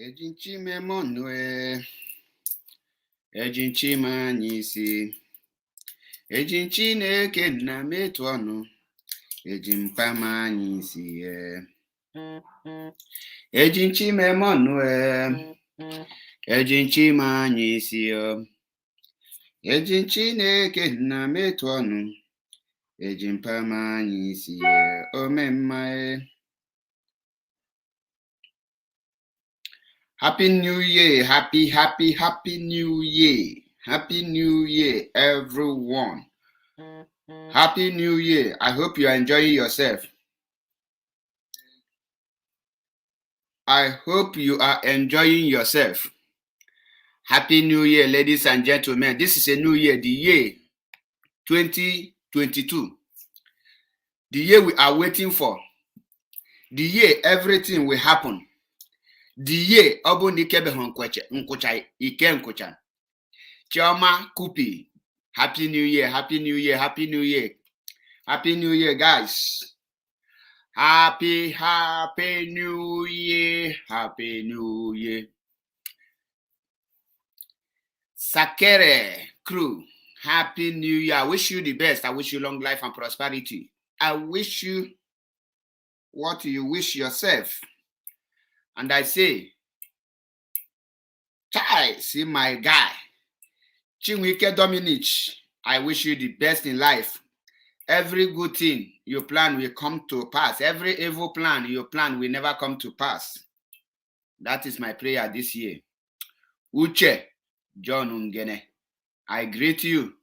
Ejinchi memonwe, ejinchi manyisi, ejinchi neke na metu ọnụ, ejimpa manyisi ejinchi memonwe, ejinchi manyisi ejinchi neke na metu ọnụ, ejimpa manyisi omemmae. Happy New Year, happy New Year. Happy New Year, everyone. Happy New Year. I hope you are enjoying yourself. I hope you are enjoying yourself. Happy New Year, ladies and gentlemen. This is a new year, the year 2022. The year we are waiting for. The year everything will happen. The year obu nikebe nkucha ike nkucha. Chioma Kupi. Happy New Year, happy New Year, happy New Year. Happy New Year, guys. Happy New Year, happy New Year. Sakere crew, happy New Year. I wish you the best. I wish you long life and prosperity. I wish you what you wish yourself. And I say, Chai, see my guy, Chinwike Dominic, I wish you the best in life. Every good thing you plan will come to pass. Every evil plan you plan will never come to pass. That is my prayer this year. Uche John Ungene, I greet you.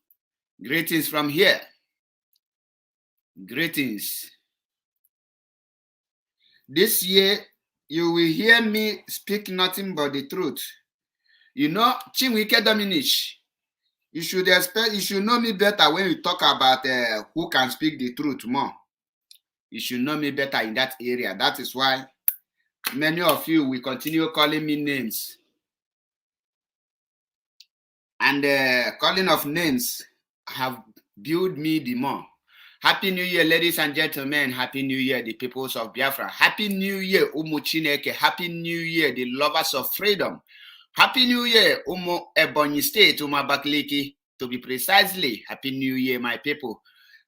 Greetings from here. Greetings. This year, you will hear me speak nothing but the truth. You know, Chinwike Dominic, you should know me better when you talk about who can speak the truth more. You should know me better in that area. That is why many of you will continue calling me names. And calling of names have built me the more. Happy New Year, ladies and gentlemen. Happy New Year, the peoples of Biafra. Happy New Year, Umu Chineke. Happy New Year, the lovers of freedom. Happy New Year, Umu Ebonyi State, Umu Abakaliki. To be precisely, Happy New Year, my people.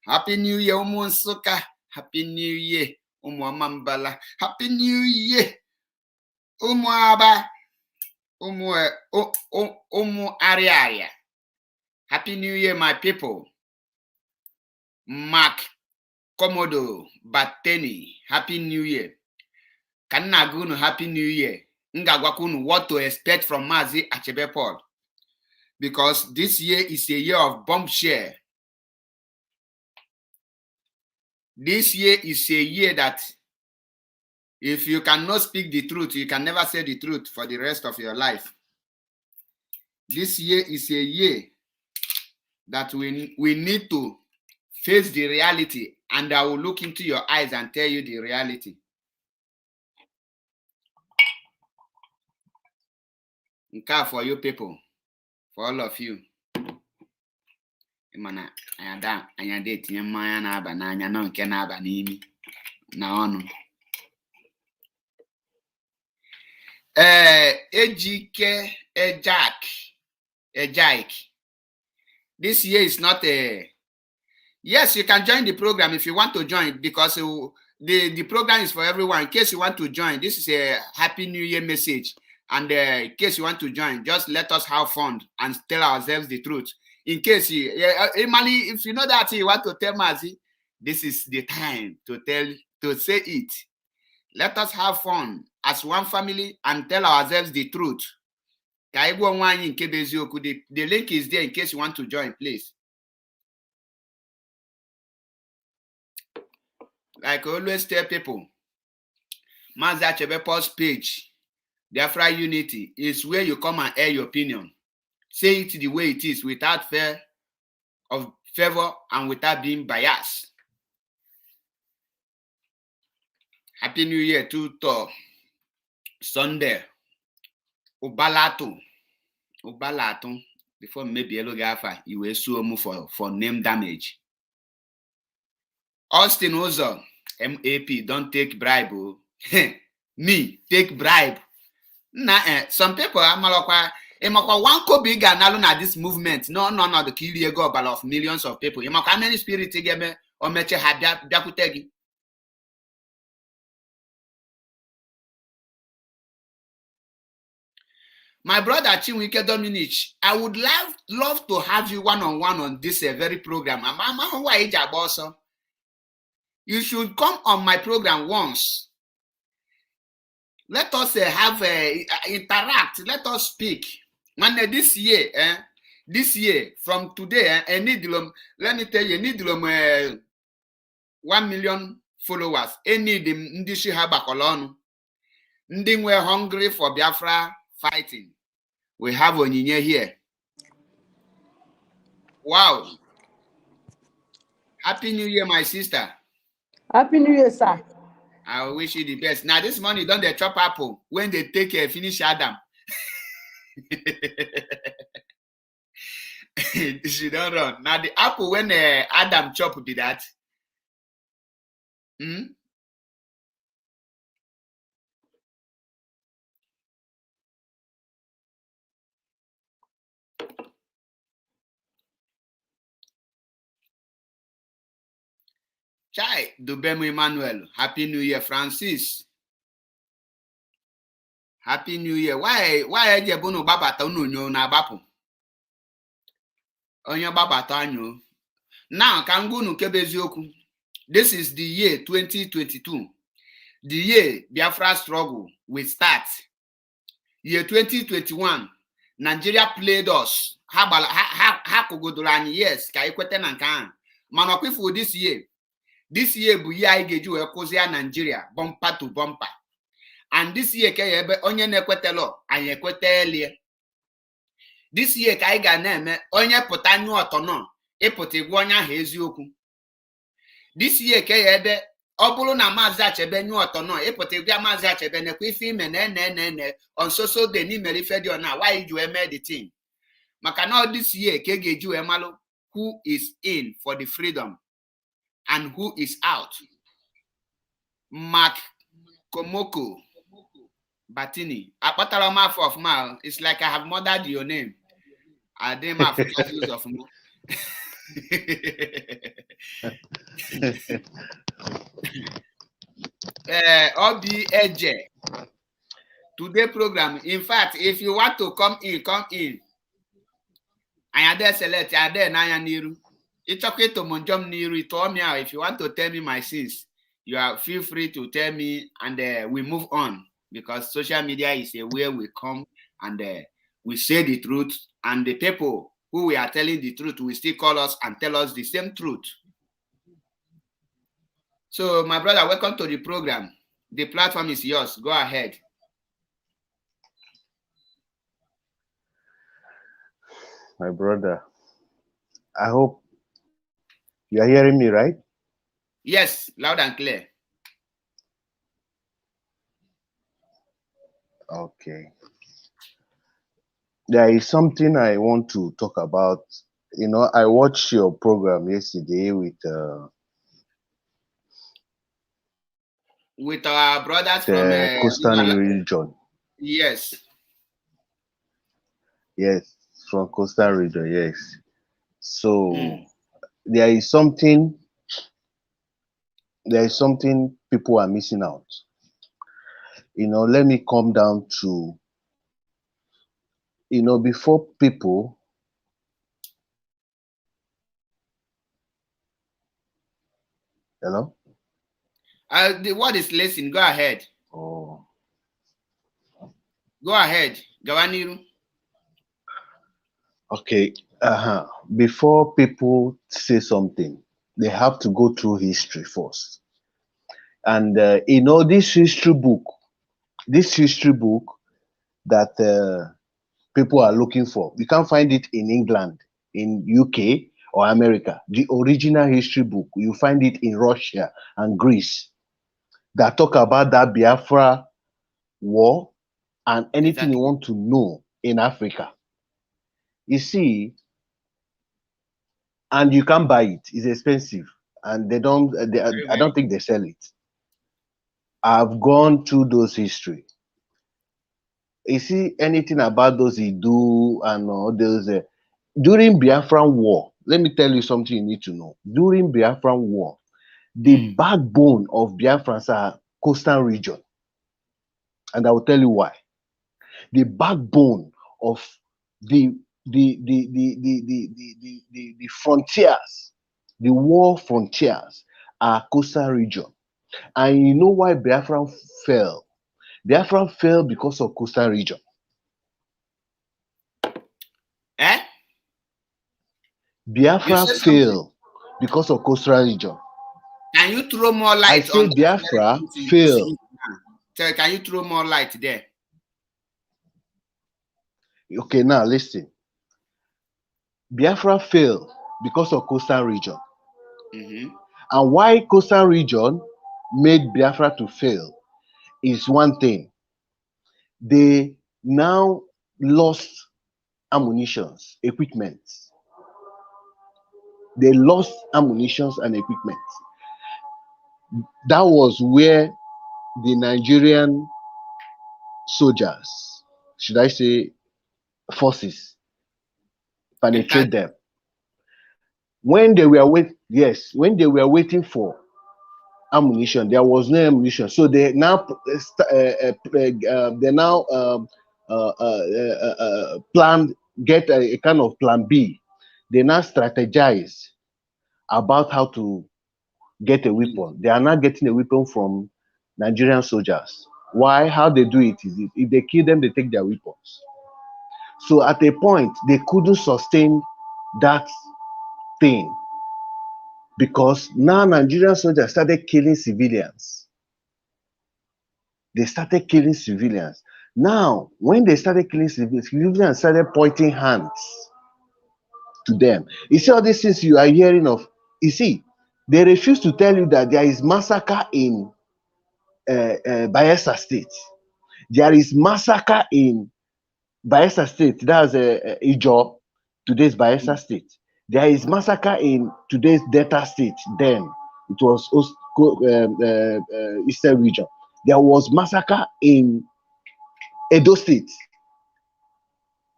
Happy New Year, Umu Nsuka. Happy New Year, Umu Amambala. Happy New Year, Umu Aba. Umu Aria. Happy New Year, my people. Mark Komodo Bateni, Happy New Year. Kanagunu, Happy New Year. Ngagwakunu, what to expect from Mazi Achebe Paul. Because this year is a year of bombshell. This year is a year that if you cannot speak the truth, you can never say the truth for the rest of your life. This year is a year that we need to face the reality, and I will look into your eyes and tell you the reality. Okay, for you people, for all of you. Mana anya date nye mmanya na-aba n'anya nọ nke na-aba n'imi na ọnụ. Ejike Ejaik. This year is not a... Yes, you can join the program if you want to join, because the program is for everyone. In case you want to join, this is a Happy New Year message. And in case you want to join, just let us have fun and tell ourselves the truth. In case if you know that you want to tell Mazi, this is the time to say it. Let us have fun as one family and tell ourselves the truth. The link is there in case you want to join, please. Like I always tell people, Mazi Achebe Paul's page, Biafra Unity, is where you come and air your opinion. Say it the way it is, without fear of favor and without being biased. Happy New Year to Sunday. Ubalato. Before maybe Elogafa, you will sue me for name damage. Austin Ozo, M.A.P. Don't take bribe. Me, take bribe. Some people amalokwa imakwa one kobi ga nalu na this movement no the kill ego of millions of people. Imakwa many spirit gebe o meche ha biakwute gi. My brother Chinwike Dominic, I would love to have you one-on-one on this very program. You should come on my program once. Let us have interact. Let us speak. When this year from today, I need let me tell you, I need 1 million followers. I need ndị shi ha bakolonu. Ndị nwe hungry for Biafra fighting. We have Onyinye here. Wow. Happy New Year, my sister. Happy New Year, sir. I wish you the best. Now, this morning, don't they chop apple when they take finish Adam? She don't run. Now, the apple when Adam chop be that. Chai, Dubemu Emmanuel. Happy New Year, Francis. Happy New Year. Why ejebunu babata unu na bapu? Onye babata anyo. Now, kangunu kebeziokwu. This is the year 2022. The year Biafra struggle will start. Year 2021, Nigeria played us. Ha kogodoro anyị, yes, ka ikwete na nke ahụ. Mana ọkwifu this year bụ ihe anyị ga-eji wee kụzie Nigeria bumper to bumper. And this year ka ebe onye na-ekwetelo anyị ekweteli. This year ka anyị ga na-eme onye pụta nyu ọtọ nọ ịpụta igwe onye ahụ eziokwu. This year ka ebe ọ bụrụ na Maazị Achebe nyu ọtọ nọ ịpụta igwe Maazị Achebe nekwa ife ime na on so dey n'imere ife dị ọna why you eme the thing. Maka na this year ka ga-eji wee malụ who is in for the freedom and who is out. Mark Komoko Batini. Akpatara m afọ ọfụma. It's like I have murdered your name. I didn't have use of more. Obi Eje. Today program. In fact, if you want to come in, come in. I there select. I there Naya Niru. It's okay to Monjom Niru. Told me out. If you want to tell me my sins, you are feel free to tell me, and we move on, because social media is a way we come and we say the truth, and the people who we are telling the truth will still call us and tell us the same truth. So, my brother, welcome to the program. The platform is yours. Go ahead. My brother, I hope you are hearing me, right? Yes, loud and clear. Okay. There is something I want to talk about. You know, I watched your program yesterday with our brothers from coastal region. Yes. Yes, from coastal region, yes. So there is something people are missing out. You know, let me come down to, you know, before people, hello? The word is listening. Go ahead. Oh. Go ahead. Gawaniru. Okay. Before people say something, they have to go through history first. And, you know, this history book that people are looking for, you can't find it in England, in UK or America. The original history book, you find it in Russia and Greece, that talk about that Biafra war and anything you want to know in Africa. You see, and you can't buy it. It's expensive, and I don't think they sell it. I've gone through those history. you see anything about those he do and all those during Biafran War. Let me tell you something you need to know. During Biafran War, the backbone of Biafrans are coastal region, and I will tell you why. The backbone of the frontiers, the war frontiers are coastal region. And you know why Biafran fell? Biafran fell because of coastal region. Eh? Biafra fell because of coastal region. Can you throw more light I say on Biafra fell. Can you throw more light there? Okay, now listen. Biafra fell because of coastal region. And why coastal region made Biafra to fail is one thing. They now lost ammunitions, equipment. They lost ammunitions and equipment. That was where the Nigerian soldiers, should I say forces, penetrate them. When they were when they were waiting for ammunition, there was no ammunition. So they now planned, get a kind of plan B. They now strategize about how to get a weapon. They are not getting a weapon from Nigerian soldiers. Why? How they do it is if they kill them, they take their weapons. So at a point, they couldn't sustain that thing because now Nigerian soldiers started killing civilians. They started killing civilians. Now, when they started killing civilians started pointing hands to them. You see all these things you are hearing of. You see, they refuse to tell you that there is massacre in Bayelsa State. There is massacre in Bayelsa State. That's Ijo, today's Bayelsa State. There is massacre in today's Delta State. Then it was Eastern region. There was massacre in Edo State,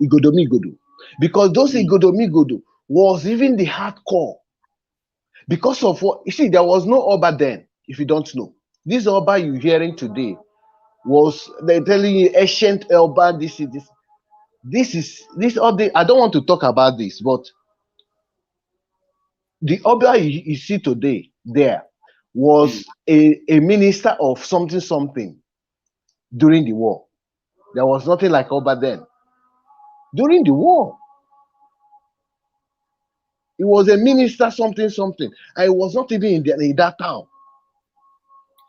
Igodomigodo, because those Igodomigodo was even the hardcore. Because of what you see, there was no Oba then. If you don't know, this Oba you're hearing today was they're telling you ancient Oba. This is all the. I don't want to talk about this, but the Oba you see today there was a minister of something during the war. There was nothing like Oba then. During the war, he was a minister something, and it was not even in that town.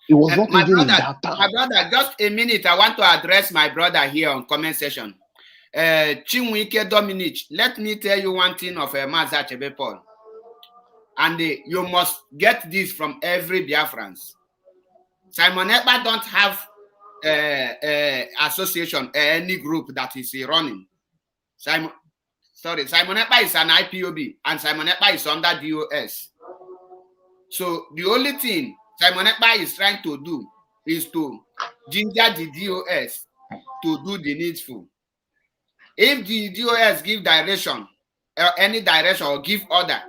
It was not even in that town. My brother, just a minute. I want to address my brother here on comment section. Chinwike Dominic, let me tell you one thing of Maza Chebe Paul. And you must get this from every Biafrans. Simon Ekpa don't have association, any group that is running. Simon Ekpa is an IPOB, and Simon Ekpa is under DOS. So the only thing Simon Ekpa is trying to do is to ginger the DOS to do the needful. If the DOS give direction, any direction or give order,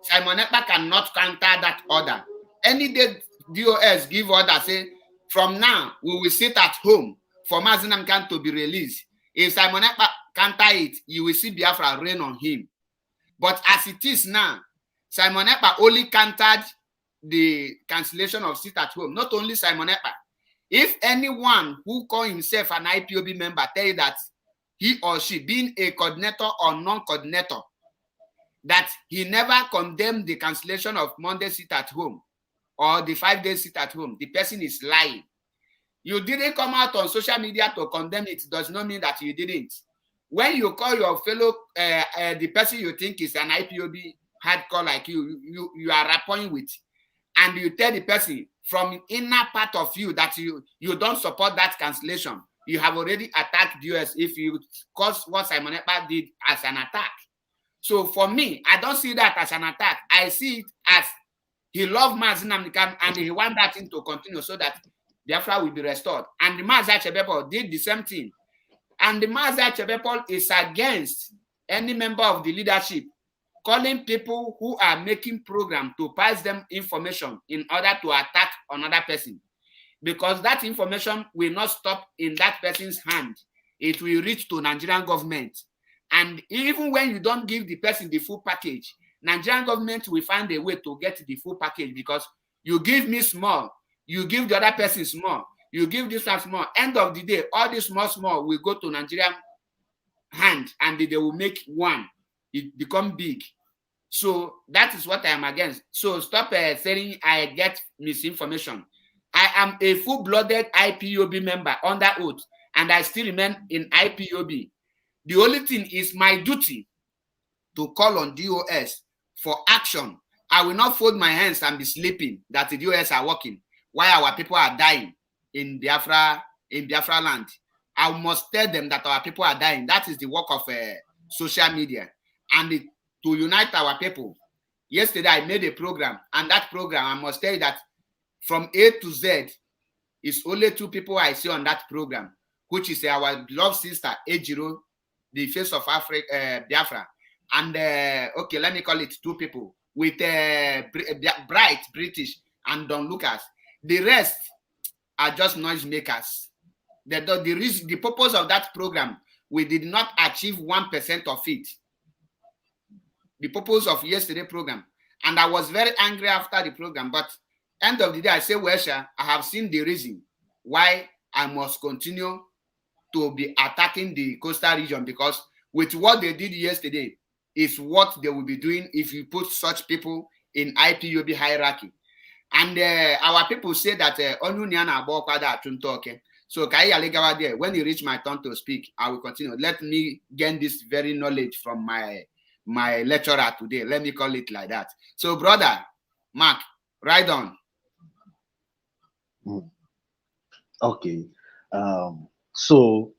Simon Ekpa cannot counter that order. Any day DOS give order, say, from now, we will sit at home for Mazinam Khan to be released. If Simon Ekpa counter it, you will see Biafra rain on him. But as it is now, Simon Ekpa only countered the cancellation of sit at home. Not only Simon Ekpa. If anyone who call himself an IPOB member tell you that he or she, being a coordinator or non-coordinator, that he never condemned the cancellation of Monday sit at home or the 5-day sit at home, the person is lying. You didn't come out on social media to condemn it, does not mean that you didn't. When you call your fellow, the person you think is an IPOB hardcore like you are rapping with, and you tell the person from inner part of you that you don't support that cancellation, you have already attacked US if you cause what Simon Ekpa did as an attack. So for me, I don't see that as an attack. I see it as he loved Mazinam Khan and he wants that thing to continue so that Biafra will be restored. And the Maza Chebebo did the same thing. And the Mazi Achebe is against any member of the leadership calling people who are making program to pass them information in order to attack another person. Because that information will not stop in that person's hand. It will reach to Nigerian government. And even when you don't give the person the full package, Nigerian government will find a way to get the full package, because you give me small, you give the other person small, you give this one small. End of the day, all this small will go to Nigerian hand, and they will make one. It become big. So that is what I am against. So stop saying I get misinformation. I am a full-blooded IPOB member under oath, and I still remain in IPOB. The only thing is my duty to call on DOS for action. I will not fold my hands and be sleeping that the DOS are working while our people are dying in Biafra land. I must tell them that our people are dying. That is the work of social media. And to unite our people. Yesterday, I made a program, and that program, I must tell you that from A to Z, it's only 2 people I see on that program, which is our beloved sister, Ejiro, the face of Africa, Biafra. And, okay, let me call it 2 people, with Bright British and Don Lucas. The rest are just noisemakers. The purpose of that program, we did not achieve 1% of it. The purpose of yesterday's program. And I was very angry after the program, but end of the day, I say, well, sir, I have seen the reason why I must continue to be attacking the coastal region, because with what they did yesterday is what they will be doing if you put such people in IPOB hierarchy. And our people say that so when you reach my turn to speak, I will continue. Let me gain this very knowledge from my lecturer today. Let me call it like that. So, brother Mark, right on. Okay. So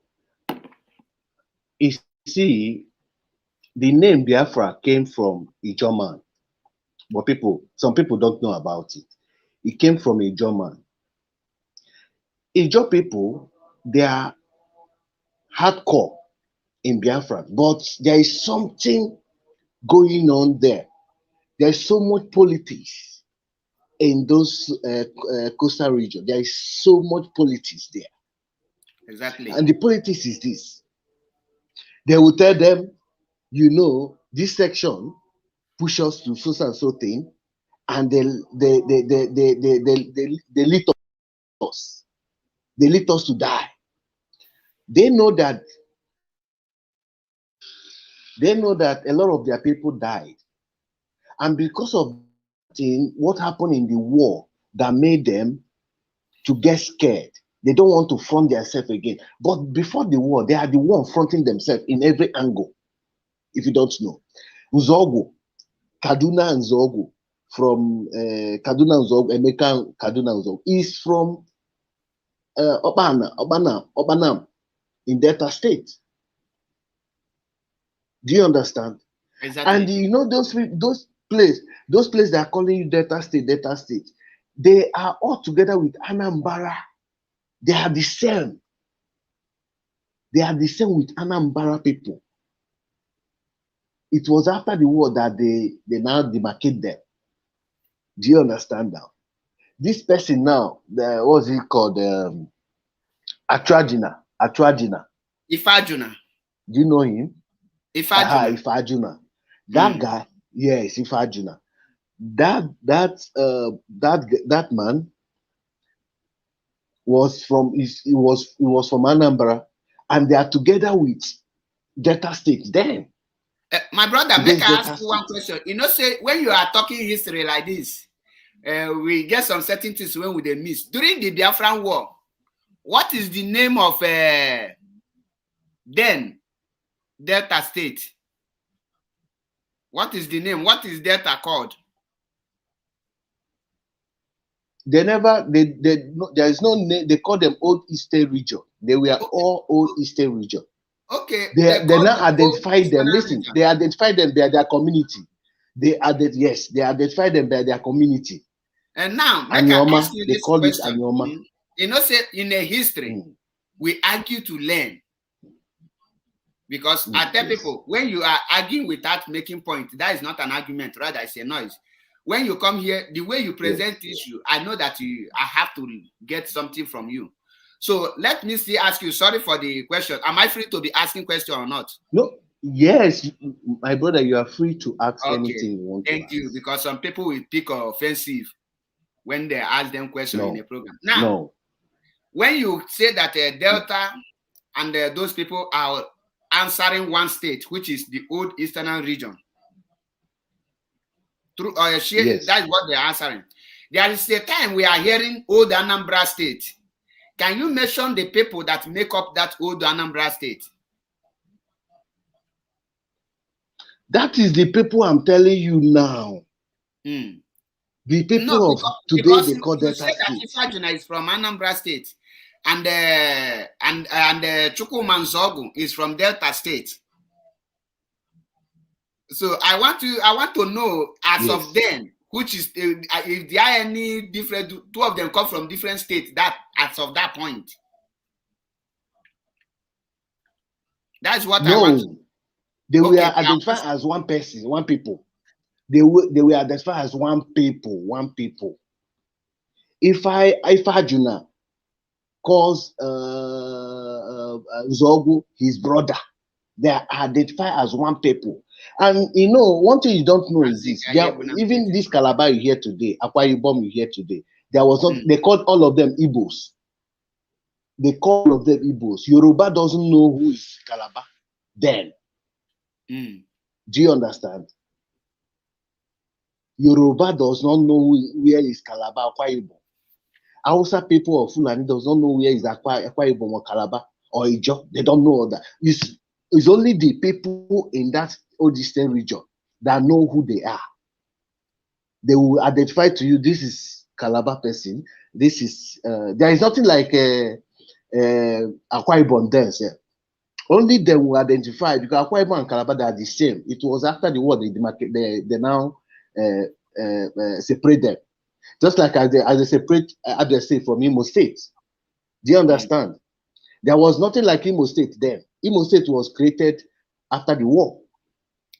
you see, the name Biafra came from a German, but some people don't know about it. It came from a German. Ijo people, they are hardcore in Biafra, but there is something going on there. There's so much politics in those coastal region. There is so much politics there. Exactly. And the politics is this. They will tell them, you know, this section push us to so and so thing, and they lead us. They lead us to die. They know that a lot of their people died. And because of what happened in the war that made them to get scared, they don't want to front themselves again. But before the war, they are the one fronting themselves in every angle. If you don't know, Uzogo, Kaduna and Zogo, from Kaduna and Zogo, Emeka Kaduna and Zogo, is from Obanam in Delta State. Do you understand? Exactly. And you know those places that are calling you Delta State, they are all together with Anambra. They are the same. They are the same with Anambra people. It was after the war that they now demarcate them. Do you understand now? This person now, what's he called? Atrajina. Ifajuna. Do you know him? Ifajuna. Ifajuna. That guy, yes, Ifajuna. That man was from from Anambra, and they are together with Delta State then. My brother, make I ask you one question. You know, say when you are talking history like this, we get some certain things when we miss. During the Biafran War, what is the name of then Delta State? What is the name? What is Delta called? There is no name. They call them Old Eastern Region. They were all Old Eastern Region. Okay. They now identify them. Listen, region. They identify them by their community. They identify them by their community. And now, Anyoma, they call it Anyoma. You know, say in a history, we argue to learn. Because I tell Yes. people, when you are arguing without making point, that is not an argument, rather it's a noise. When you come here, the way you present issue, I know that I have to get something from you. So let me still ask you, sorry for the question. Am I free to be asking question or not? No, yes, my brother, you are free to ask Okay, anything you want to thank you. ask. Because some people will pick offensive when they ask them question in a No, program. Now, no. when you say that Delta and those people are answering one state, which is the old Eastern region, through Yes. that's what they're answering. There is a time we are hearing old Anambra State. Can you mention the people that make up that old Anambra State? That is the people I'm telling you now. Mm. The No, people of today, because they call you Delta said that State. Ifajuna is from Anambra State, and Chukwumanzogu is from Delta State. So I want to know, as Yes. of then, which is if there are any different, two of them come from different states. That as of that point, that's what I want. No, they were Okay, identified as one person, one people. They were identified as one people, one people. If Ajuna calls Zogu his brother, they are identified as one people. And you know, one thing you don't know is this: even this Calabar you hear today, Akwa Ibom you hear today, there was not. They called all of them Igbos. They call all of them Igbos. Yoruba doesn't know who is Calabar then. Do you understand? Yoruba does not know where is Calabar, Akwa Ibom. Hausa people of Fulani does not know where is Akwa Ibom or Calabar or Ijo. They don't know that. It's only the people in that old eastern region that know who they are. They will identify to you, this is Calabar person. This is, there is nothing like Akwa Ibom there. Only they will identify, because Akwa Ibom and Calabar, they are the same. It was after the war they now separate them. Just like as they separate Abia State from Imo State. Do you understand? There was nothing like Imo State then. Imo State was created after the war.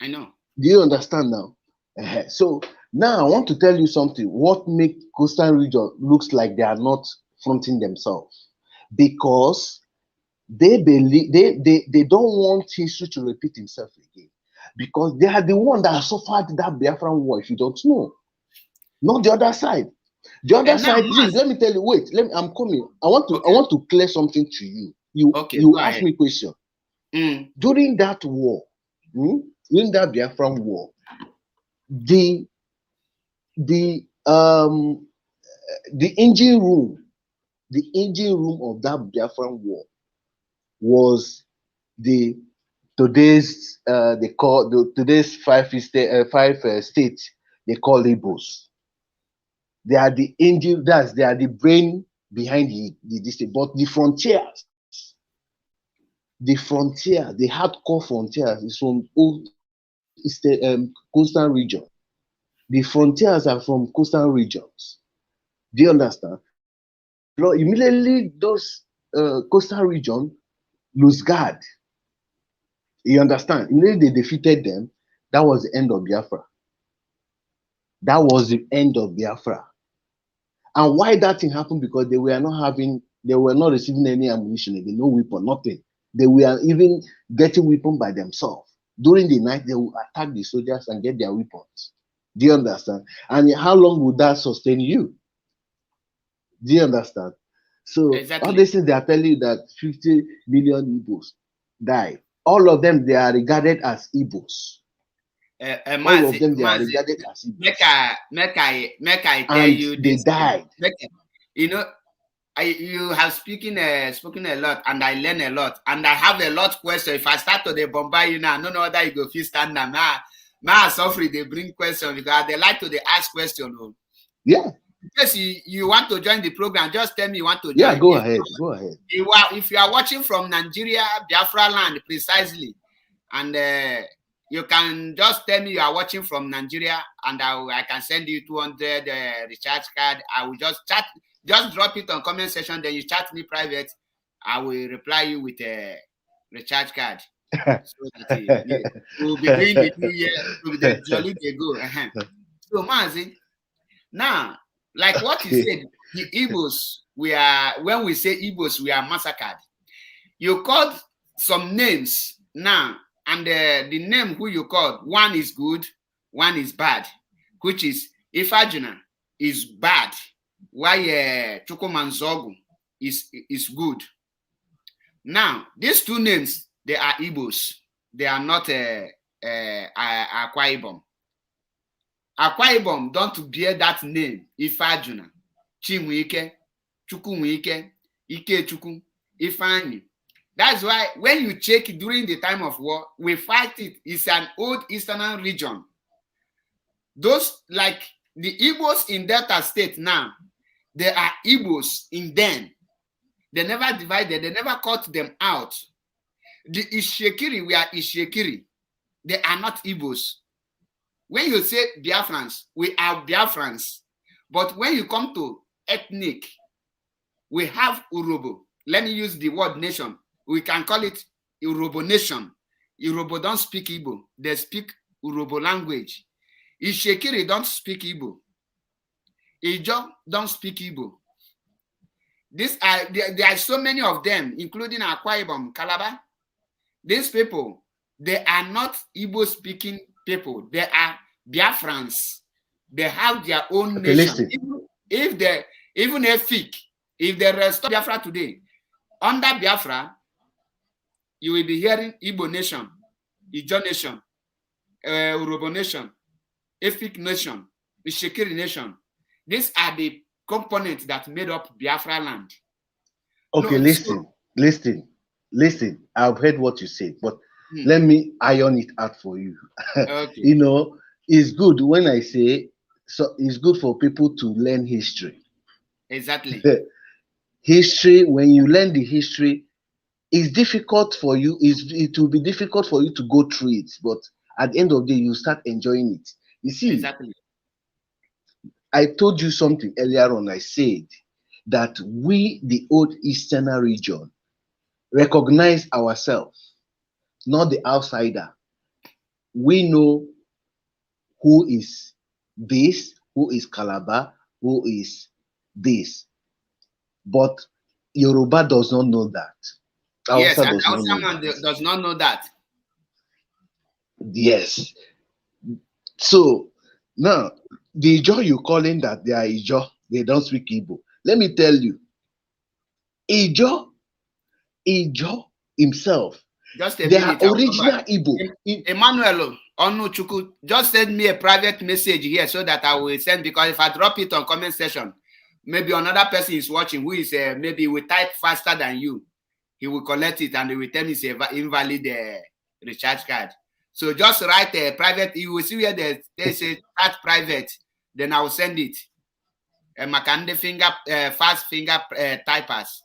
I know. Do you understand now? So now I want to tell you something. What makes coastal region looks like they are not fronting themselves? Because they believe they don't want history to repeat itself again. Because they are the one that suffered that Biafran war, if you don't know. Not the other side. The other side, let me tell you, wait, I'm coming. I want to clear something to you. You ask me a question. During that war, during that Biafran war, the engine room of that Biafran war was today's five states they call Igbos. They are the engine, they are the brain behind this thing. But the frontiers, the hardcore frontiers is from coastal region. The frontiers are from coastal regions. Do you understand? Immediately those coastal region lose guard. You understand? Immediately they defeated them. That was the end of Biafra. That was the end of Biafra. And why that thing happened? Because they were not receiving any ammunition, again, no weapon, nothing. They were even getting weapons by themselves. During the night, they will attack the soldiers and get their weapons. Do you understand? And how long would that sustain you? Do you understand? So all these things they are telling you that 50 million Igbos die. All of them they are regarded as Igbos. All of them they are regarded as Igbos. Make I tell you this. They died. You know, you have spoken a lot, and I learn a lot, and I have a lot of questions. If I start to bombard you now, I don't know whether you go feel stand now. Now suffering they bring questions because they like to ask questions. Yeah. Yes, you want to join the program, just tell me you want to join. Yeah, go ahead. Go ahead. If you are watching from Nigeria, Biafra land precisely, and you can just tell me you are watching from Nigeria, and I can send you 200 recharge card. I will just drop it on comment section. Then you chat me private. I will reply you with a recharge card. So that we'll be doing the new year, we'll be the jolly they go. So Mazi, now, like what you Okay. said, the Igbos, when we say Igbos, we are massacred. You called some names now, and the name who you called, one is good, one is bad, which is Ifajuna is bad, while Chukwumanzogu is good. Now, these two names, they are Igbos. They are not Akwa Ibom. Akwa Ibom don't bear that name, Ifajuna, Chinwike, Chukwunwike, Ikechukwu, Ifeanyi. That's why when you check during the time of war, we fight it. It's an old eastern region. Those, like the Igbos in Delta State now, they are Igbos in them. They never divided, they never cut them out. The Ishekiri, we are Ishekiri. They are not Igbos. When you say Biafrans, we are Biafrans. But when you come to ethnic, we have Urobo. Let me use the word nation. We can call it Urobo nation. Urobo don't speak Igbo. They speak Urobo language. Ishekiri don't speak Igbo. Ijo don't speak Igbo. There are so many of them, including Akwa Ibom, Calabar. These people, they are not Igbo speaking people. They are Biafrans. They have their own Okay, nation. listen. If they restore Biafra today, under Biafra, you will be hearing Igbo nation, Ijo nation, Urobo nation, Efik nation, Ishekiri nation. These are the components that made up Biafra land. Okay, No, listen. I've heard what you said, but let me iron it out for you. Okay. You know, it's good when I say, so it's good for people to learn history. Exactly. History, when you learn the history, it's difficult for you. It will be difficult for you to go through it, but at the end of the day, you start enjoying it. You see, exactly. I told you something earlier on. I said that we, the old Eastern region, recognize ourselves, not the outsider. We know who is this, who is Calabar, who is this. But Yoruba does not know that. Yes, Hausa and does not Hausa know man that. does not know that. Yes. So now the Ijo you calling that they are Ijo, they don't speak Igbo. Let me tell you, Ijo himself, Just a they are minute. I will come original back. Igbo. Emmanuel Onuchuku, just send me a private message here so that I will send, because if I drop it on comment section, maybe another person is watching who is maybe will type faster than you. He will collect it and he will tell me it's an invalid recharge card. So just write a private. You will see where they say start private. Then I will send it. Makande finger fast finger typers.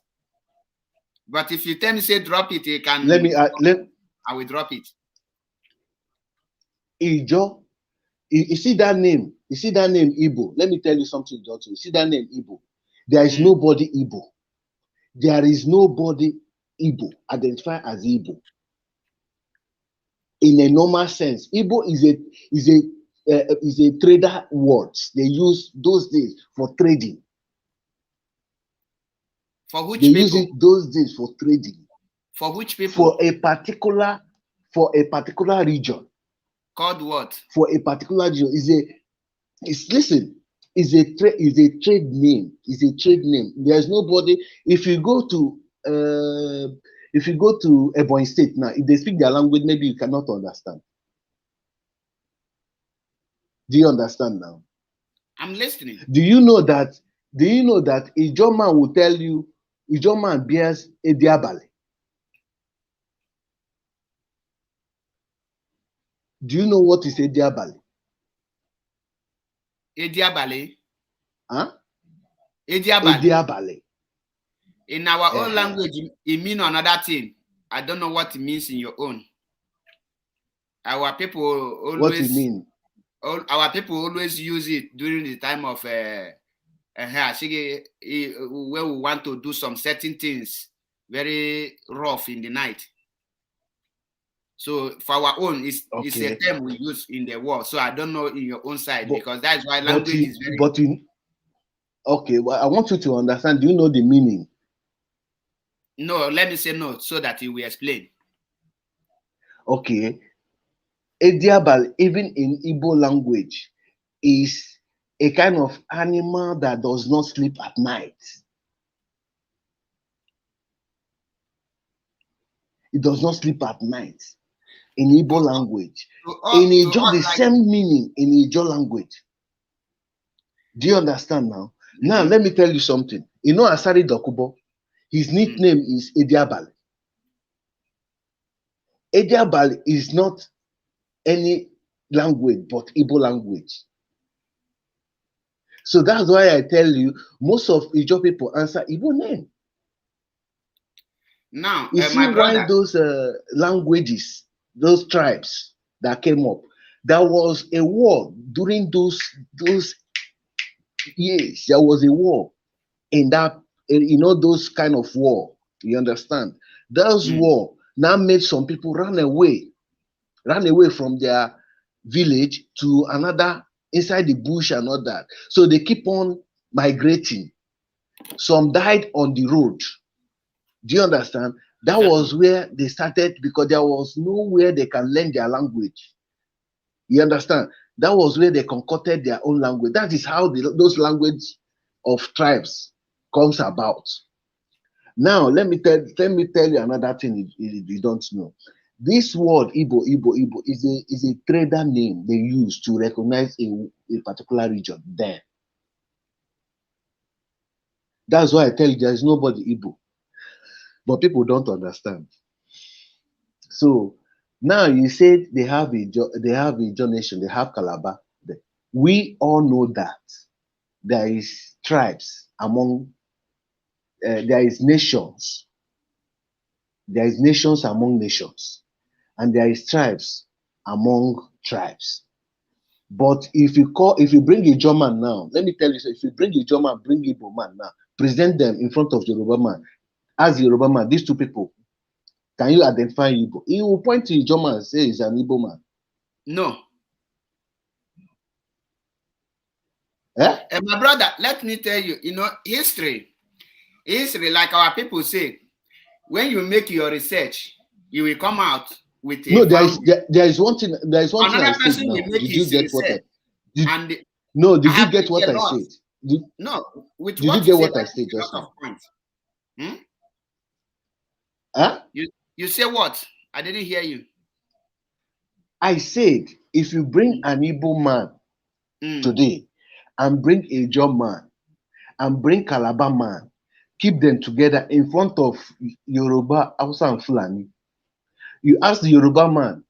But if you tell me say drop it, you can. I will drop it. Ijo, you see that name? You see that name Igbo? Let me tell you something, Johnson. You see that name Igbo? There is nobody Igbo. There is nobody Igbo identified as Igbo. In a normal sense, Igbo is a trader word. They use those days for trading. For which they people? Use it those days for trading. For which people? For a particular region. Called what? For a particular region listen. Is a trade name. Is a trade name. There's nobody. If you go to Ebonyi State now, if they speak their language, maybe you cannot understand. Do you understand now? I'm listening. Do you know that Ijo man will tell you Ijo man bears Ediabale? Do you know what is Ediabale? Ediabale? Huh? Ediabale. Ediabale. In our own language, it means another thing. I don't know what it means in your own. Our people always. What it mean? Our people always use it during the time of when we want to do some certain things very rough in the night. So for our own, it's a Okay. term we use in the world. So I don't know in your own side, But, because that's why language is very. Okay, well, I want you to understand. Do you know the meaning? No, let me say no, so that you will explain. Okay. Ediabal, even in Igbo language, is a kind of animal that does not sleep at night. It does not sleep at night in Igbo language. In Ijo, the same meaning in Ijo language. Do you understand now? Now, let me tell you something. You know Asari Dokubo? His nickname is Ediabal. Ediabal is not any language but Igbo language. So that's why I tell you, most of Ijo people answer Igbo name. Now, you see why those languages, those tribes that came up, there was a war during those years. There was a war in that, those kind of war. You understand? Those war now made some people run away from their village to another, inside the bush and all that. So they keep on migrating. Some died on the road. Do you understand? That was where they started, because there was nowhere they can learn their language. You understand? That was where they concocted their own language. That is how those language of tribes comes about. Now, let me tell you another thing you don't know. This word Igbo is a trader name they use to recognize a particular region there. That's why I tell you there is nobody Igbo. But people don't understand. So now you said they have a nation, they have Calabar. We all know that there is tribes among, there is nations. There is nations among nations, and there is tribes among tribes. But if you bring a German now, let me tell you, so if you bring a German, bring Igbo man now, present them in front of Yoruba man, ask Yoruba man, these two people, can you identify Igbo? He will point to Ijoma and say he's an Igbo man. No. Eh? My brother, let me tell you, history, like our people say, when you make your research, you will come out with a. No, there is one thing. There is one thing I said now. Did you get what I? Did you get what I said? Did you get what I said just now? Huh? You say what? I didn't hear you. I said, if you bring an Igbo man today, and bring a John man, and bring Calabar man, keep them together in front of Yoruba, Hausa, and Fulani. You ask the Yoruba man,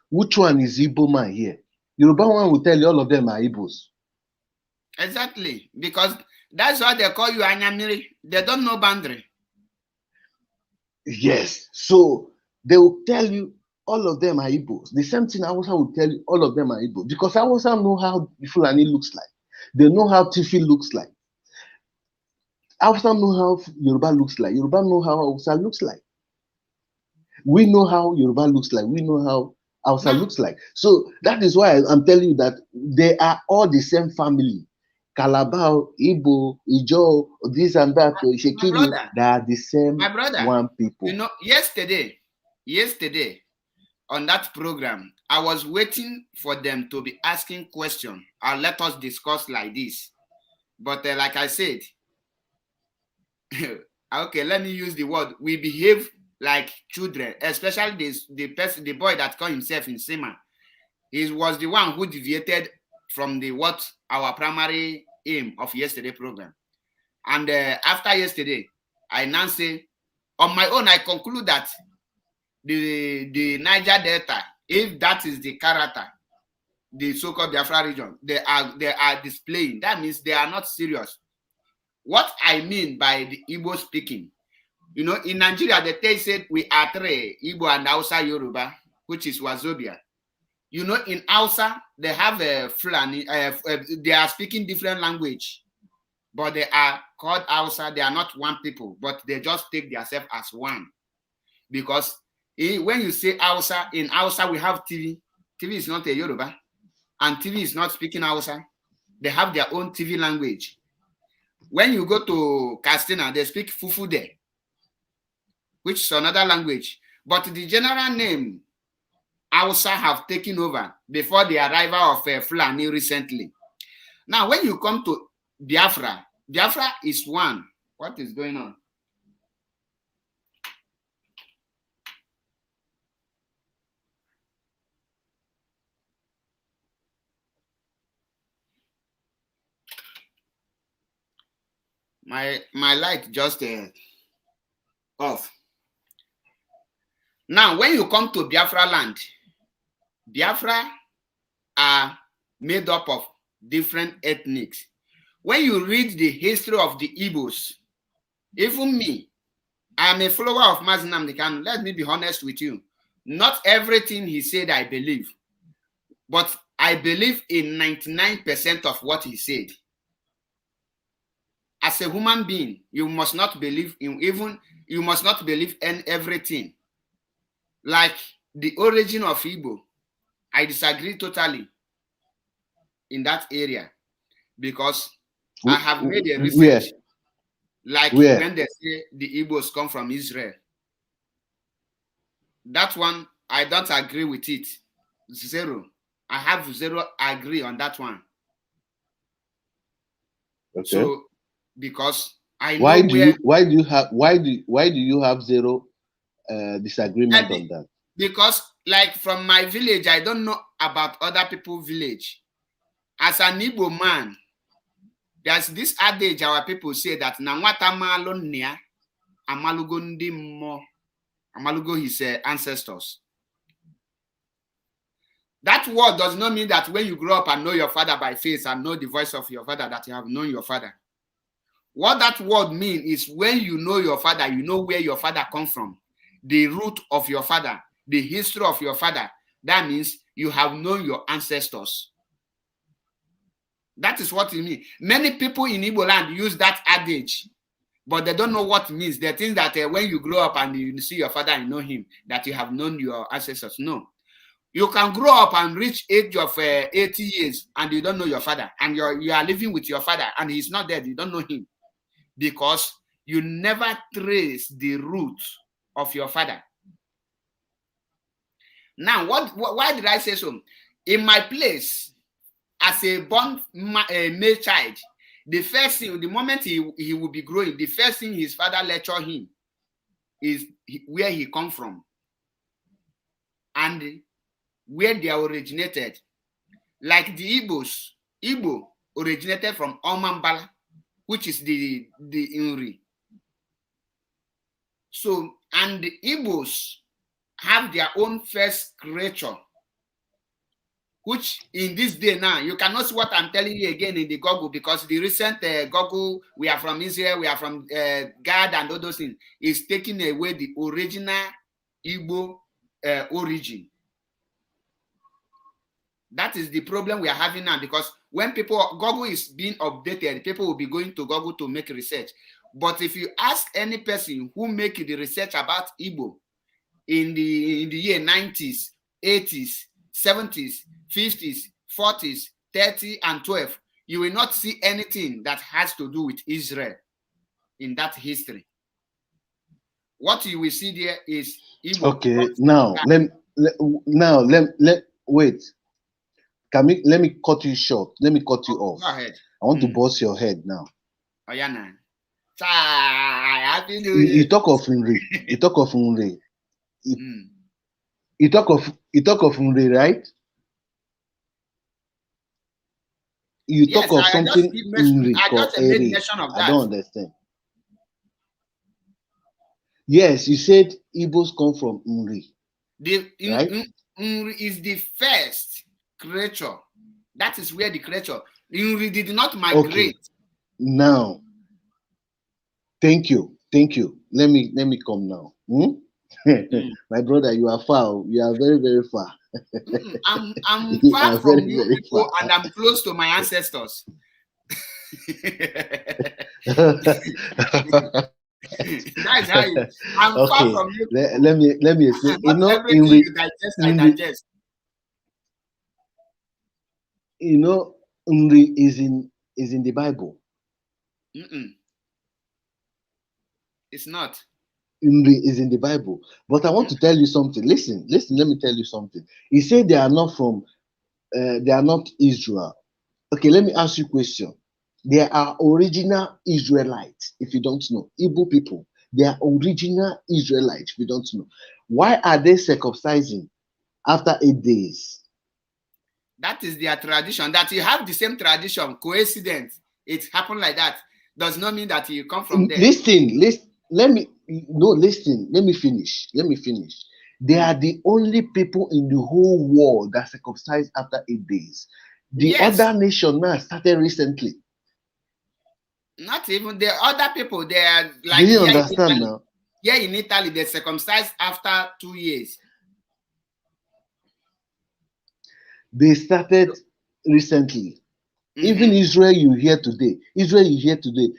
which one is Igbo man here? Yoruba one will tell you all of them are Igbos. Exactly, because that's why they call you Anyamiri. They don't know boundary. Yes, so they will tell you all of them are Igbos. The same thing Hausa will tell you all of them are Igbos, because Hausa know how Fulani looks like. They know how Tifi looks like. Hausa know how Yoruba looks like. Yoruba know how Hausa looks like. We know how Yoruba looks like. We know how Hausa looks like. So that is why I'm telling you that they are all the same family. Calabar, Igbo, Ijo, this and that, Shekiri, they are the same one people. Yesterday on that program, I was waiting for them to be asking questions and let us discuss like this. But like I said, okay, let me use the word. We behave like children, especially the boy that called himself in Sema. He was the one who deviated from our primary aim of yesterday program. And after yesterday, I now say, on my own, I conclude that the Niger Delta, if that is the character, the so-called Biafra region, they are displaying, that means they are not serious. What I mean by the Igbo speaking, in Nigeria, they said we are three, Igbo and Hausa Yoruba, which is Wazobia. In Hausa, they have a Fulani, they are speaking different language, but they are called Hausa. They are not one people, but they just take themselves as one, because When you say Hausa, in Hausa we have TV. TV is not a Yoruba, and TV is not speaking Hausa. They have their own TV language. When you go to Castina, they speak Fufude, which is another language. But the general name Hausa have taken over before the arrival of Fulani recently. Now, when you come to Biafra, Biafra is one. What is going on? My light just off. Now, when you come to Biafra land, Biafra are made up of different ethnics. When you read the history of the Igbos, even me, I am a follower of Mazi Nnamdi Kanu. Let me be honest with you. Not everything he said I believe, but I believe in 99% of what he said. As a human being, you must not believe in you must not believe in everything. Like the origin of Igbo, I disagree totally in that area because I have made a research. Like when they say the Igbos come from Israel. That one, I don't agree with it. Zero. I have zero agree on that one. Okay. So because I know why do you have zero disagreement on that? Because like from my village, I don't know about other people's village. As an Igbo man, there's this adage our people say that na nwata malo nnia amalugo ndi mmụọ, amalugo his ancestors. That word does not mean that when you grow up and know your father by face and know the voice of your father that you have known your father. What that word means is when you know your father, you know where your father comes from, the root of your father, the history of your father. That means you have known your ancestors. That is what it means. Many people in Igbo land use that adage, but they don't know what it means. They think that when you grow up and you see your father and know him, that you have known your ancestors. No. You can grow up and reach age of 80 years and you don't know your father, and you are living with your father and he's not dead. You don't know him because you never trace the root of your father. Now, why did I say so? In my place, as a born male child, the first thing, the moment he will be growing, the first thing his father lecture him is where he come from and where they originated. Like the Igbos, Igbo originated from Omambala, which is the Inri. So, and the Igbos have their own first creature, which in this day now, you cannot see what I'm telling you again in the Google, because the recent Google, we are from Israel, we are from God and all those things, is taking away the original Igbo origin. That is the problem we are having now, because when Google is being updated, people will be going to Google to make research. But if you ask any person who make the research about Igbo in the year 90s, 80s, 70s, 50s, 40s, 30, and 12, you will not see anything that has to do with Israel in that history. What you will see there is Igbo. Okay, now let wait. Let me cut you short. Let me cut you off. Go ahead. I want to bust your head now. Oh, yeah, nah. You talk of Nri. You talk of Nri. You talk of Nri, right? You yes, talk of something Nri called Eri. I don't understand. Yes, you said Igbos come from Nri. Right? Nri is the first creature. That is where the creature. Nri did not migrate. Okay. Now, thank you. Let me come now. My brother, you are far. You are very, very far. I'm far from you people, and I'm close to my ancestors. That's how I'm far Okay, from you. let me explain. You Not know, everything you digest, I in the digest. you know, Nri is in the Bible. Mm-mm. It's not. Nri is in the Bible. But I want to tell you something. Listen, let me tell you something. He said they are not from they are not Israel. Okay, let me ask you a question. They are original Israelites, if you don't know. Igbo people, they are original Israelites, if you don't know. Why are they circumcising after 8 days? That is their tradition. That you have the same tradition, coincidence. It happened like that. Does not mean that you come from there. Listen, let me no listen. Let me finish. Let me finish. They are the only people in the whole world that circumcised after 8 days. The Yes. other nation now started recently. Not even the other people. They are Do like you here in understand Italy. now? Here in Italy, they circumcised after 2 years. They started recently. Even Mm-hmm. Israel Israel you hear today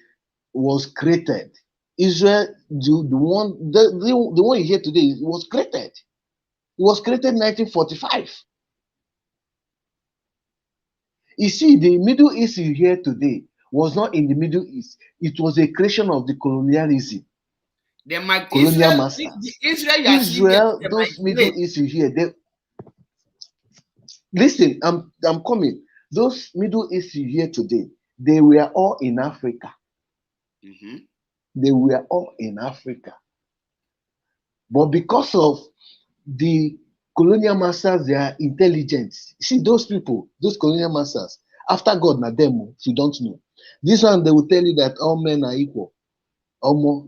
was created. Israel, the one you hear today was created. It was created in 1945. You see, the Middle East you hear today was not in the Middle East. It was a creation of the colonialism, They might colonial Israel, masters. Israel you are seeing there, Israel, they those Middle migrate. East you hear, they listen, I'm coming. Those Middle East you hear today, they were all in Africa. Mm-hmm. They were all in Africa. But because of the colonial masters, their intelligence. See, those people, those colonial masters, after God, na them, if you don't know. This one, they will tell you that all men are equal.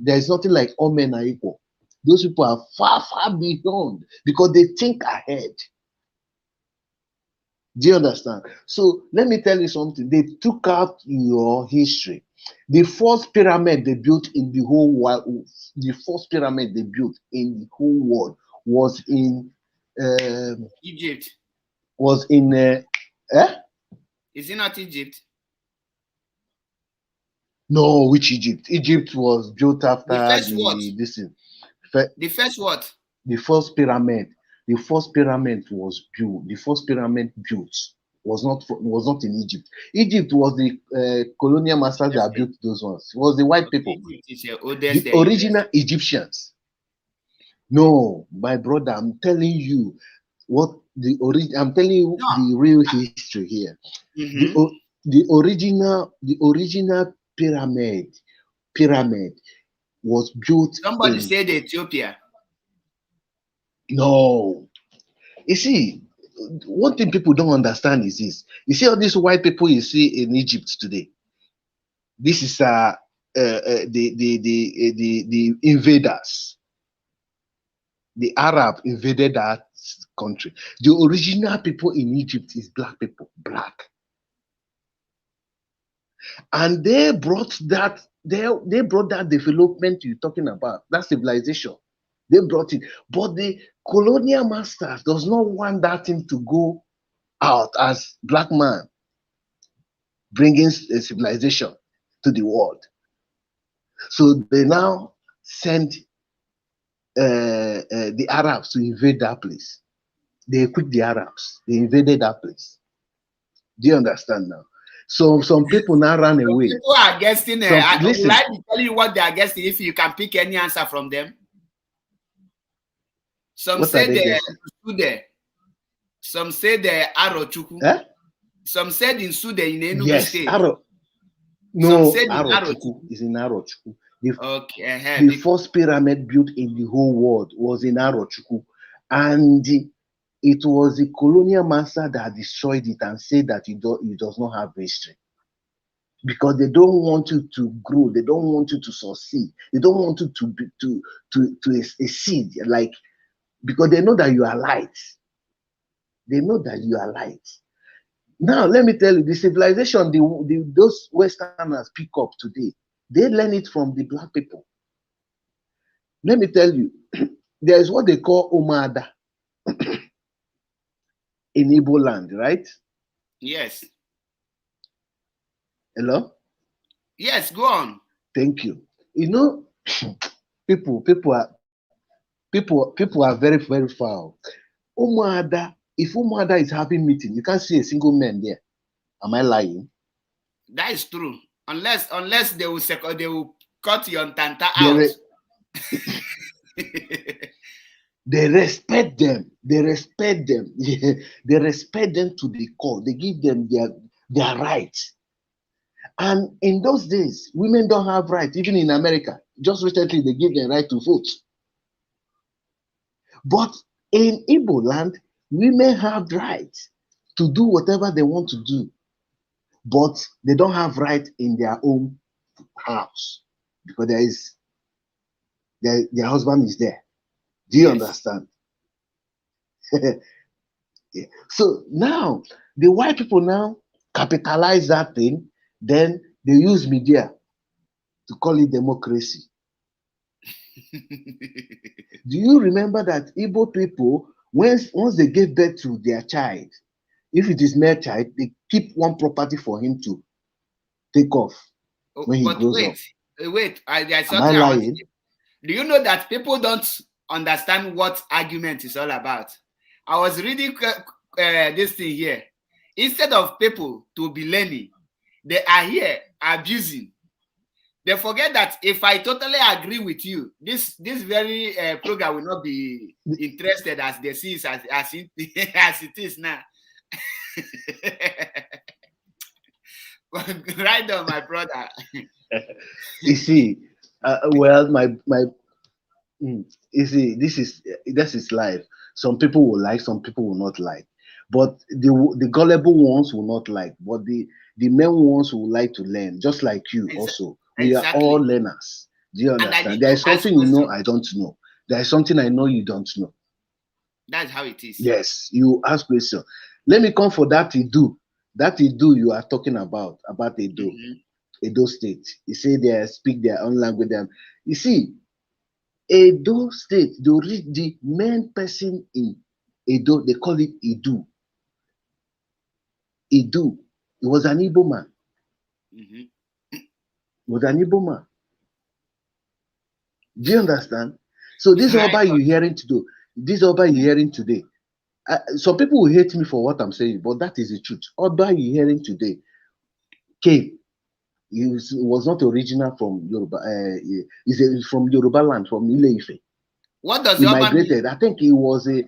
There is nothing like all men are equal. Those people are far, far beyond because they think ahead. Do you understand? So let me tell you something. They took out your history. The first pyramid they built in the whole world, the first pyramid they built in the whole world was in um, Egypt. was in eh? Is it not Egypt? No, which Egypt? Egypt was built The after first what? The first what? the first pyramid. The first pyramid was built. The first pyramid built was not in Egypt. Egypt was the colonial masters that Okay. built those ones. It was the white Okay. people, Egypt is your oldest the there in the original Egyptians. No, my brother, I'm telling you what the origin. I'm telling you No. the real history here. The Mm-hmm. the original pyramid was built Somebody in said Ethiopia. no. You see, one thing people don't understand is this. You see all these white people you see in Egypt today. This is the invaders. The Arab invaded that country. The original people in Egypt is black people, black, and they brought that development you're talking about, that civilization. They brought it, but the colonial masters does not want that thing to go out as black man bringing a civilization to the world. So they now send the Arabs to invade that place. They equipped the Arabs. They invaded that place. Do you understand now? So some people now ran Some away. people are guessing. Will Listen. I be telling you what they are guessing if you can pick any answer from them? Some What are say they the guessing? Sude. Some say the Arochukwu. Eh? Some said in Sude in Enugu Yes, State. Aro. Some No, said in Arochukwu Arochukwu. is in Arochukwu. The, Okay. the first pyramid built in the whole world was in Arochukwu. And it was the colonial master that destroyed it and said that it does not have history. Because they don't want you to grow, they don't want you to succeed, they don't want you to be to exceed, like, because they know that you are light. They know that you are light. Now, let me tell you, the civilization those Westerners pick up today, they learn it from the black people. Let me tell you, there is what they call Umada in Igbo land, right? Yes. Hello? Yes, go on. Thank you. You know, people are very, very foul. Umuada, if Umuada is having meeting, you can't see a single man there. Am I lying? That is true. Unless they will cut your tanta They, out. they respect them. They respect them. They respect them to the core. They give them their rights. And in those days, women don't have rights. Even in America, just recently they gave them right to vote. But in Igbo land, women have rights to do whatever they want to do, but they don't have right in their own house because their husband is there. Do you understand? Yeah. So now the white people now capitalize that thing, then they use media to call it democracy. Do you remember that Igbo people, once they gave birth to their child, if it is male child, they keep one property for him to take off when he grows up. Wait, there's Am I something I want to lying? say. Do you know that people don't understand what argument is all about? I was reading this thing here. Instead of people to be learning, they are here abusing. They forget that if I totally agree with you, this very program will not be interested as they see it as it is now. Right on, my brother. You see, well, you see, this is life. Some people will like, some people will not like. But the gullible ones will not like. But the main ones will like to learn, just like you also. We are all learners. Do you And I understand? need There to is ask something you know questions. I don't know. There is something I know you don't know. That's how it is. Yes, you ask questions. Let me come for that Idu. That Idu you are talking about Edo. Edo State. You say they speak their own language. You see, Edo State, the main person in Edo, they call it Idu. Idu. He was an Igbo man. He was an Igbo man. Do you understand? So this Oba you're hearing today, some people will hate me for what I'm saying, but that is the truth. Oba you're hearing today came. He was not original from Yoruba. He's from Yoruba land, from Ile-Ife. What does He Oba migrated. mean? I think he was a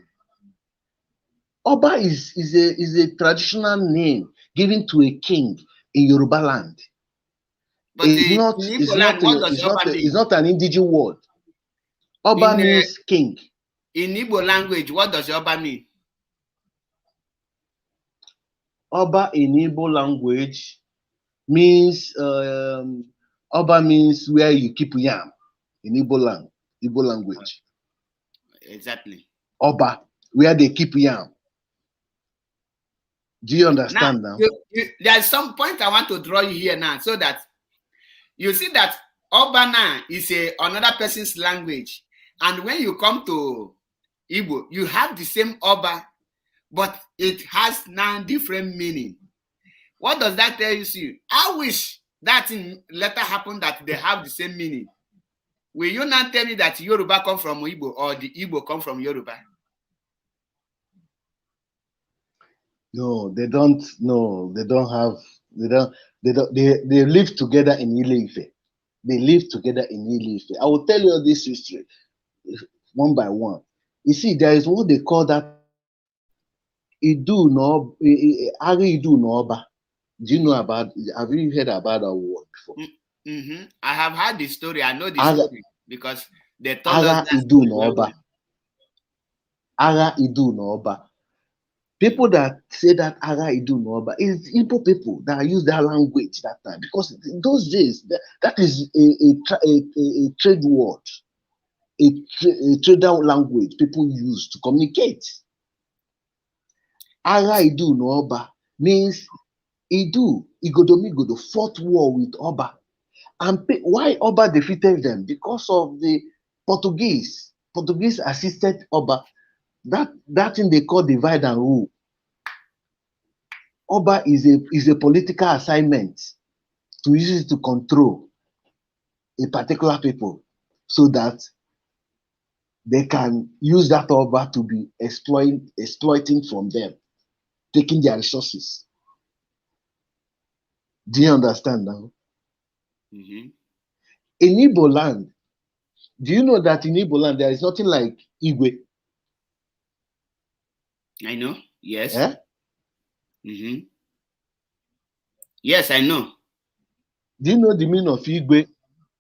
Oba is a traditional name given to a king in Yoruba land. But in Igbo land, what does Oba mean? It's not an indigenous word. Oba means king. In Igbo language, what does Oba mean? Oba in Igbo language means Oba means where you keep yam in Igbo language. Exactly. Oba, where they keep yam. Do you understand now? There's some point I want to draw you here now, so that you see that Oba now is another person's language, and when you come to Igbo, you have the same Oba, but it has now different meaning. What does that tell you? I wish that in later happened that they have the same meaning. Will you not tell me that Yoruba come from Igbo or the Igbo come from Yoruba? No, they don't. No, they don't have. They live together in Ile-Ife. They live together in Ile-Ife. I will tell you all this history one by one. You see, there is what they call that Idu no Ari Idu no Oba. Do you know about? Have you heard about that word before? I have heard the story. I know the story because they told us that Idu no Oba. Ara Idu no Oba. People that say that Ara Idu no Oba is Igbo people that use that language that time, because in those days that is a trade word, a trader language people use to communicate. Ara Idu no Oba means Igodomigodo fought war with Oba. And why Oba defeated them? Because of the Portuguese. Portuguese assisted Oba. That thing they call divide and rule. Oba is a political assignment to use it to control a particular people. so that they can use that Oba to be exploiting from them, taking their resources. Do you understand now? Mm-hmm. In Igbo land, do you know that in Igbo land there is nothing like Igwe? I know. Yes. Eh? Mm-hmm. Yes, I know. Do you know the meaning of Igwe?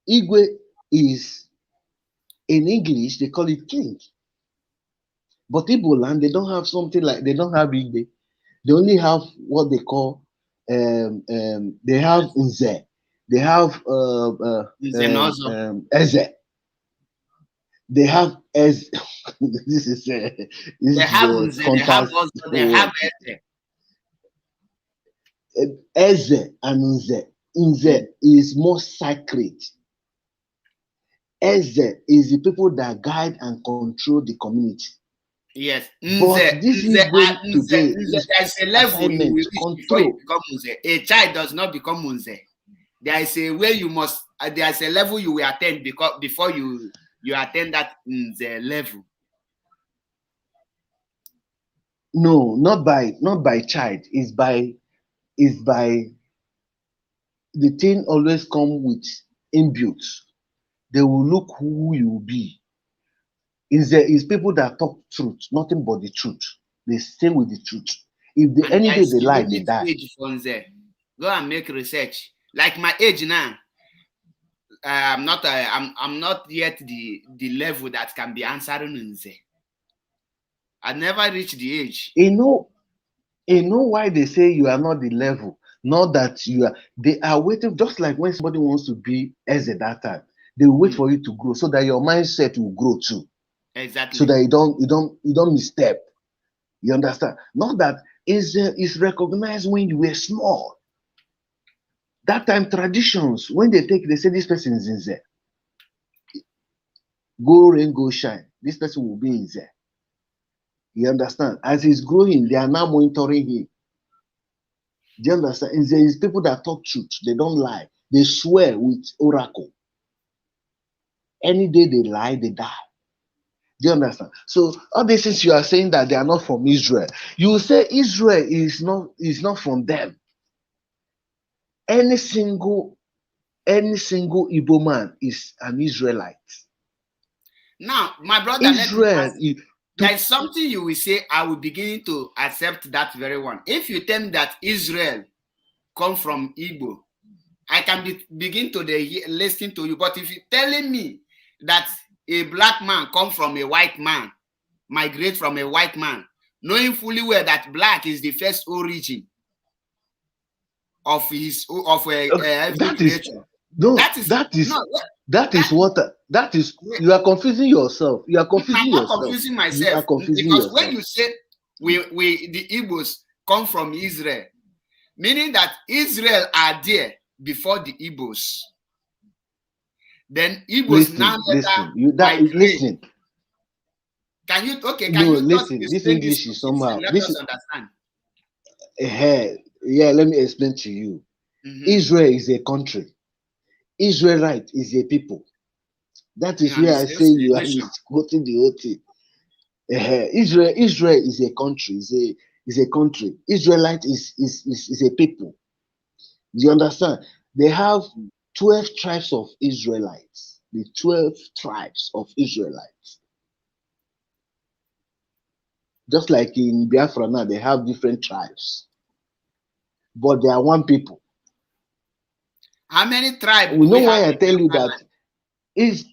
Igwe is, in English, they call it king. But Igbo land, they don't have something like, they don't have Igwe. They only have what they call, they have Nze. They have Eze. They have Ez. This is They have a Unze, they have hunters also, they have word. Eze and Nze. Nze is more sacred. Eze is the people that guide and control the community. Yes. But this is going today is there is a level you will assignment, reach before you become Unze. A child does not become Unze. There is a way you must, there is a level you will attend before you attain that Unze level. No, not by child. It's by the thing always come with inbuilt. They will look who you will be. Is people that talk truth, nothing but the truth. They stay with the truth. If they, any day they lie, they die. Age for Unze. Go and make research. Like my age now, I'm not yet the level that can be answering Unze. I never reached the age. You know why they say you are not the level, not that you are. They are waiting, just like when somebody wants to be as at that time. They wait for you to grow so that your mindset will grow too. Exactly. So that you don't misstep. You understand? Not that is recognized when you were small. That time traditions, when they say this person is in there. Go rain, go shine. This person will be in there. You understand? As he's growing, they are now monitoring him. Do you understand? And there is people that talk truth. They don't lie. They swear with oracle. Any day they lie, they die. Do you understand? So all these things you are saying that they are not from Israel. You will say Israel is not from them. Any single Igbo man is an Israelite. Now, my brother, Israel, there is something you will say, I will begin to accept that very one. If you tell me that Israel come from Igbo, I can begin to listen to you. But if you're telling me that a black man come from a white man, migrate from a white man, knowing fully well that black is the first origin of every creature. That is you are confusing yourself. You are confusing yourself. I'm not confusing myself. Because when you say we the Igbos come from Israel, meaning that Israel are there before the Igbos. Then Igbos listen. Can you listen? This English is somehow. Let us understand. Yeah, let me explain to you. Israel is a country. Israelite is a people. That is where I say you are misquoting the whole thing. Israel is a country. Is a country. Israelite is a people. Do you understand? They have 12 tribes of Israelites. The 12 tribes of Israelites. Just like in Biafra now, they have different tribes. But they are one people. How many tribes? You know why I tell you that is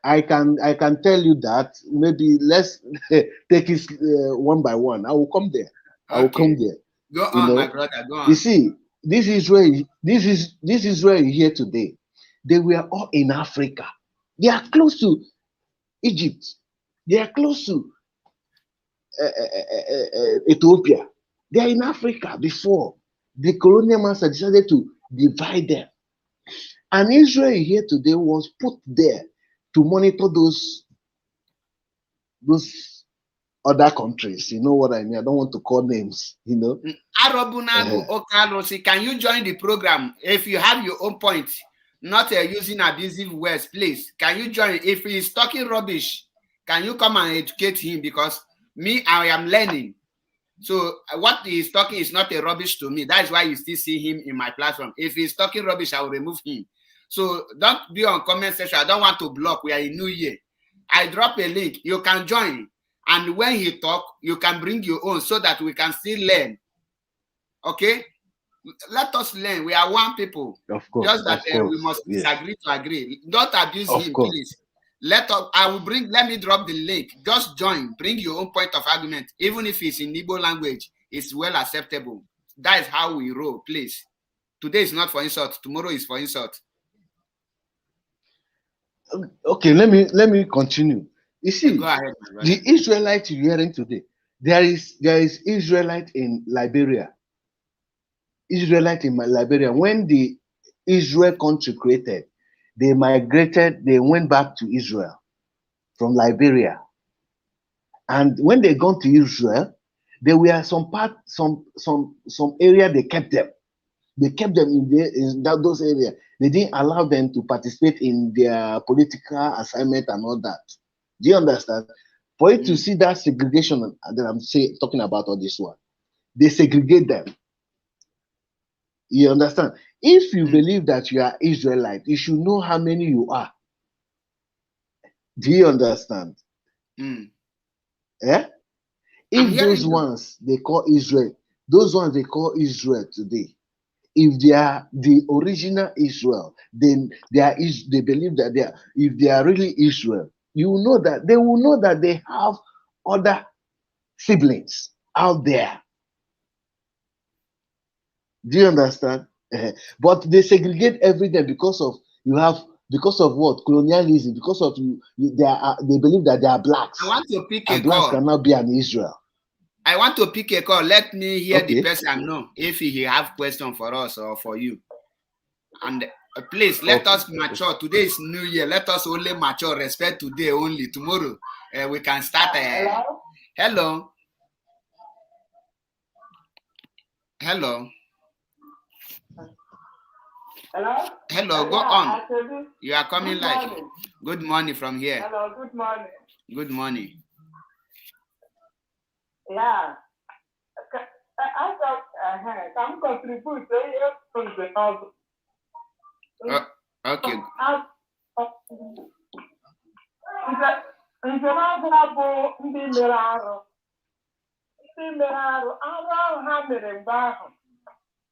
I can tell you that. Maybe let's take it one by one. I will come there. Okay. I will come there. Go on, my brother. Go on. You see, this Israel here today. They were all in Africa. They are close to Egypt. They are close to Ethiopia. They are in Africa before. The colonial master decided to divide them. And Israel here today was put there to monitor those other countries. You know what I mean? I don't want to call names, you know. Can you join the program if you have your own point? not using abusive words, please. Can you join? If he's talking rubbish, can you come and educate him? Because me, I am learning. So what he's talking is not a rubbish to me. That is why you still see him in my platform. If he's talking rubbish, I will remove him. So don't be on comment section. I don't want to block. We are in New Year. I drop a link. You can join. And when he talk, you can bring your own so that we can still learn. Okay? Let us learn. We are one people. Of course. Just that we must disagree to agree. Don't abuse him, please. Let me drop the link. Just join. Bring your own point of argument. Even if it's in Igbo language, it's well acceptable. That is how we roll, please. Today is not for insult. Tomorrow is for insult. Okay, let me continue. You see, go ahead, the Israelites you're hearing today, there is Israelite in Liberia. Israelite in Liberia. When the Israel country created, they migrated, they went back to Israel from Liberia. And when they gone to Israel, there were some area they kept them. They kept them in those areas. They didn't allow them to participate in their political assignment and all that. Do you understand? For you to see that segregation that I'm talking about all this one, they segregate them. You understand? If you believe that you are Israelite, you should know how many you are. Do you understand? Yeah? If those ones they call Israel, those ones they call Israel today, if they are the original Israel, then they believe that if they are really Israel, they will know that they have other siblings out there. Do you understand? But they segregate everything because of what? Colonialism, because of they believe that they are blacks. I want to pick and blacks cannot be an Israel. I want to pick a call. Let me hear the person know if he have question for us or for you. And please let us mature. Today is New Year. Let us only mature. Respect today only. Tomorrow we can start. Hello. Hello. Hello. Hello. Go on. You are coming live. Good morning from here. Hello. Good morning. Good morning. Yeah. I thought some contribute from the okay. Ndị mere arụ ha mere mgbe ahụ.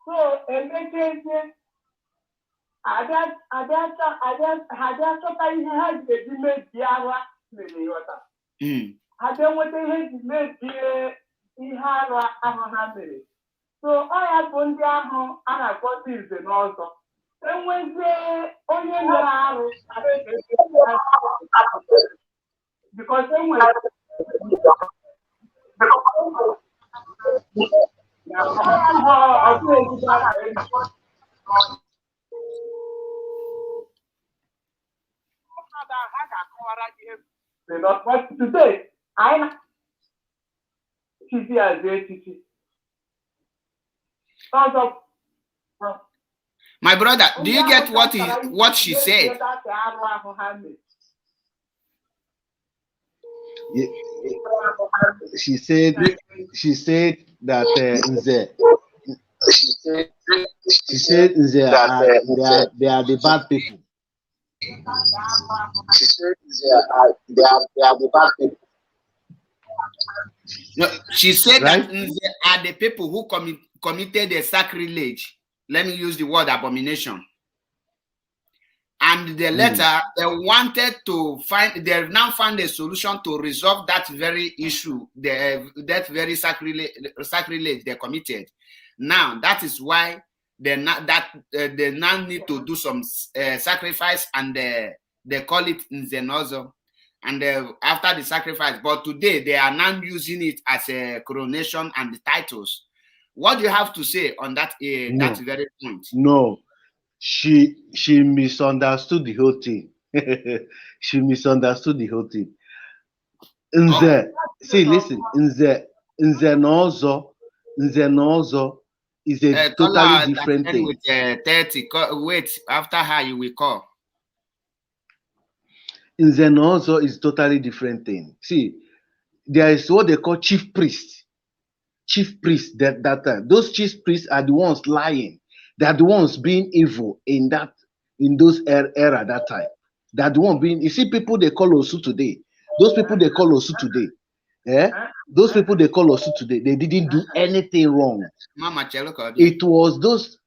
So emekezie abịa chọta ihe ha ga-eji mebie arụ mere yọta. Ha bịa nweta ihe eji mebie ihe arụ ahụ ha mere. So ọ ya bụ ndị ahụ a na-akpọta ize n'ọzọ. Enwezie onye mere arụ because enwere but today I see as a my brother, do you get what she said? She said that they are the bad people. She said they are the bad people. No, she said right? That they are the people who committed a sacrilege. Let me use the word abomination. And the letter, they now found a solution to resolve that very issue, that very sacrilege they committed. Now, that is why they now need to do some sacrifice, and they call it Nzenozo. And after the sacrifice, but today they are now using it as a coronation and the titles. What do you have to say on that that very point? No. She misunderstood the whole thing. She misunderstood the whole thing. See, listen, Nzenozo is a totally different thing. With 30. Wait, after her you will call. Nze also is totally different thing. See, there is what they call chief priest. Chief priest that time. Those chief priests are the ones lying. They are the ones being evil in those era that time. They are the one being. You see, people they call Osu today. Those people they call Osu today. Those people they call Osu today. They didn't do anything wrong. It was those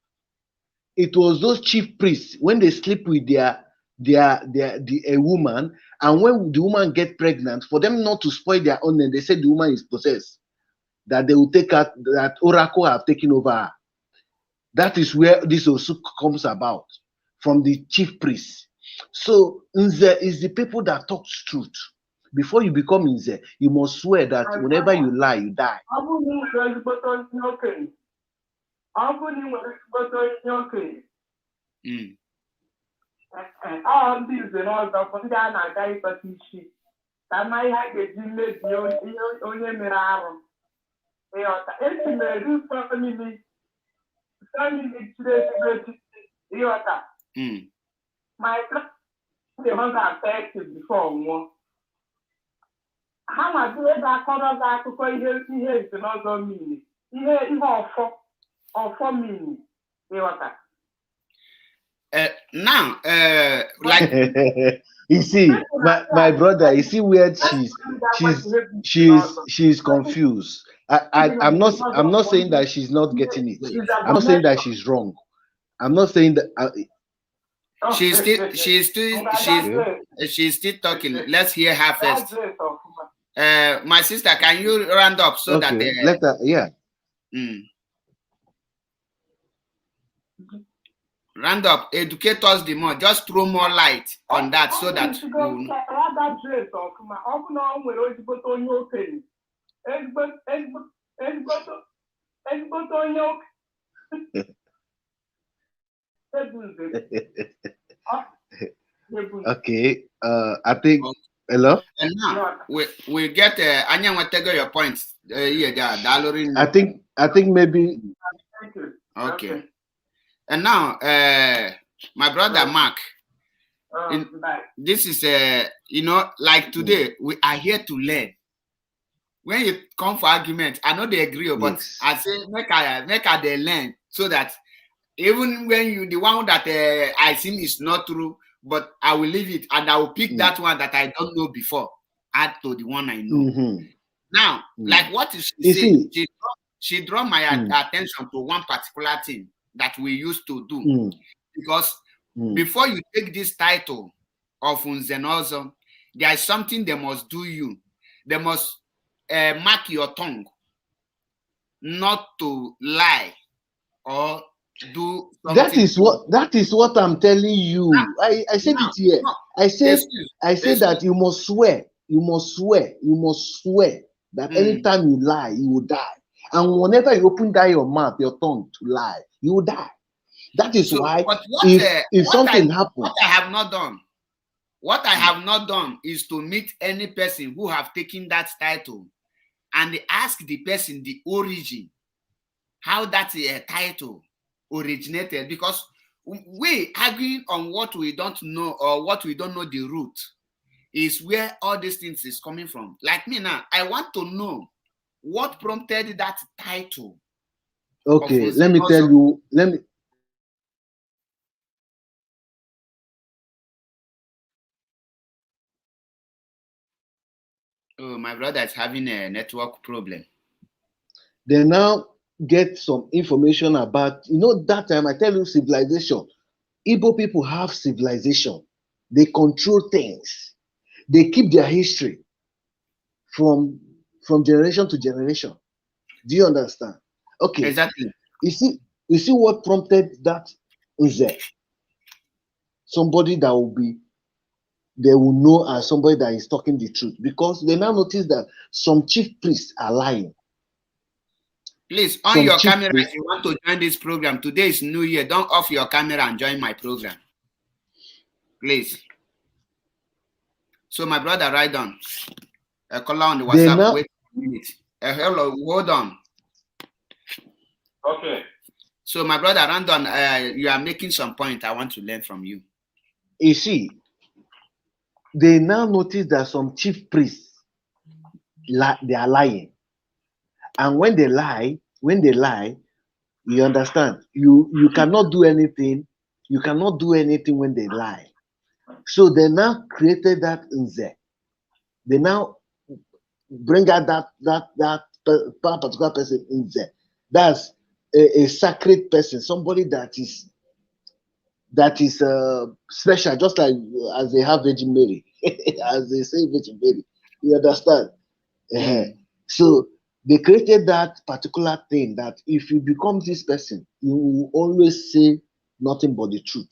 chief priests when they sleep with a woman, and when the woman get pregnant, for them not to spoil their own name, they say the woman is possessed. That they will take out, that Oracle have taken over her. That is where this also comes about, from the chief priest. So Nze is the people that talks truth. Before you become Nze, you must swear that whenever you lie, you die. My friend, they want to affect before more. How much do that color that to call here is another meaning? Here is all for meaning. Now, like you see, my brother, you see where she's confused. I'm not saying that she's not getting it. I'm not saying that she's wrong. I'm not saying that she's still talking. Let's hear her first. My sister, can you round up so that let her, yeah. Round up, educate us the more, just throw more light on that so that okay, I think hello. And now we get Anya want to go your points. I think maybe. Okay. And now my brother Mark. This is like today we are here to learn. When you come for argument, I know they agree, but yes. I say make they learn so that even when the one that I think is not true, but I will leave it and I will pick that one that I don't know before, add to the one I know. Now, like what is she saying? She draw my attention to one particular thing that we used to do. Because before you take this title of Unzenozo, there is something they must do you. They must mark your tongue not to lie or do something. That is what I'm telling you. I said it here. I said that you must swear that anytime you lie, you will die. And whenever you open your mouth, your tongue to lie, you will die. That is why if something happens. What I have not done is to meet any person who have taken that title and ask the person the origin, how that title originated, because we arguing on what we don't know or what we don't know the root is where all these things is coming from. Like me now, I want to know what prompted that title. Okay, let me tell you. Oh, my brother is having a network problem. They now get some information about, that time I tell you civilization. Igbo people have civilization. They control things. They keep their history from generation to generation. Do you understand? Okay. Exactly. You see what prompted that is there. Somebody that they will know as somebody that is talking the truth, because they now notice that some chief priests are lying. Please, on your camera if you want to join this program. Today is New Year. Don't off your camera and join my program. Please. So my brother, write down. Call on the WhatsApp. Wait a minute. Hello, hold on. Okay. So, my brother Randon, you are making some point I want to learn from you. You see, they now notice that some chief priests they are lying, and when they lie, you understand, you cannot do anything. You cannot do anything when they lie. So they now created that nze. They now bring out that particular person nze. That's a sacred person, somebody that is special, just like as they have Virgin Mary, as they say Virgin Mary. You understand? So they created that particular thing that if you become this person, you will always say nothing but the truth.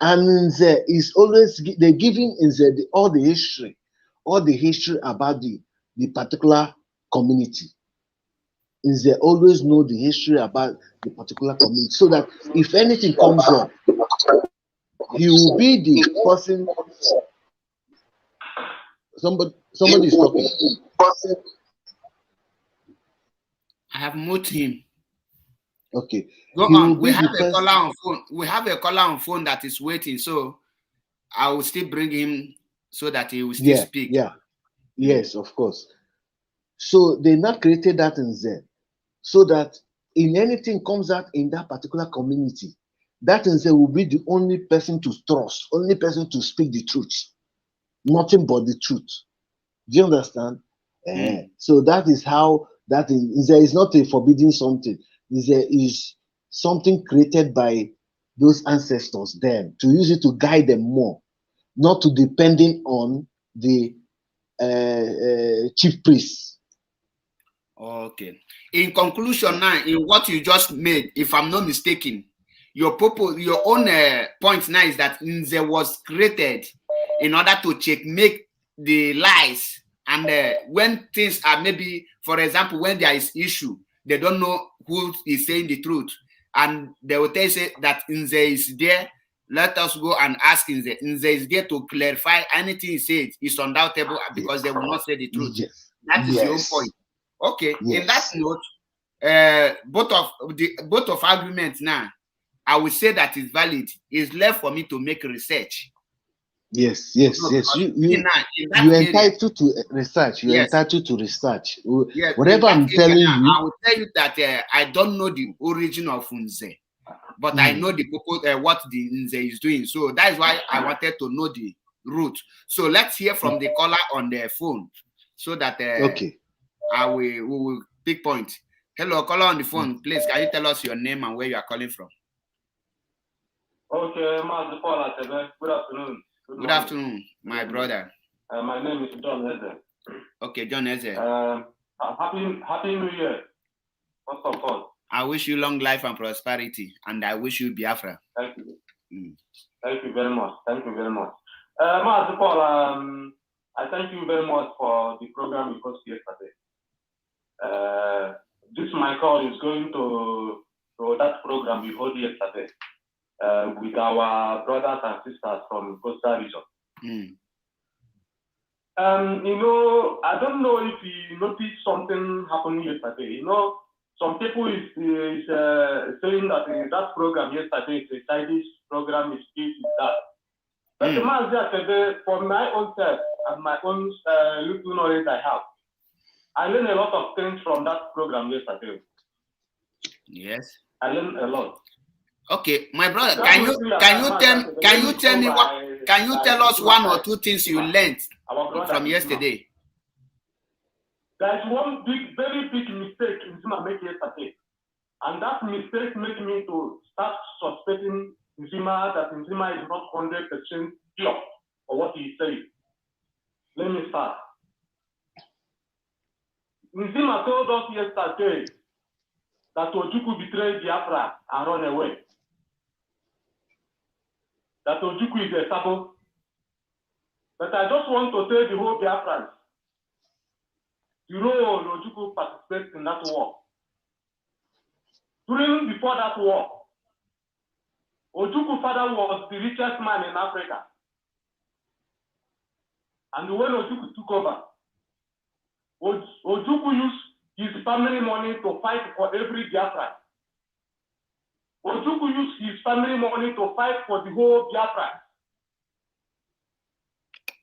And there is always they're giving all the history about the particular community. Is they always know the history about the particular community, so that if anything comes up, he will be the person. Somebody is talking. I have moved him. Okay. Go on. We have a caller on phone. We have a caller on phone that is waiting. So I will still bring him so that he will still speak. Yeah. Yes, of course. So they not created that in Zen, so that in anything comes out in that particular community, that in Zen will be the only person to trust, only person to speak the truth, nothing but the truth. Do you understand? So that is how that is. There is not a forbidding something. There is something created by those ancestors then to use it to guide them more, not to depending on the chief priests. Okay. In conclusion, now, in what you just made, if I'm not mistaken, your own point now is that Nze was created in order to checkmate the lies. And when things are maybe, for example, when there is issue, they don't know who is saying the truth. And they will tell you that Nze is there. Let us go and ask Nze. Nze is there to clarify anything he said is undoubtable because they will not say the truth. Yes. That is your own point. Okay. Yes. In that note, both of arguments now, I would say that is valid. It's left for me to make research. Yes. You entitled to research. You're entitled to research. Yes, whatever I'm telling you, I will tell you that I don't know the origin of Nze, but I know the what the Nze is doing. So that is why I wanted to know the root. So let's hear from the caller on the phone, so that we will pick point. Hello, caller on the phone, please. Can you tell us your name and where you are calling from? Okay, Master Paul, good afternoon. Good afternoon, my brother. My name is John Eze. Okay, John Eze. Happy New Year, first of all. I wish you long life and prosperity, and I wish you Biafra. Thank you. Thank you very much. Thank you very much. Master Paul, I thank you very much for the program you hosted yesterday. This my call is going to that program we hosted yesterday. With our brothers and sisters from Coastal Region. I don't know if you noticed something happening yesterday. Some people is saying that that program yesterday is a childish program, is this, is that. But the man said, for my own self and my own little knowledge I have, I learned a lot of things from that program yesterday. Yes. I learned a lot. Okay, my brother, can you tell us one or two things you learned from yesterday? There's one very big mistake Nzima made yesterday, and that mistake made me to start suspecting Nzima that Nzima is not 100% pure for what he said. Let me start. Nzima told us yesterday that Ojukwu betrayed Biafra and run away. That Ojukwu is a sabo. But I just want to tell the whole Biafrans, the role Ojukwu participates in that war. Before that war, Ojukwu father was the richest man in Africa. And when Ojukwu took over, Ojukwu used his family money to fight for every Biafran. Ojukwu used his family money to fight for the whole Biafra.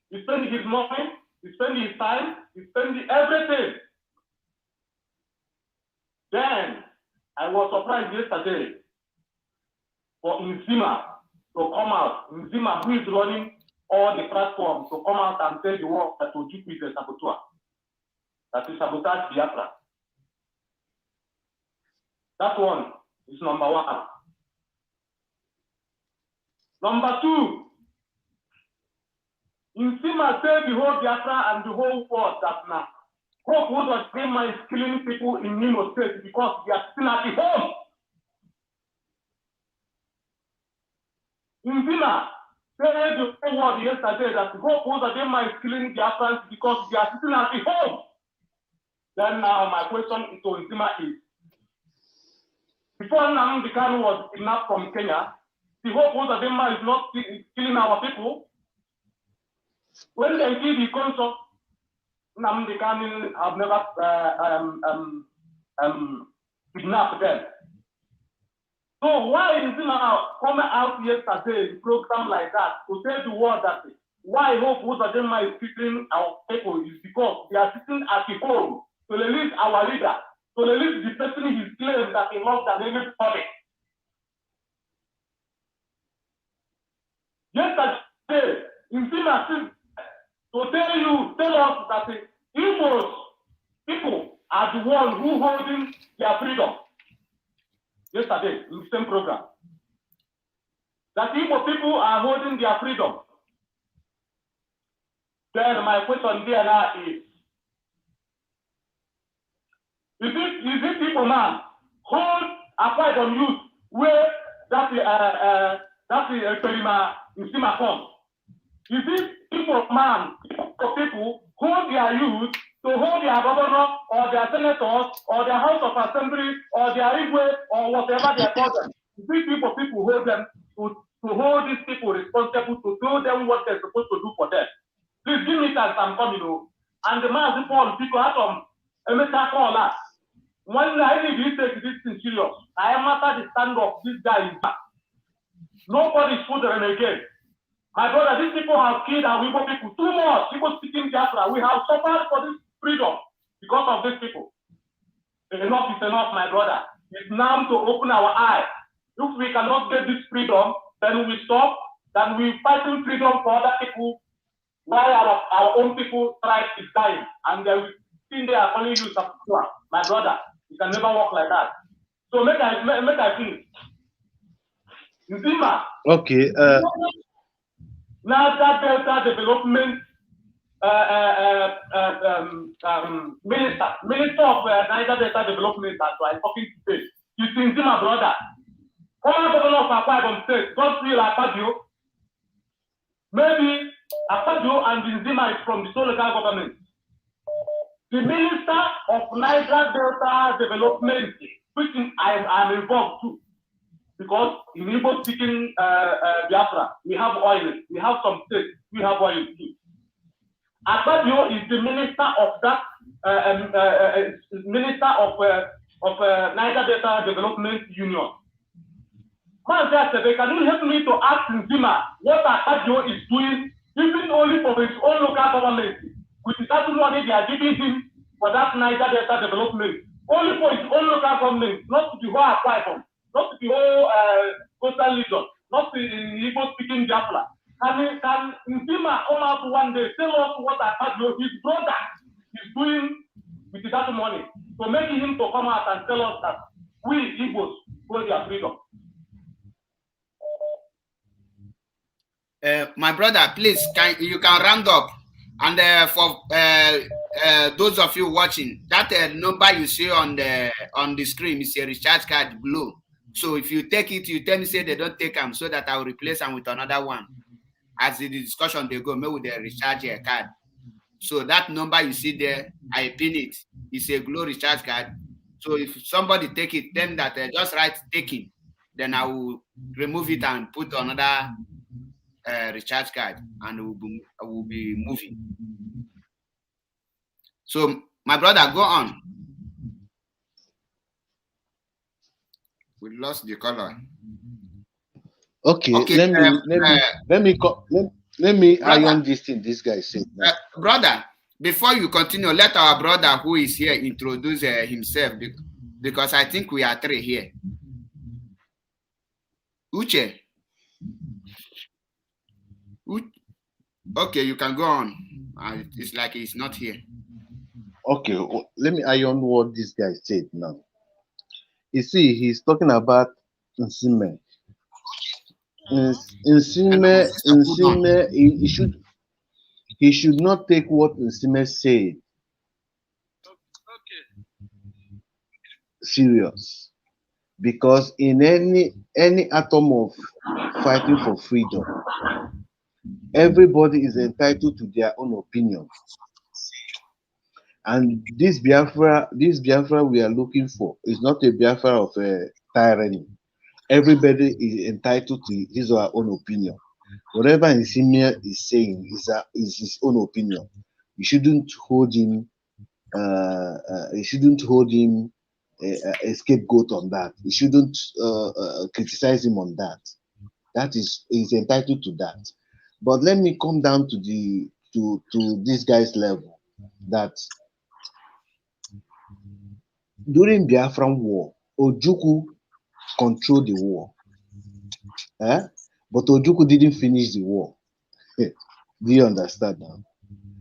He spent his money, he spent his time, he spent everything. Then I was surprised yesterday for Nzima to come out. Nzima, who is running all the platforms, to come out and tell the world that Ojukwu is a saboteur, that is sabotage Biafra. That one is number one. Number two, Nzima said the whole Biafra and the whole world that now Hope was is killing people in Nimo State because they are still at the home. Nzima said the whole world yesterday that Hope was is killing Biafrans because they are still at the home. Then now my question to Nzima is, before Nnamdi Kanu was kidnapped from Kenya, the Hope was is not killing our people. When they did the consult, Nnamdi Kanu have never kidnapped them. So why is Nzima coming out yesterday in a program like that to tell the world that why Hope Uzodinma is killing our people is because they are sitting at the home to release our leader, to release the person he claims that he loves and everybody. Yesterday, Nzima said to tell us that the Igbo people are the ones who holding their freedom. Yesterday, in the same program, that Igbo people are holding their freedom. Then my question there now is it Igbo man hold a fight on youth where that Perima Nzima comes? Is it Igbo man for people hold their youth to hold their governor or their senators or their House of Assembly or their Igwe or whatever they call them? Is it Igbo people hold them to hold these people responsible to tell them what they're supposed to do for them? Please give me that I'm coming. And the man Paul people out of Emeka Kola. One I need to take this thing serious. I am after the stand of this guy in back. Nobody's put them again. My brother, these people have killed our Igbo people too much. People speaking Biafra. We have suffered for this freedom because of these people. Enough is enough, my brother. It's now to open our eyes. If we cannot get this freedom, then we stop. Then we fighting freedom for other people while our own people tribe is dying. And they will think they are only use of power. My brother, you can never work like that. So make I finish. Nzima. Okay. Now that Delta Development Minister of Niger Delta Development, that's why I'm talking today. You see Nzima, brother. Former governor of Akwa Ibom State, Godswill Akpabio. Maybe Akpabio and Nzima is from the sole local government. The Minister of Niger Delta Development, which I am involved too. Because in Igbo speaking Biafra, we have oil, we have some states, we have oil too. Akpabio is the minister of that, minister of Niger Delta Development Union. Man, can you help me to ask Nzima what Akpabio is doing, even only for his own local government, which is that money they are giving him for that Niger Delta Development, only for his own local government, not to the whole Akwa Ibom, not to the whole coastal region, not to Igbo speaking Biafra. Can Nzima come out one day, tell us what Akpabio, his brother, is doing with that money, to make him to come out and tell us that we Igbos hold their freedom. My brother, please, you can round up. And for those of you watching, that number you see on the screen is a recharge card below. So if you take it, you tell me say they don't take them, so that I will replace them with another one. As the discussion they go, maybe with the recharge card. So that number you see there, I pin it. It's a Glow recharge card. So if somebody take it, then that just write taking, then I will remove it and put another recharge card, and I will be moving. So my brother, go on. We lost the color. Okay, Okay, let me brother, iron this thing this guy said now. Brother, before you continue, let our brother who is here introduce himself, because I think we are three here. Uche. Okay, you can go on. It's like he's not here. Okay, let me iron what this guy said now. You see, he's talking about Nsime. Nsime, he should not take what Nsime said serious, because in any atom of fighting for freedom, everybody is entitled to their own opinion. And this Biafra we are looking for is not a Biafra of tyranny. Everybody is entitled to his or her own opinion. Whatever Nsimia is saying is his own opinion. You shouldn't hold him. You shouldn't hold him a scapegoat on that. You shouldn't criticize him on that. He's entitled to that. But let me come down to this guy's level that during Biafran War, Ojukwu controlled the war. But Ojukwu didn't finish the war. Do you understand now?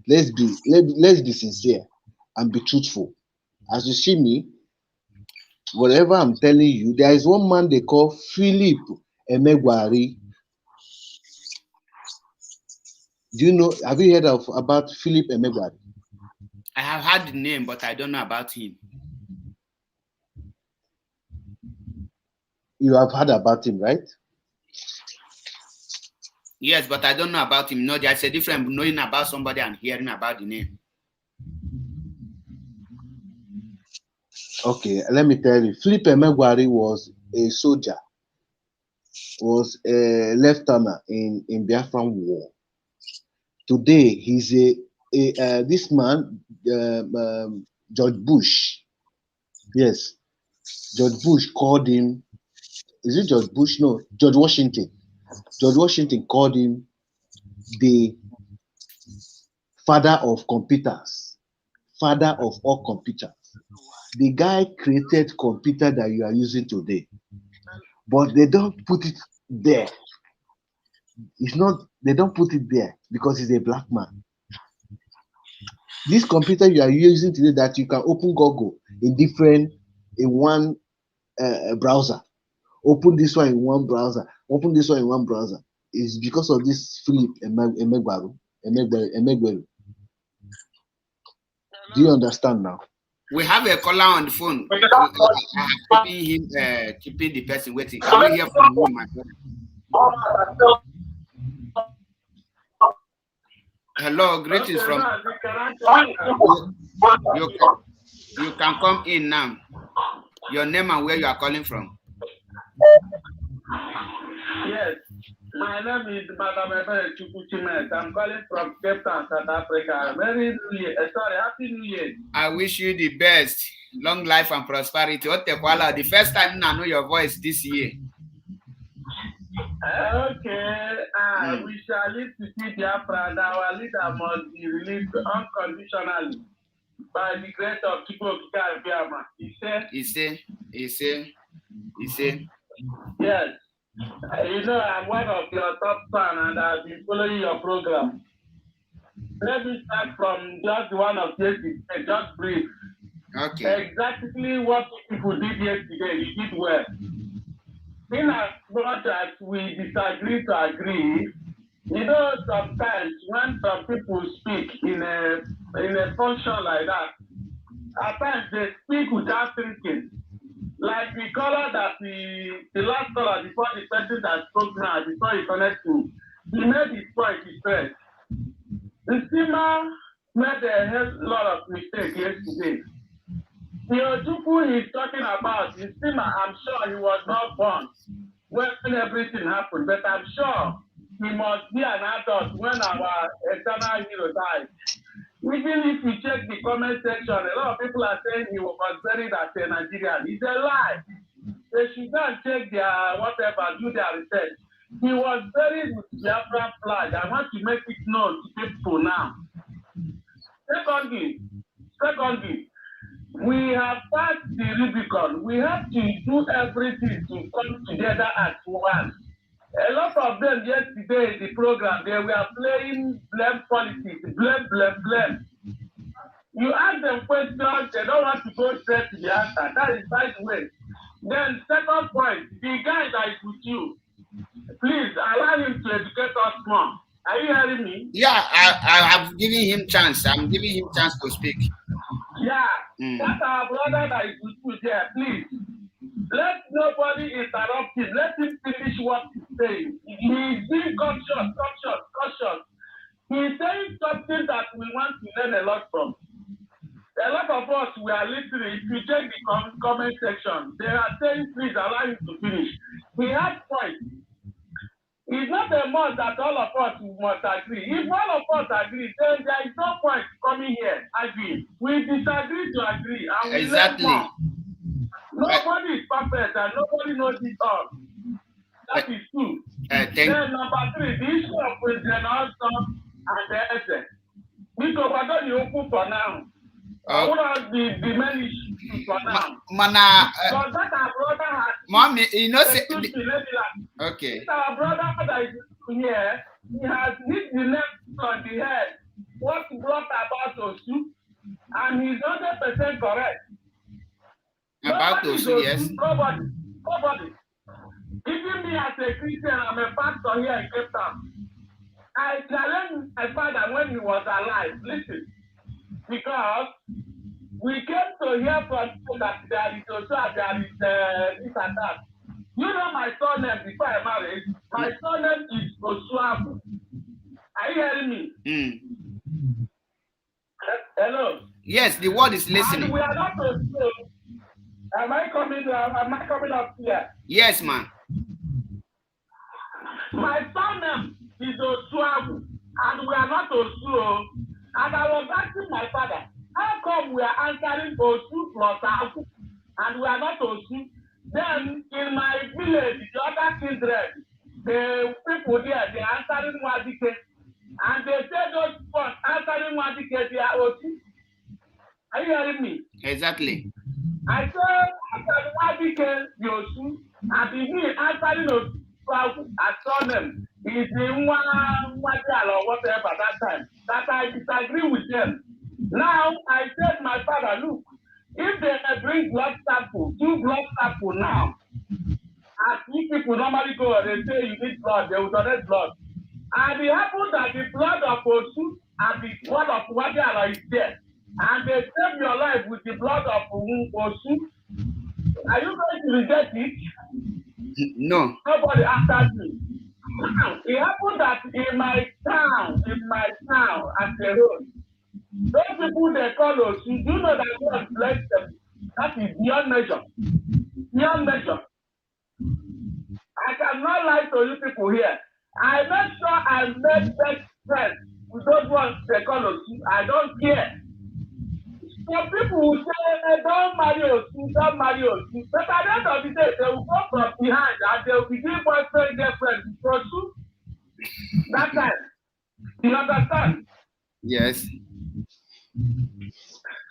Let's be sincere and be truthful. As you see me, whatever I'm telling you, there is one man they call Philip Emegwari. Do you know? Have you heard about Philip Emegwari? I have heard the name, but I don't know about him. You have heard about him, right? Yes, but I don't know about him. No, there's a difference knowing about somebody and hearing about the name. Okay, let me tell you. Philip Emegwari was a soldier, was a lieutenant in Biafran War. Today, he's this man, George Bush. Yes, George Bush called him. Is it George Bush? No, George Washington. George Washington called him the father of computers, father of all computers. The guy created computer that you are using today, but they don't put it there. It's not. They don't put it there because he's a black man. This computer you are using today that you can open Google in one browser, open this one in one browser, open this one in one browser, is because of this Philip Emegwari. Do you understand now? We have a caller on the phone. I have keeping the person waiting. Can we hear from you, my brother? Hello, greetings from. You can come in now. Your name and where you are calling from. Yes, my name is Madam Chukwuchimet. I'm calling from Cape Town, South Africa. Happy New Year. I wish you the best, long life and prosperity. The first time I know your voice this year. Okay, we shall live to see Biafra, and our leader must be released unconditionally by the grace of Chukwu and Biafra. He said. Yes. You know, I'm one of your top fans, and I've been following your program. Let me start from just one of yesterday, just brief. Okay. Exactly what people did yesterday, you did well. In as much as we disagree to agree, you know, sometimes when some people speak in a function like that, at times they speak without thinking. Like the caller that the last caller before the person that spoke now, before he connect to, he made his point, he said, the steamer made a lot of mistakes yesterday. The Ojukwu he's talking about, the steamer, I'm sure he was not born when everything happened, but I'm sure he must be an adult when our eternal hero died. Even if you check the comment section, a lot of people are saying he was buried as a Nigerian. It's a lie. they should go and take their whatever, do their research. He was buried with Biafra flag. I want to make it known to people now. Secondly, we have passed the Rubicon. We have to do everything to come together as one. A lot of them yesterday in the program, they were playing blame politics, blame. You ask them questions, they don't want to go straight to the answer. That is by the way. Then second point, the guy that is with you, please allow him to educate us more. Are you hearing me? Yeah, I have given him chance. I'm giving him chance to speak. Yeah, that's our brother that is with you there. Please, let nobody interrupt him. Let him finish what he's saying. He's being cautious. He's saying something that we want to learn a lot from. A lot of us, we are listening. If you check the comment section, they are saying, please allow him to finish. He has points. It's not a must that all of us must agree. If all of us agree, then there is no point coming here arguing. We disagree to agree. And we Exactly. learn more. Nobody is perfect and nobody knows it all. That is true. Then number 3, the issue of President Austin and the essence. Because we're going to open for now. What are the main issues for now? Mana, because that our brother has. Mommy, you know, say, okay. Our brother that is here, he has hit the nail on the head. What brought about Osu, and he's 100% correct. About Osu, yes. Nobody. Even me as a Christian, I'm a pastor here in Cape Town. I challenged my father when he was alive. Listen. Because we came to hear from people that there is also there is this and that. You know my surname before I married. My surname is Osuabu. Are you hearing me? Hello. Yes, the word is listening. And we are not Osu. Am I coming up here? Yes, man. My surname is Osuabu, and we are not Osu. And I was asking my father, how come we are answering Osu plus Agu, and we are not Osu? Then in my village, the other children, the people there, they are answering Wadike, and they say those ones answering Wadike, they are Osu. Are you hearing me? Exactly. I said, answering Wadike, the Osu, and the me answering Osu, I saw them. Is in one or whatever that time. That I disagree with them. Now I said my father, look, if they bring blood sample, 2 blood sample now, as if people normally go and they say you need blood, they will donate blood. And it happened that the blood of Osu and the blood of Wadiala is there. And they save your life with the blood of Osu. Are you going to reject it? No. Nobody answered me. It happened that in my town, at the road, those people they call us, you do know that God bless them. That is beyond measure. Beyond measure. I cannot lie to you people here. I make sure I make best friends with those ones they call us. I don't care. Some people will say, don't marry us, don't marry us. But at the end of the day, they will go from behind and they will begin boyfriend, girlfriend, pursue that time. You understand? Yes.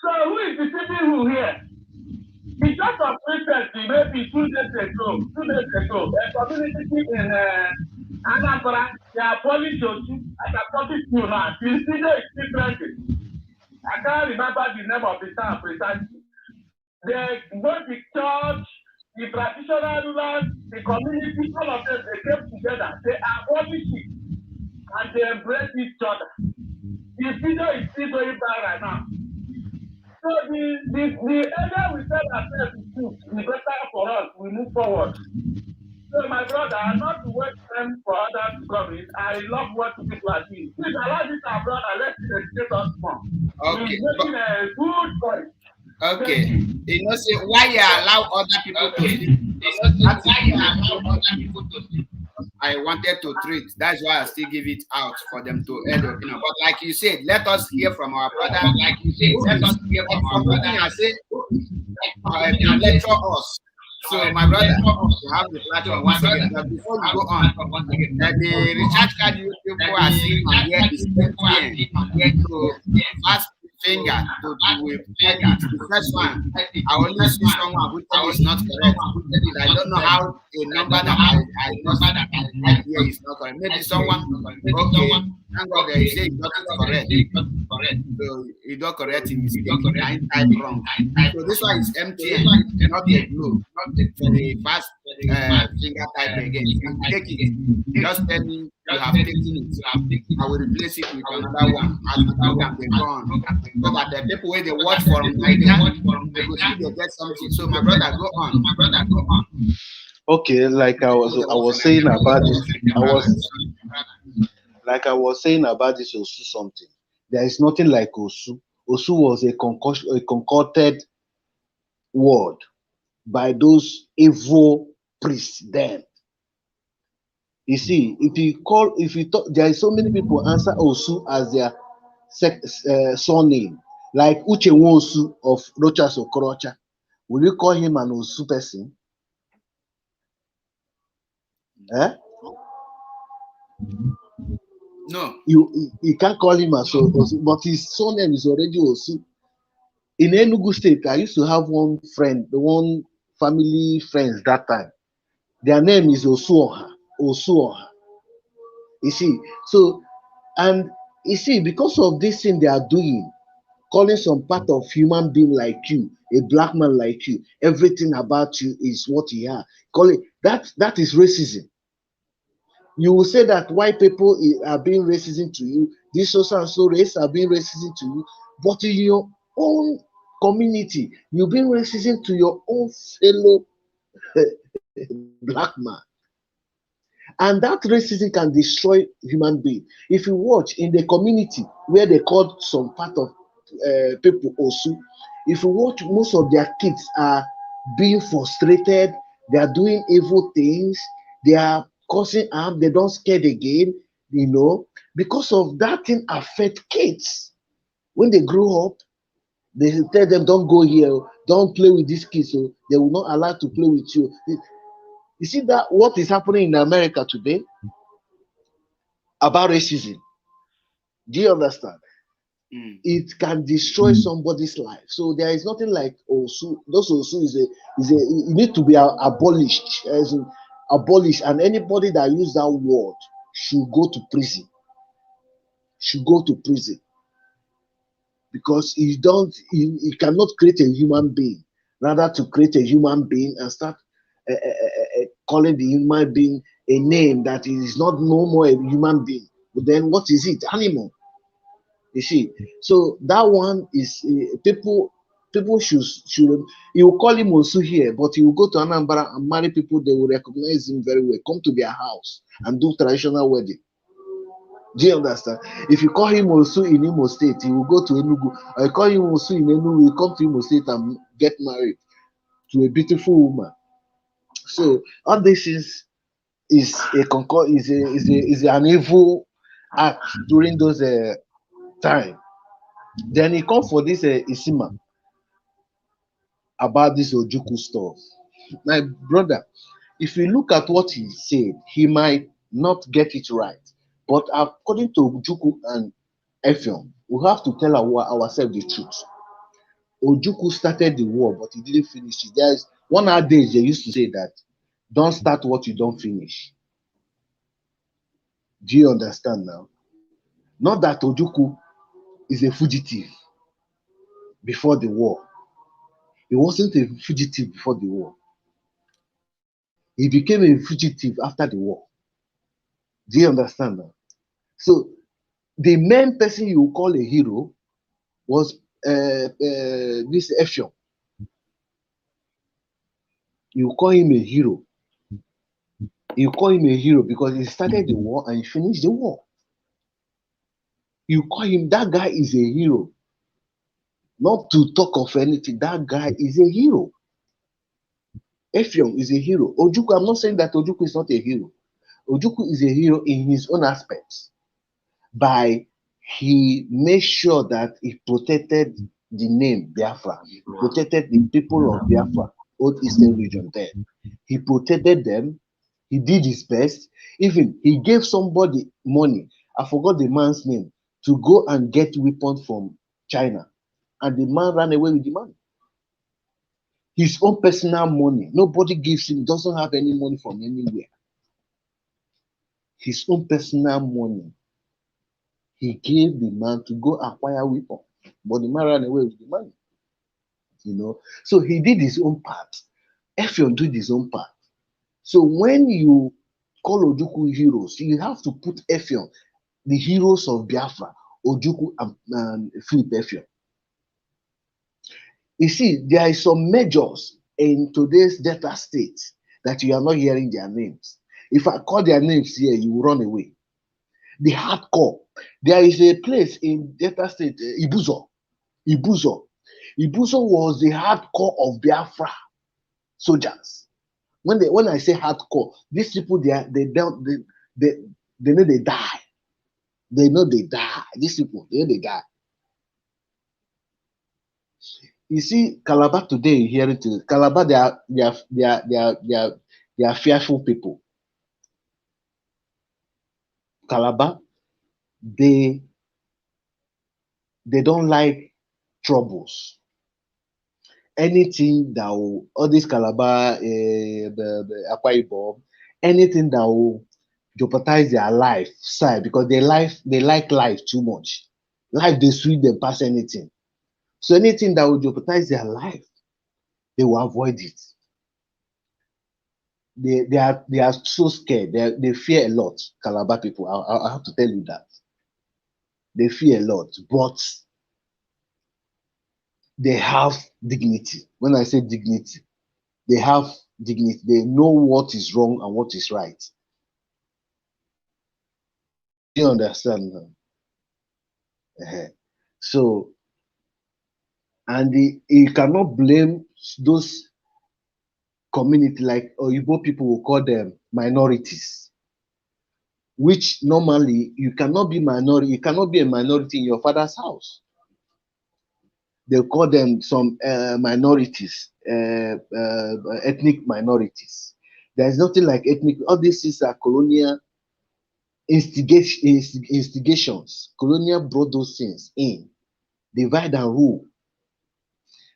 So who is deceiving who here? It's just of recently, maybe 2 days ago, a community in Anambra, they are police Osu. I can publish you now. The city is different. I can't remember the name of the town precisely. They both the church, the traditional rulers, the community, all of them, they came together. They abolished it and they embrace each other. The video is still going by right now. So the earlier we tell ourselves the better for us, we move forward. So my brother, I'm not to waste time for others to come in. I love what people are doing. Please allow this our brother, let's educate us more. Okay. He's making a good point. Okay. You know, say why you allow other people to speak? That's why you allow other people to speak. I wanted to treat. That's why I still give it out for them to add opinion. But like you said, let us hear from our brother. Like you said, let us hear from our brother. I say, lecture us. So, my brother, you have the platform once again. But before you go on, the recharge card you people are seeing on here is MTN. So, fast finger to will type it. The first one, I only see someone who tell me it's not correct. And I don't know how a number that I just type here is not correct. Maybe someone, okay, thank God they say it got it correct. So you don't correct a mistake. I type wrong. So this one is MTN, not a globe. For the fast finger type again. You take it. Just tell me you have taken it. I will replace it with another one as the program they go on. So that the people where they watch from Nigeria, they go see they get something. So my brother, go on. Okay, like I was saying about this, I was saying about this Osu something. There is nothing like Osu. Osu was a concocted word by those evil priests then. You see, if you talk, there is so many people answer Osu as their surname, like Uche Osu of Rochas Okorocha. Will you call him an Osu person? Eh? No. You can't call him as Osu, but his surname is already Osu. In Enugu State, I used to have one family friends that time. Their name is Osuoha. Osuoha. You see, so, and you see, because of this thing they are doing, calling some part of human being like you, a black man like you, everything about you is what you are. Calling that is racism. You will say that white people are being racism to you, this social and so race are being racism to you, but in your own community, you've been racism to your own fellow black man. And that racism can destroy human being. If you watch in the community where they called some part of people Osu, if you watch, most of their kids are being frustrated, they are doing evil things, they are causing harm, they don't scared again, because of that thing affect kids. When they grow up, they tell them, don't go here, don't play with these kids, so they will not allow to play with you. You see that what is happening in America today about racism? Do you understand? It can destroy somebody's life. So there is nothing like Osu. Those Osu it need to be abolished, abolished, and anybody that use that word should go to prison. Because you cannot create a human being. Rather to create a human being and start calling the human being a name that is not no more a human being. But then what is it? Animal. You see, so that one is people should you will call him Osu here, but you will go to Anambra and marry people, they will recognize him very well, come to their house and do traditional wedding. Do you understand? If you call him Osu in Imo State, he will go to Enugu. Or you call him Osu in Enugu, he will come to Imo State and get married to a beautiful woman. So all this is an evil act during those time. Then he come for this Isima about this Ojuku stuff. My brother, if you look at what he said, he might not get it right. But according to Ojuku and Effiong, we have to tell ourselves the truth. Ojuku started the war, but he didn't finish it. There's one adage they used to say that, don't start what you don't finish. Do you understand now? Not that Ojuku is a fugitive before the war. He wasn't a fugitive before the war. He became a fugitive after the war. Do you understand now? So the main person you call a hero was this Effiong. You call him a hero. You call him a hero because he started the war and he finished the war. You call him, that guy is a hero. Not to talk of anything, that guy is a hero. Effiong is a hero. Ojuku, I'm not saying that Ojuku is not a hero. Ojuku is a hero in his own aspects. He made sure that he protected the name Biafra, protected the people of Biafra. old Eastern region there. He protected them. He did his best. Even he gave somebody money. I forgot the man's name to go and get weapons from China, and the man ran away with the money. His own personal money. Nobody gives him. Doesn't have any money from anywhere. His own personal money. He gave the man to go acquire weapon, but the man ran away with the money. So he did his own part. Effiong did his own part. So when you call Ojukwu heroes, you have to put Effiong, the heroes of Biafra, Ojukwu and Philip Effiong. You see, there is some majors in today's Delta State that you are not hearing their names. If I call their names here, you will run away. The hardcore. There is a place in Delta State, Ibuzo. Ibuzo was the hardcore of Biafra soldiers. When I say hardcore, these people they know they die. They know they die. These people they know they die. You see, Calabar today, you hear it. Calabar, they are fearful people. Calabar, they don't like troubles. Anything that will, all this Calabar, the Akwa Ibom, anything that will jeopardize their life side, because they like life too much. Life they sweet them past anything. So anything that will jeopardize their life, they will avoid it. They are so scared. They fear a lot. Calabar people, I have to tell you that they fear a lot, but they have dignity. When I say dignity, they have dignity. They know what is wrong and what is right. Do you understand now? So, and you cannot blame those community like Oyibo people will call them minorities, which normally you cannot be minority. You cannot be a minority in your father's house. They call them some minorities, ethnic minorities. There's nothing like ethnic. All these is colonial instigations. Colonial brought those things in, divide and rule.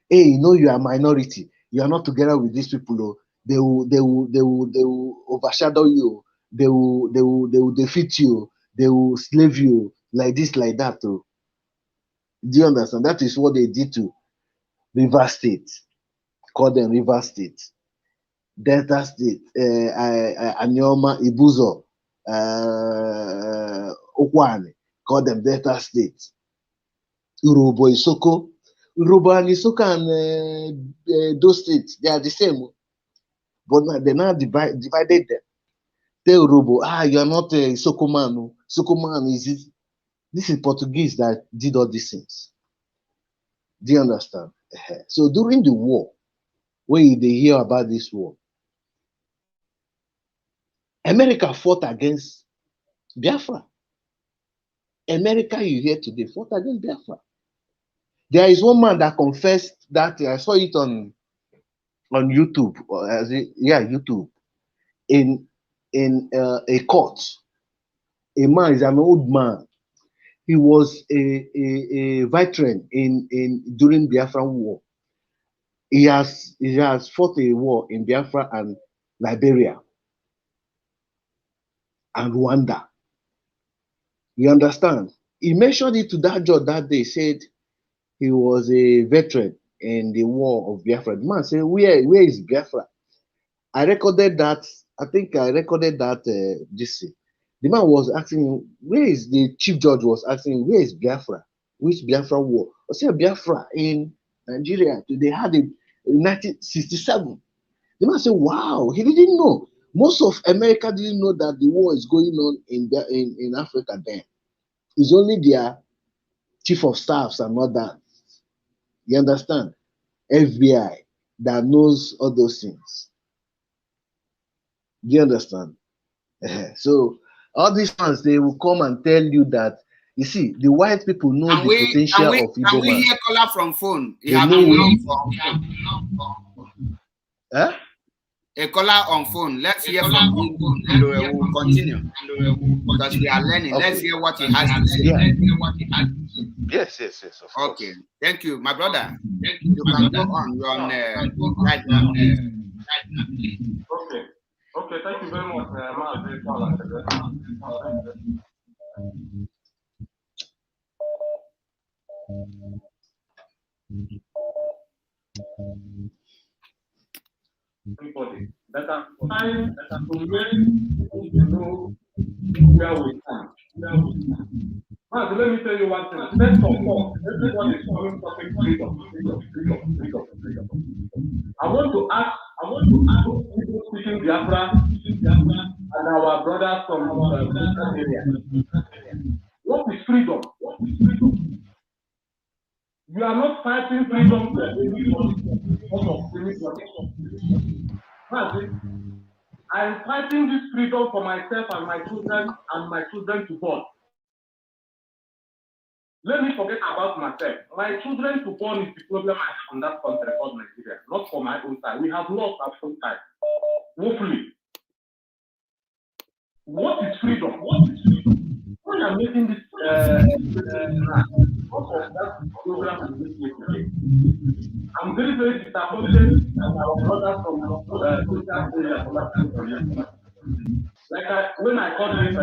Hey, you are a minority. You are not together with these people. Oh. They will overshadow you. They will defeat you. They will slave you like this, like that. Oh. Do you understand? That is what they did to River State. Call them River State, Delta State, Anioma, Ibuzo, Okwane. Call them Delta State. Urobo, Isoko. Urobo and Isoko and those states, they are the same. But now they now divided them. Tell Urobo, you are not a Isoko man. Isoko man is it? This is Portuguese that did all these things. Do you understand? So during the war, when they hear about this war, America fought against Biafra. America, you hear today, fought against Biafra. There is one man that confessed that I saw it on YouTube, YouTube, in a court. A man is an old man. He was a veteran during Biafran war. He has fought a war in Biafra and Liberia and Rwanda. You understand? He mentioned it to that judge that day, said he was a veteran in the war of Biafra. The man said, where is Biafra? I recorded that. I think I recorded that this. The man was asking, where is the chief judge was asking, where is Biafra? Which Biafra war? I said, Biafra in Nigeria. They had it in 1967. The man said, wow, he didn't know. Most of America didn't know that the war is going on in Africa then. It's only their chief of staffs and all that. You understand? FBI that knows all those things. Do you understand? So all these ones, they will come and tell you that, you see, the white people know the potential of Igbo man. Can we hear caller from phone? They know Huh? A caller on phone. Let's hear from him and we will continue. Because we are learning. Okay. Let's hear what he has to say. Yeah. Yes, of course. Okay. Thank you, my brother. You can go on. You're on right now. Okay. Okay, thank you very much, Anybody that are trying to make people to know where we stand. Now, let me tell you one thing. First of all, everybody is coming talking freedom. I want to ask people speaking Biafra and our brothers from that area. What is freedom? You are not fighting freedom for anybody. I am fighting this freedom for myself and my children to born. Let me forget about myself. My children to born is the problem I have on that country called Nigeria, not for my own side. We have lost our own side. Hopefully. What is freedom? When I'm making this program, I'm very, very disappointed at our brothers from when I called him,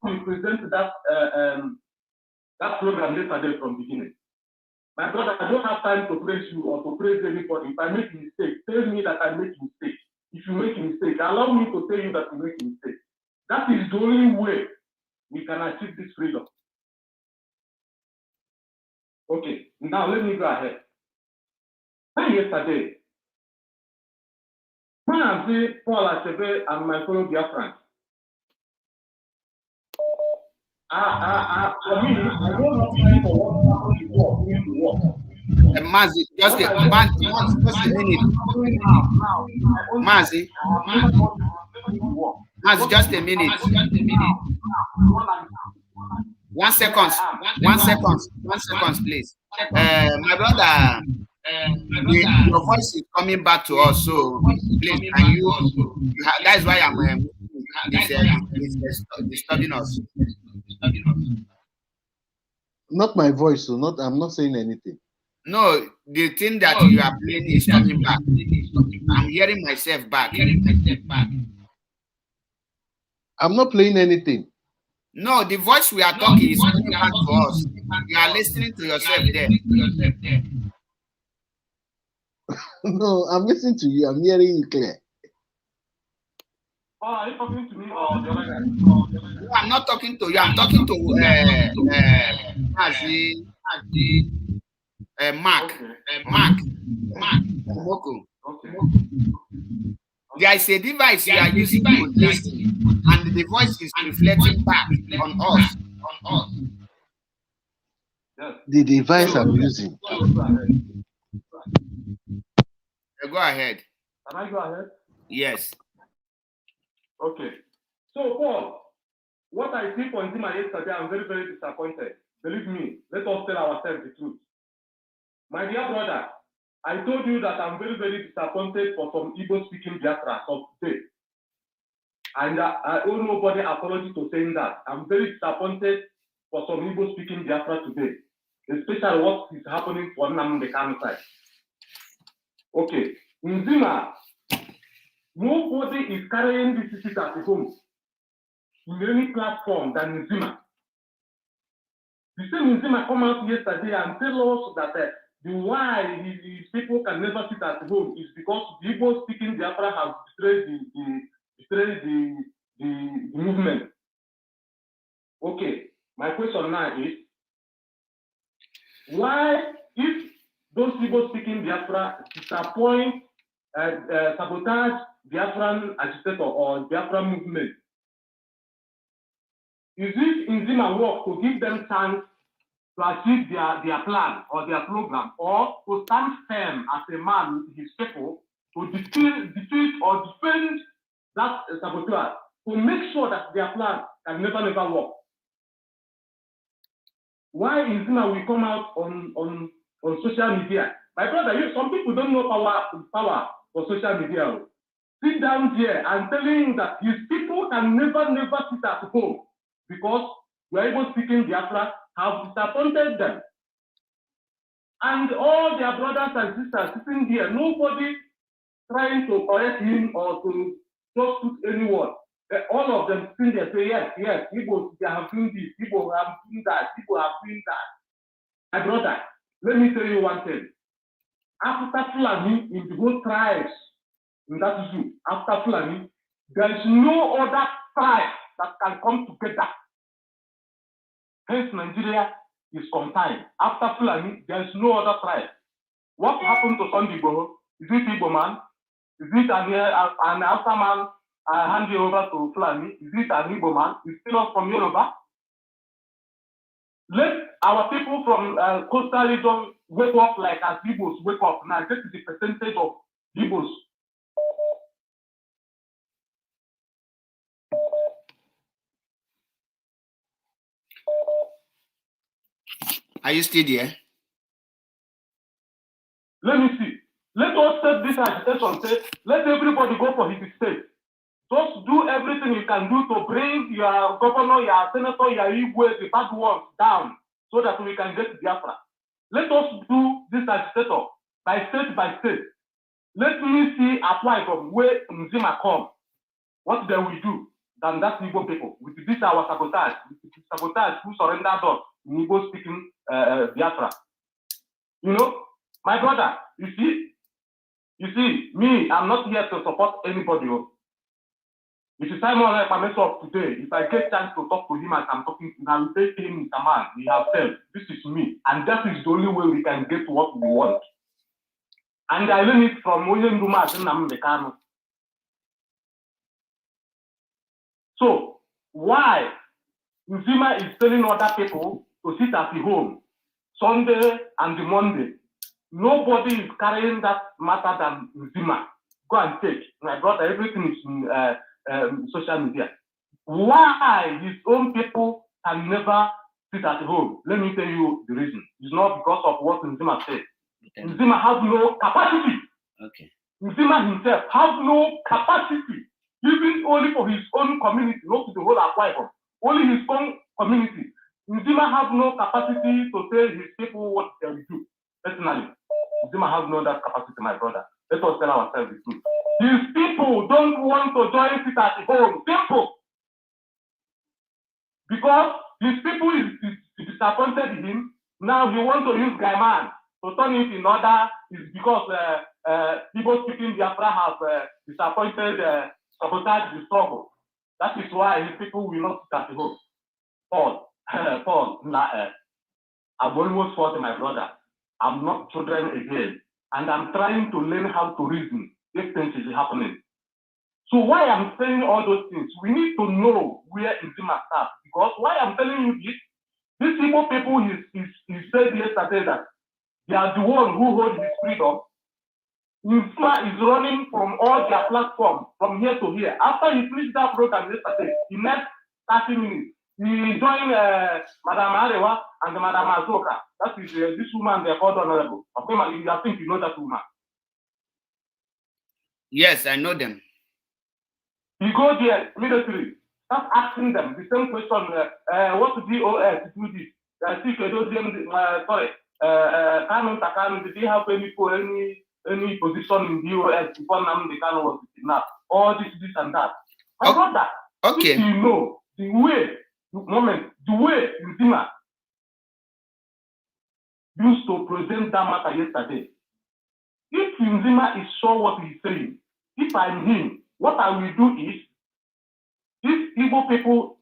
we presented that program yesterday from beginning. My brother, I don't have time to praise you or to praise anybody. If I make a mistake, tell me that I make a mistake. If you make a mistake, allow me to tell you that you make a mistake. That is the only way we can achieve this freedom. Okay, now let me go ahead. Yesterday, when I see Paul Achebe and my fellow Biafrans, I mean, I don't have time for what happened before. Mazi, just a minute. Mazi, just a minute. 1 second, please. My brother, your voice is coming back to us, so please, can you? That's why I'm disturbing us. Not my voice, so I'm not saying anything. No, the thing that you are playing is coming back. I'm hearing myself back. I'm not playing anything. No, the voice we are talking is coming back to us. You are listening to yourself there. No, I'm listening to you. I'm hearing you clear. Oh, are you talking to me or the other guy? No, I'm not talking to you. I'm talking to Mark. Mark. Moko. Okay. There is a device you are using to listen, and the voice is reflecting back on us. Yes. The device I'm using. Go ahead. Can I go ahead? Yes. Okay. So, Paul, what I see for Nzima yesterday, I'm very, very disappointed. Believe me, let us tell ourselves the truth. My dear brother, I told you that I'm very, very disappointed for some Igbo-speaking Biafra of today. And I owe nobody apology to saying that. I'm very disappointed for some Igbo-speaking Biafra today, especially what is happening for Nnamdi Kanu side. Okay, Nzima, nobody is carrying this issue at home in any platform than Nzima. The same Nzima come out yesterday and tell us that the why his people can never sit at home is because the Igbo-speaking Biafra have betrayed the movement. Okay, my question now is, why, if those Igbo-speaking Biafra disappoint, sabotage Biafran agitator or Biafran movement, is it Nzima work to give them chance to achieve their plan or their program, or to stand firm as a man with his people to defeat or defend that saboteur, to make sure that their plan can never work? Why Nzima will come out on social media My brother, some people don't know power for social media. Sit down here and telling him that his people can never sit at home because we are even speaking Biafra have disappointed them. And all their brothers and sisters sitting here, nobody trying to correct him or to just put any word. All of them sitting there say, yes, people have doing this, people have doing that, people have doing that. My brother, let me tell you one thing. After Fulani in the whole tribes, in that zoo, after Fulani, there is no other tribe that can come together. Hence, Nigeria is confined. After Fulani, there is no other tribe. What happened to Sunday Igboho? Is it Igbo man? Is it an Hausa man hand you over to Fulani? Is it an Igbo man? Is it not from Yoruba? Let our people from coastal region wake up like as Igbos wake up. Now, this is the percentage of Igbos. Are you still there? Let me see. Let us set this agitation. Say, let everybody go for his state. Just do everything you can do to bring your governor, your senator, your Igwe, the bad ones down so that we can get Biafra. Let us do this agitator by state. Let me see apply from where Nzima come. What they will do than that Igbo people with this our sabotage, who surrendered us in Igbo speaking Biafra. You know, my brother, you see, me, I'm not here to support anybody. If you Simon like I mess up today, if I get chance to talk to him as I'm talking to him, I will take him in command. He has said, this is me. And that is the only way we can get what we want. And I learned it from William Dumas and Namdekano. So, why Nzima is telling other people to sit at the home Sunday and the Monday? Nobody is carrying that matter than Nzima. Go and take. My brother, everything is in social media. Why his own people can never sit at home? Let me tell you the reason. It's not because of what Nzima said. Okay. Nzima has no capacity. Okay. Nzima himself has no capacity, even only for his own community, not to the whole Akwa Ibom. Only his own community. Nzima has no capacity to tell his people what they will do. Personally, Nzima has no that capacity, my brother. Let us tell ourselves the truth. These people don't want to join sit at home. Simple. Because his people is disappointed in him. Now he wants to use Gaiman to turn it in order. Is because people speaking Biafra have disappointed, sabotage the struggle. That is why his people will not sit at home. Paul, I'm almost 40, my brother. I'm not children again. And I'm trying to learn how to reason if things is happening. So why I'm saying all those things, we need to know where Nzima starts. Because why I'm telling you this, these Igbo people, he said yesterday that they are the one who hold his freedom. Nzima is running from all their platforms, from here to here. After he finished that program yesterday, the next 30 minutes, he joined Madam Arewa and Madam Azoka. That is this woman they called honorable. Okay, I think you know that woman. Yes, I know them. He go there immediately, start asking them the same question. What do DOS do this? Did he have any position in DOS before Nnamdi Kanu was kidnapped? All this and that. My brother, if you know the way Nzima used to present that matter yesterday, if Nzima is sure what he's saying, if I'm him, what I will do is, if Igbo people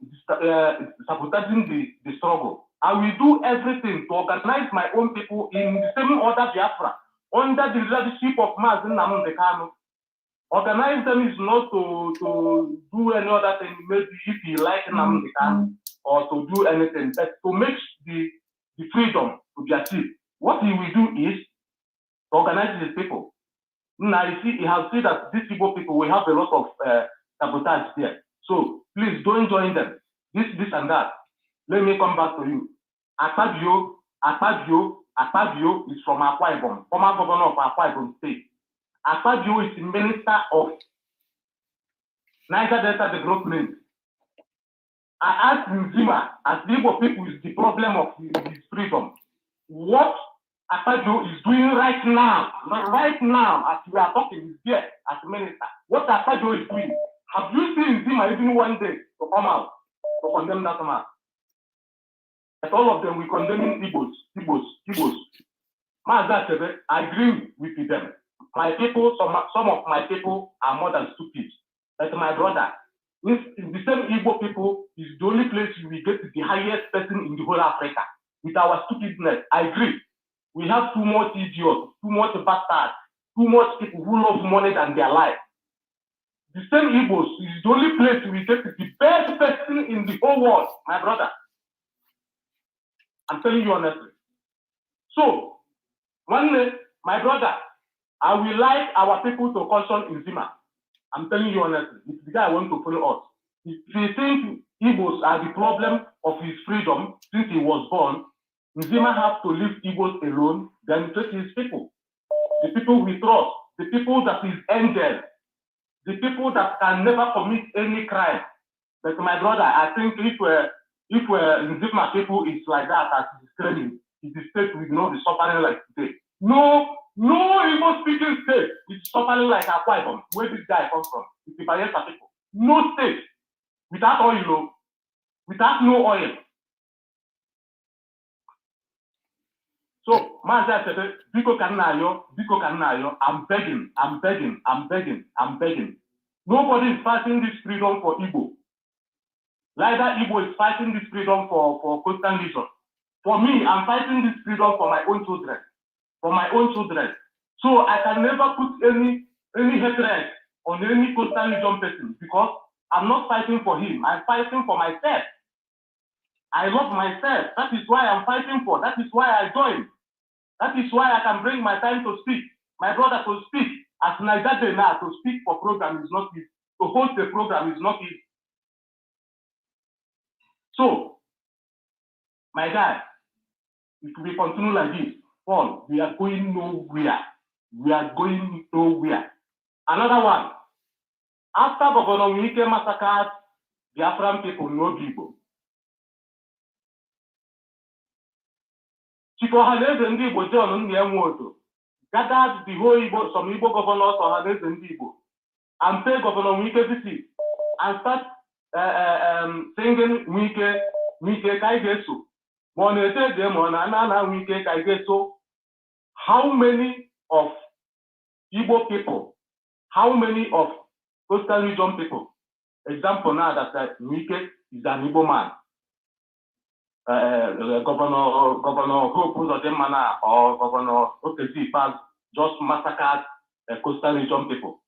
sabotaging the struggle, I will do everything to organize my own people in the same order Biafra, under the leadership of Mazi Nnamdi Kanu. Organize them is not to do any other thing, maybe if he like Nnamdi Kanu, or to do anything, but to make the freedom to be achieved. What he will do is to organize his people. Now you see, he has seen that these Igbo people will have a lot of sabotage there. So please don't join them. This and that. Let me come back to you. Akpabio Akpabio is from Akwa Ibom, former governor of Akwa Ibom State. Akpabio is the minister of Niger Delta Development. I asked Nzima, as the Igbo people is the problem of his freedom, what Akpabio is doing right now, as we are talking, is here as minister. What Akpabio is doing? Have you seen Nzima even one day to come out to condemn that man? But all of them we condemning Igbos. Mazda, I agree with them. My people, some of my people are more than stupid. But my brother, the same Igbo people is the only place we get the highest person in the whole Africa. With our stupidness, I agree. We have too much idiots, too much bastards, too much people who love money than their life. The same Igbos is the only place we get the best person in the whole world, my brother. I'm telling you honestly. So, one day, my brother, I will like our people to caution Nzima. I'm telling you honestly, it's the guy I want to follow us. If he think Igbos are the problem of his freedom since he was born, Nzima have to leave Igbos alone, then face his people. The people we trust, the people that is angels, the people that can never commit any crime. But my brother, I think if Nzima people is like that as he's training, the state will not be suffering like today. No Igbo speaking state is suffering like Akwa Ibom, where this guy comes from. It's the Bayelsa people. No state without oil, without no oil. So, Mazda said, Biko Kanayo, I'm begging. Nobody is fighting this freedom for Igbo. Neither Igbo is fighting this freedom for coastal region. For me, I'm fighting this freedom for my own children. So I can never put any hatred on any coastal region person because I'm not fighting for him. I'm fighting for myself. I love myself. That is why I'm fighting for. That is why I joined. That is why I can bring my time to speak. My brother to speak. As Niger Day now, to speak for program is not easy. To host a program is not easy. So, my guy, if we continue like this, Paul, we are going nowhere. Another one. After Governor Wike massacred Biafran people, no people. Chikohaneze ndị Igbo John Nwodo gathered the whole Igbo, some Igbo governors Ohaneze ndị Igbo, and pay Governor Wike visit and start singing Wike Kaigeso. Monete Demona Nana Wike Kaigeso. How many of Igbo people, how many of coastal region people? Example now that Wike is an Igbo man. Governor Hope Uzodimana or Governor Okezi Paz just massacred coastal region people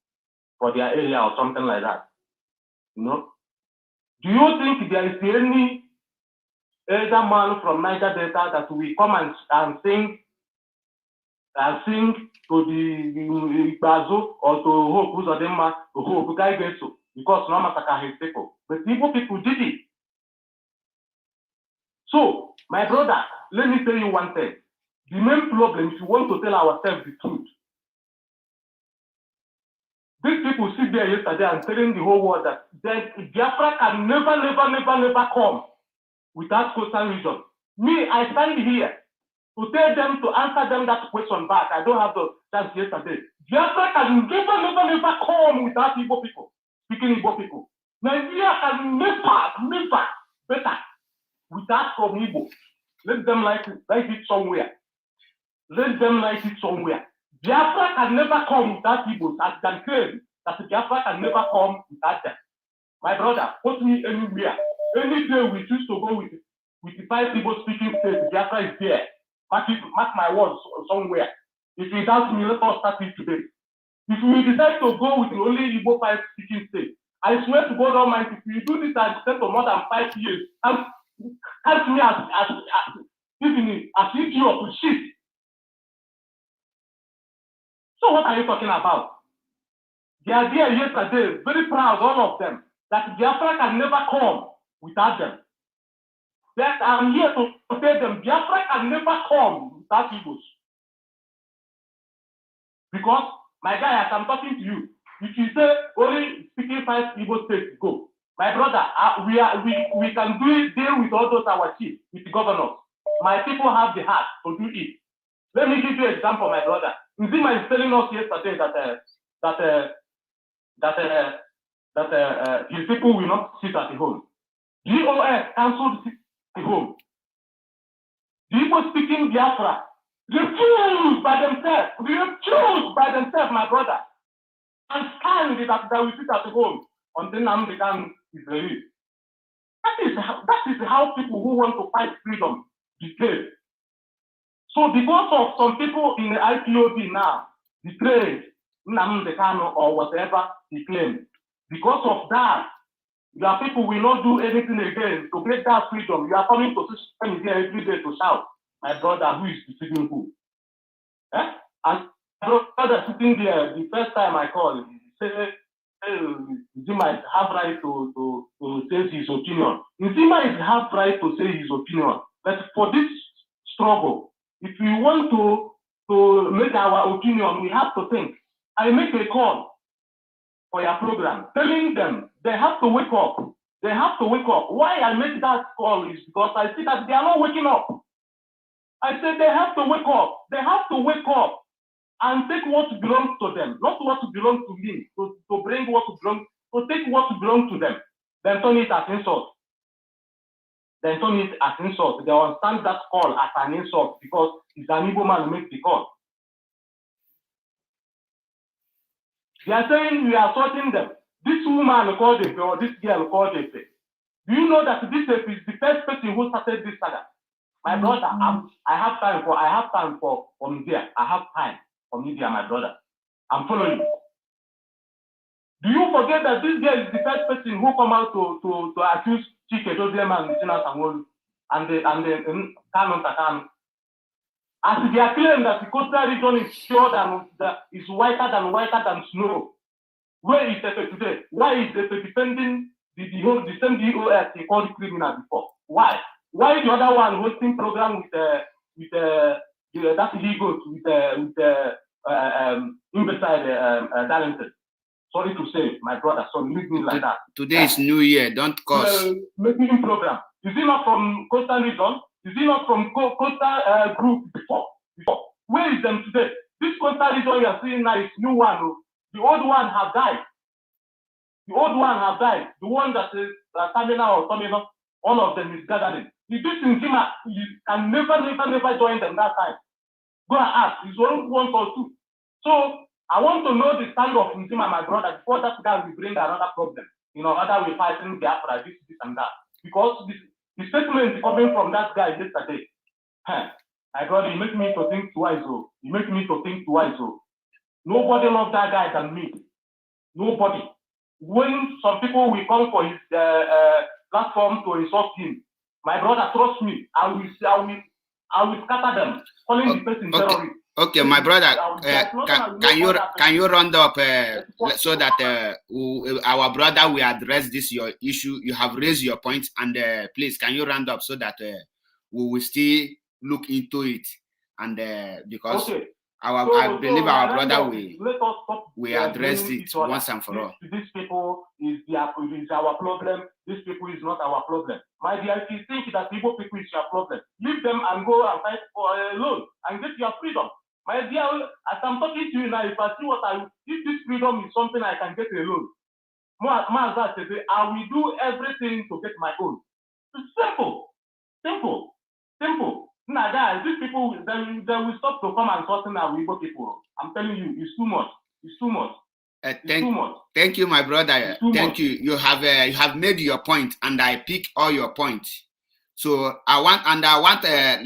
for their area or something like that. You know? Do you think there is any elder man from Niger Delta that will come and sing to the Bazo or to Hope Uzodimma to Hope Kaigeso because no massacre his people? But Igbo people did it. So, my brother, let me tell you one thing. The main problem, if you want to tell ourselves the truth, these people sit there yesterday and telling the whole world that Biafra can never come without coastal region. Me, I stand here to tell them, to answer them that question back. I don't have the chance yesterday. Biafra can never come without Igbo people, speaking Igbo people. Nigeria can never better without from Igbo. Let them like it somewhere. Biafra can never come without Igbo. As can claim that Biafra can never come without them. My brother, put me anywhere. Any day we choose to go with the 5 Igbo speaking states, Biafra is there. Mark my words somewhere. If you doubt me, let us start it today. If we decide to go with the only Igbo 5 speaking states, I swear to God Almighty, if we do this and extend for more than 5 years, help me as idiot to shit. So what are you talking about? They are there yesterday, very proud, all of them, that Biafra can never come without them. That I'm here to tell them Biafra can never come without Igbos. Because, my guy, as I'm talking to you, if you say only speaking 5 Igbo states go, my brother, we can deal with all those our chiefs, with the governors. My people have the heart to do it. Let me give you an example, my brother. Nzima is telling us yesterday that his people will not sit at the home. GOS cancelled the home. The Igbo speaking Biafra refuse by themselves, my brother, and stand that they will sit at home until Nnamdi Kanu is released. That is how people who want to fight freedom behave. So because of some people in the IPOB now betrayed Nnamdi Kanu or whatever he claimed, because of that, your people will not do anything again to get that freedom. You are coming to spend here every day to shout, my brother, who is deceiving who? Eh? And my brother sitting there, the first time I called, he said, Nzima have right to say his opinion. Nzima have right to say his opinion. But for this struggle, if we want to make our opinion, we have to think. I make a call for your program, telling them they have to wake up. They have to wake up. Why I make that call is because I see that they are not waking up. I said they have to wake up. They have to wake up and take what belongs to them, not what belongs to me, to bring what belongs, to take what belongs to them, then turn it as insult. Then turn it as insult. They understand that call as an insult because it's an Igbo man who makes the call. They are saying we are sorting them. This woman called it, or this girl called it. Do you know that this is the first person who started this saga? My brother, I have time for media. I have time for media, my brother. I'm following you. Do you forget that this girl is the first person who come out to accuse Chike Doziem and Tina Sanwo-Olu and the Kanu? As they are claiming that the coastal region is pure is whiter than snow. Where is Efe today? Why is Efe defending the same DOS he called criminal before? Why? Why the other one hosting program with that he goes with imbecile talented? Sorry to say, my brother, so leave me like that. Today is New Year, don't cause. Making program. Is he not from coastal region? Is he not from coastal group before? Where is them today? This coastal region you are seeing now is new one. The old one have died. The one that is Tamina or Tomina, all of them is gathering. If this Nzima, you can never join them that time. Go and ask. It's one or two. So I want to know the stand of Nzima, my brother, before that guy will bring another problem. Other way fighting Biafra, this and that. Because the statement coming from that guy yesterday, my brother, you make me to think twice. Nobody loves that guy than me. Nobody. When some people will come for his platform to insult him, my brother, trust me, I will scatter them, calling the person terrorist. Okay, my brother, can you round up so that our brother will address your issue? You have raised your point, and please, can you round up so that we will still look into it, and because I believe our brother will address it once and for all. These people is our problem. These people is not our problem. My dear, if you think that Igbo people is your problem, leave them and go and fight for alone and get your freedom. My dear, as I'm talking to you now, if I see if this freedom is something I can get alone, I will do everything to get my own. It's simple. Now, guys, these people, they will stop to come and talk now with Igbo people. I'm telling you, it's too much. Thank you, my brother. Thank you. You have made your point, and I pick all your points. So I want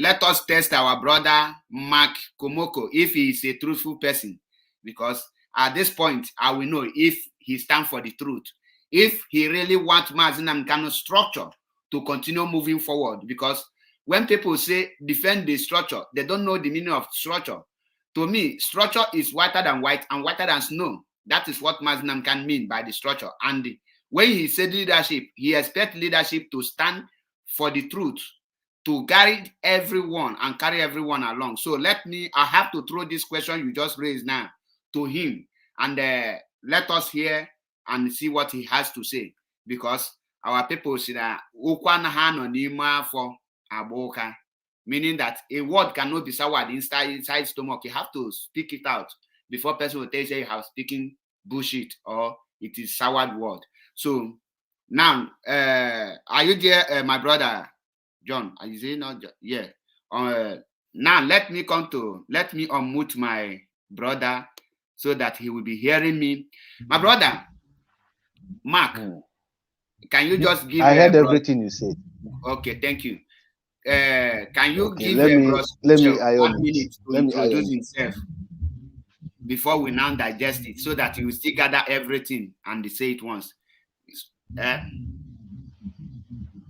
let us test our brother Mark Komoko if he is a truthful person, because at this point I will know if he stands for the truth, if he really wants Mazi Nnamdi Kanu structure to continue moving forward. Because when people say defend the structure, they don't know the meaning of structure. To me, structure is whiter than white and whiter than snow. That is what Mazi Nnamdi Kanu mean by the structure. And when he said leadership, he expects leadership to stand for the truth to guide everyone and carry everyone along. So I have to throw this question you just raised now to him, and let us hear and see what he has to say, because our people say that meaning that a word cannot be soured inside stomach. You have to speak it out before person will tell you have speaking bullshit or it is soured word. So now, are you there, my brother John? Are you saying not? Yeah. Now let me unmute my brother so that he will be hearing me. My brother Mark, can you just give? I heard everything you said. Okay, thank you. Can you give let me 1 minute to introduce himself before we now digest it, so that he will still gather everything and say it once?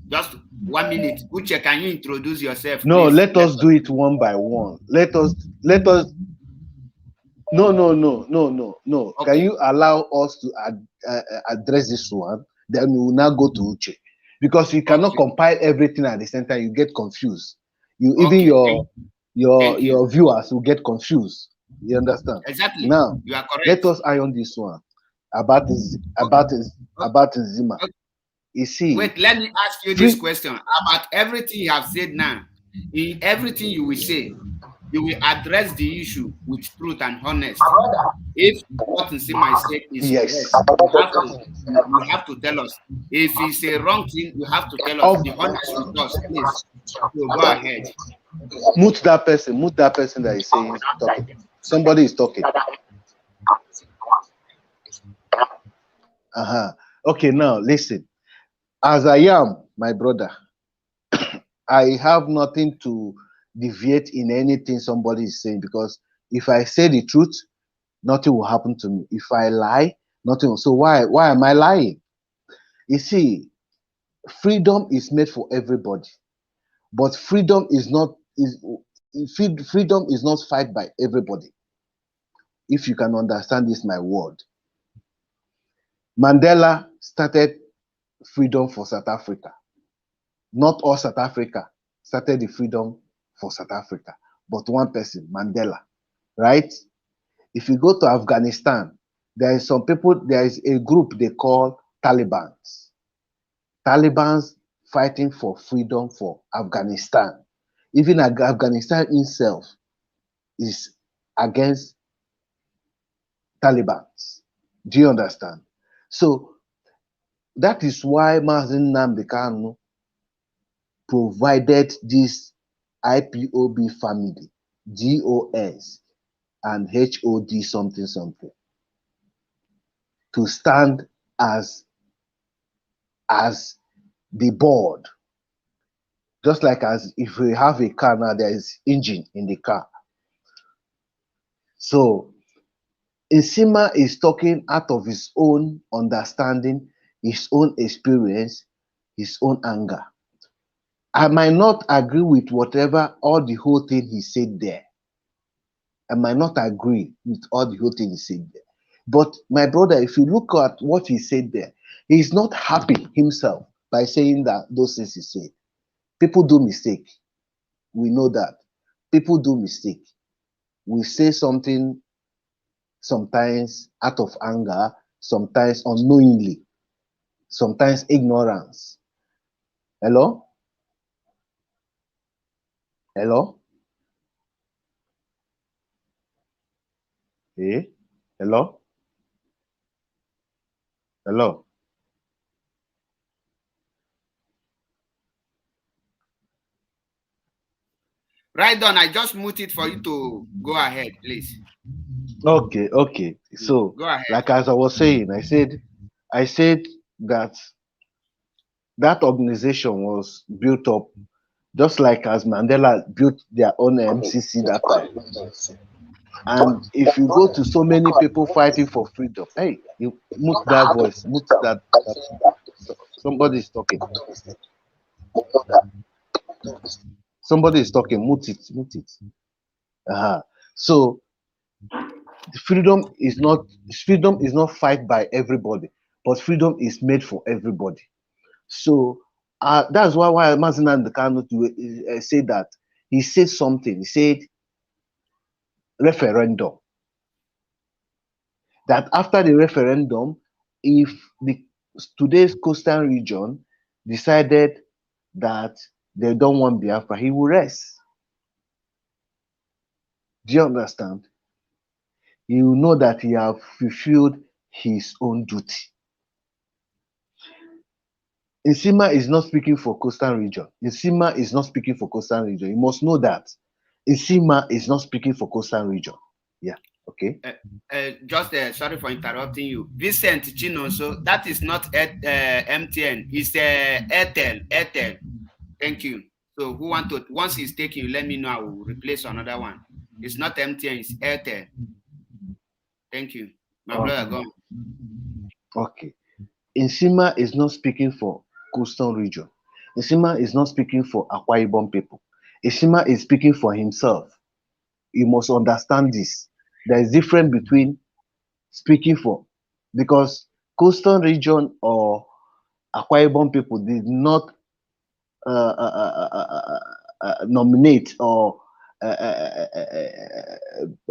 Just 1 minute. Uche, can you introduce yourself? No, please? let us do it one by one. Let us. No. Okay. Can you allow us to address this one? Then we will now go to Uche, because you cannot compile everything at the same time. You get confused. Even your viewers will get confused. You understand? Exactly. Now, you are correct. Let us iron this one about Zima. Okay. You see. Wait, let me ask you this question about everything you have said now. In everything you will say, you will address the issue with truth and honesty. If what Nsima said is correct, you have to tell us. If it's a wrong thing, you have to tell us. Be honest with us, please. So go ahead. Mute that person that is saying talking. Somebody is talking. Okay, now listen. As I am, my brother, I have nothing to deviate in anything somebody is saying, because if I say the truth, nothing will happen to me. If I lie, nothing. So why am I lying? You see, freedom is made for everybody, but freedom is not fight by everybody. If you can understand this, my word. Mandela started freedom for South Africa. Not all South Africa started the freedom for South Africa, but one person, Mandela, right? If you go to Afghanistan, there is a group they call Talibans. Talibans fighting for freedom for Afghanistan. Even Afghanistan itself is against Talibans. Do you understand? So that is why Mazen Nnamdi Kanu provided this IPOB family, GOS and HOD something to stand as the board. Just like as if we have a car now, there is engine in the car. So Nsima is talking out of his own understanding, his own experience, his own anger. I might not agree with the whole thing he said there. I might not agree with all the whole thing he said there. But my brother, if you look at what he said there, he's not happy himself by saying that those things he said. People do mistake. We know that. People do mistake. We say something sometimes out of anger, sometimes unknowingly, sometimes ignorance. Hello? Hello? Hey? Hello? Hello? Right on. I just mute it for you to go ahead, please. Okay. So, go ahead. Like as I was saying, I said that organization was built up just like as Mandela built their own MCC that time. And if you go to so many people fighting for freedom, hey, you mute that voice, mute that. Somebody is talking. Somebody is talking. Mute it. So freedom is not fight by everybody, but freedom is made for everybody. So That's why Mazinan Kanu said that. He said something. He said referendum. That after the referendum, if the today's coastal region decided that they don't want Biafra, he will rest. Do you understand? He will know that he have fulfilled his own duty. Nsima is not speaking for coastal region. Nsima is not speaking for coastal region. You must know that Nsima is not speaking for coastal region. Yeah. Okay. Just sorry for interrupting you, Vincent Chino. So that is not MTN. It's Airtel. Airtel. Thank you. So who want to? Once he's taking, you let me know. I will replace another one. It's not MTN. It's Airtel. Thank you. My brother, go on. Okay. Nsima is not speaking for coastal region. Nsima is not speaking for Akwa Ibom people. Nsima is speaking for himself. You must understand this. There is difference between speaking for, because coastal region or Akwa Ibom people did not nominate or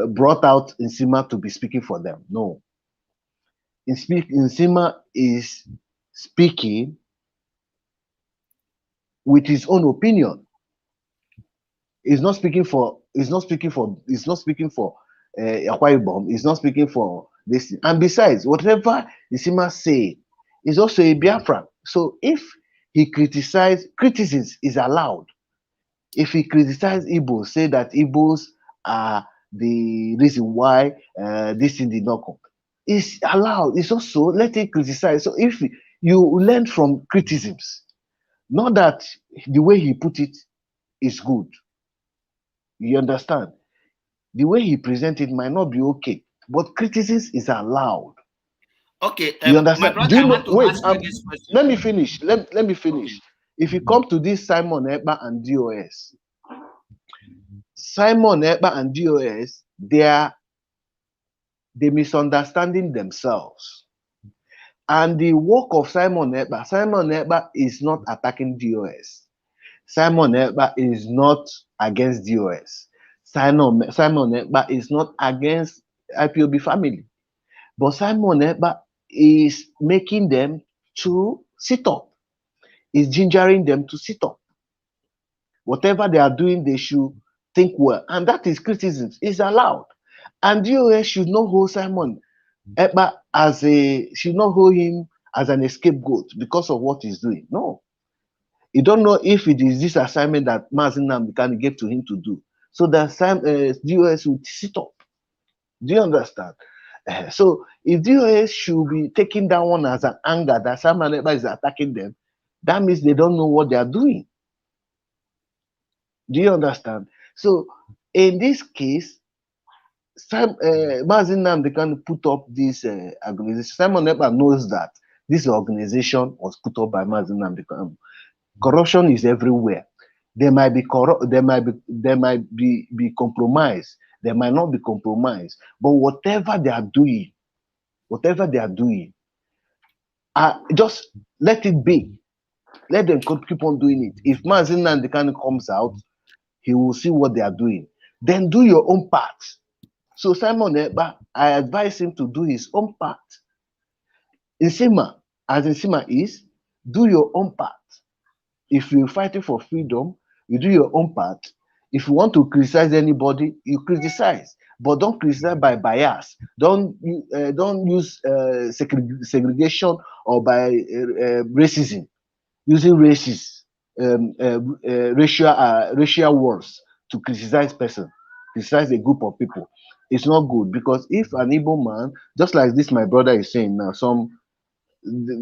brought out Nsima to be speaking for them. No. Nsima is speaking with his own opinion. He's not speaking for. He's not speaking for. He's not speaking for Akwa Ibom. He's not speaking for this. And besides, whatever Nsima say is also a Biafran. So if he criticism is allowed. If he criticize Igbos, say that Igbos are the reason why this thing did not come, it's allowed. It's also let him criticize. So if you learn from criticisms, not that the way he put it is good. You understand? The way he presented might not be okay, but criticism is allowed. Okay, you understand? my brother, Do you I know? want to Wait, ask you this question. let me finish. Let me finish. Okay. If you come to this Simon Ekpa and DOS, Simon Ekpa and DOS, they misunderstanding themselves. And the work of Simon Ekpa is not attacking DOS. Simon Ekpa is not against DOS. Simon Ekpa is not against IPOB family. But Simon Ekpa is making them to sit up. Is gingering them to sit up. Whatever they are doing, they should think well. And that is criticism. It's allowed. And DOS should not hold Simon Ekpa should not hold him as an scapegoat because of what he's doing. No. You don't know if it is this assignment that Mazin Namdekan gave to him to do. So that DOS would sit up. Do you understand? So if DOS should be taking that one as an anger that Simon Ekpa is attacking them, that means they don't know what they are doing. Do you understand? So in this case, Mazin Namdekan put up this organization. Simon Ekpa knows that this organization was put up by Mazin Namdekan. Corruption is everywhere. They might be compromised. They might not be compromised. But whatever they are doing, just let it be. Let them keep on doing it. If Mazin Namdekan comes out, he will see what they are doing. Then do your own part. So Simon Ekpa, I advise him to do his own part. Nsima, as Nsima is, do your own part. If you're fighting for freedom, you do your own part. If you want to criticize anybody, you criticize, but don't criticize by bias. Don't use segregation or by racism, using racial words to criticize person, criticize a group of people. It's not good, because if an Igbo man, just like this, my brother is saying now,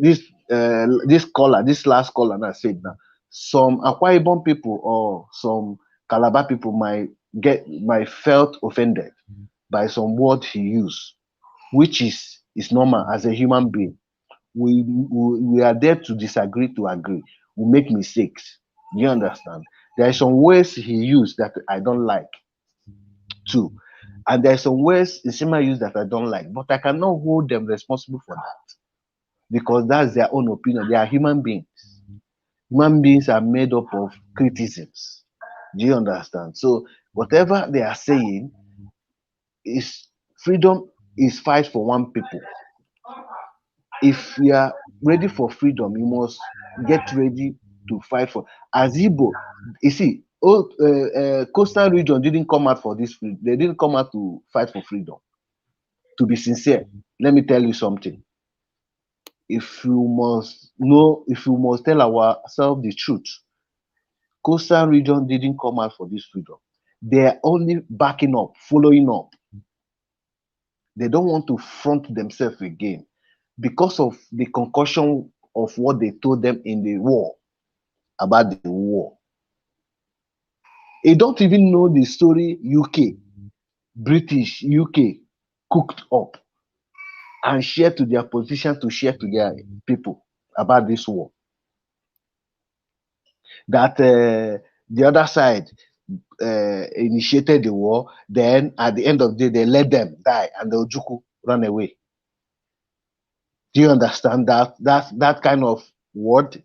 this last caller that said now, some Akwa Ibom people or some Calabar people might felt offended by some word he used, which is normal as a human being. We are there to disagree to agree. We make mistakes. You understand? There are some words he used that I don't like too. And there are some words Nsima used that I don't like, but I cannot hold them responsible for that, because that's their own opinion. They are human beings. Human beings are made up of criticisms. Do you understand? So whatever they are saying is freedom is fight for one people. If you are ready for freedom, you must get ready to fight for. As Igbo, you see, coastal region didn't come out for this freedom. They didn't come out to fight for freedom. To be sincere, let me tell you something. If you must tell ourselves the truth, coastal region didn't come out for this freedom. They are only backing up, following up. They don't want to front themselves again because of the concussion of what they told them in the war about the war. They don't even know the story British UK cooked up and shared to their politicians to share to their people about this war. That the other side initiated the war, then at the end of the day, they let them die and the Ojuku run away. Do you understand that kind of word?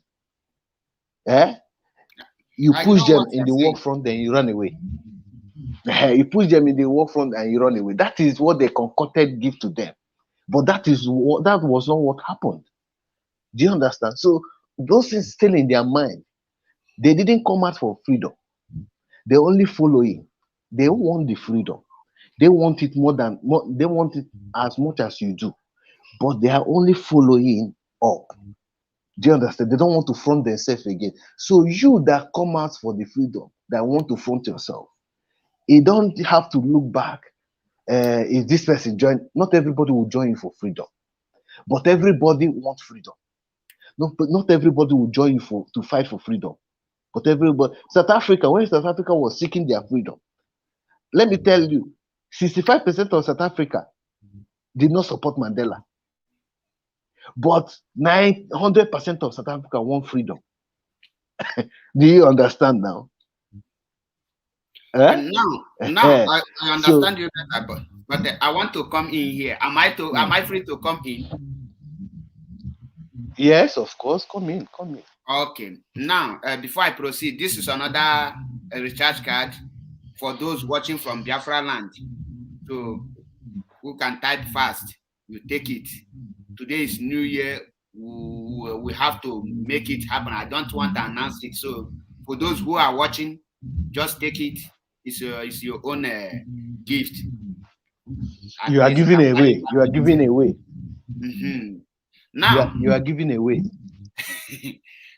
Eh? You push them in the war front, then you run away. You push them in the war front and you run away. That is what they concocted give to them. But that was not what happened. Do you understand? So those things still in their mind. They didn't come out for freedom. They only following. They want the freedom. They want it they want it as much as you do. But they are only following up. Do you understand? They don't want to front themselves again. So you that come out for the freedom, that want to front yourself, you don't have to look back. If this person join, not everybody will join you for freedom, but everybody wants freedom. Not everybody will join you to fight for freedom, but everybody. South Africa, when South Africa was seeking their freedom, let me tell you, 65% of South Africa did not support Mandela, but 900% of South Africa want freedom. Do you understand now? Now I understand you better, but I want to come in here. Am I free to come in? Yes, of course. Come in. Okay. Now, before I proceed, this is another recharge card for those watching from Biafra land. So, who can type fast? You take it. Today is New Year. We have to make it happen. I don't want to announce it. So, for those who are watching, just take it. It's your own gift. You are giving away. You are giving away. Mm-hmm. Now you are giving away.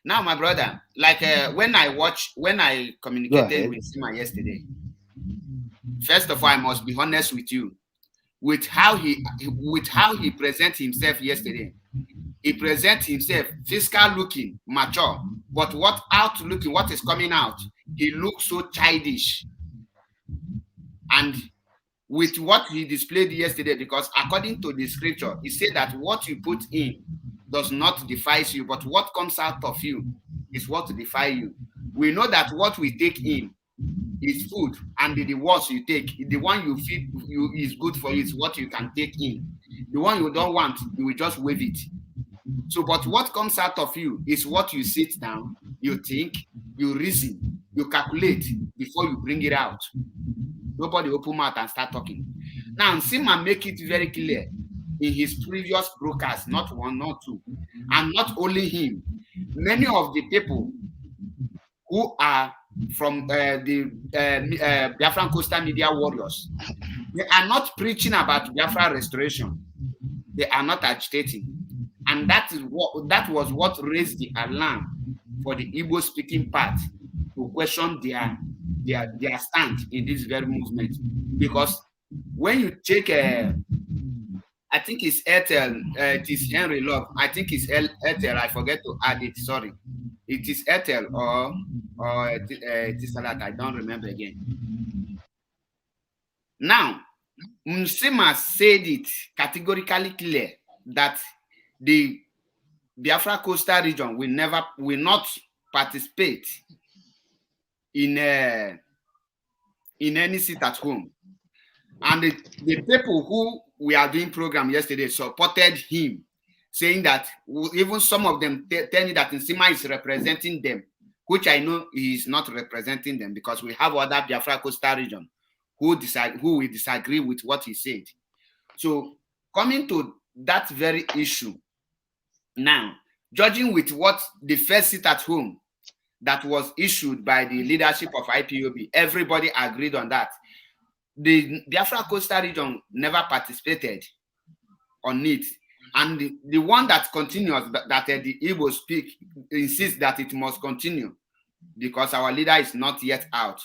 Now, my brother, like when I communicated with Sima yesterday, first of all, I must be honest with you. With how he presents himself yesterday, he presents himself fiscal looking, mature, but what is coming out, he looks so childish. And with what he displayed yesterday, because according to the scripture, he said that what you put in does not defile you, but what comes out of you is what defile you. We know that what we take in is food, and the words you take, the one you feel is good for you is what you can take in. The one you don't want, you will just wave it. So, but what comes out of you is what you sit down, you think, you reason, you calculate before you bring it out. Nobody open mouth and start talking. Now, Sima make it very clear in his previous broadcast, not one, not two, and not only him. Many of the people who are from the Biafran Coastal Media Warriors, they are not preaching about Biafra restoration. They are not agitating, and that was what raised the alarm for the Igbo speaking part to question their stand in this very movement. Because when you check, I think it's Airtel, it is Henry Love. I think it's Airtel. I forget to add it. Sorry, it is Airtel or it is Salat. I don't remember again. Now, Msima said it categorically clear that the Biafra coastal region will not participate in any seat at home. And the people who we are doing program yesterday supported him, saying that even some of them tell me that Nsima is representing them, which I know he is not representing them, because we have other Biafra coastal region who will disagree with what he said. So coming to that very issue now, judging with what the first sit at home that was issued by the leadership of IPOB, everybody agreed on that. The Biafra coastal region never participated on it. And the one that continues, that the Igbo speak, insists that it must continue because our leader is not yet out.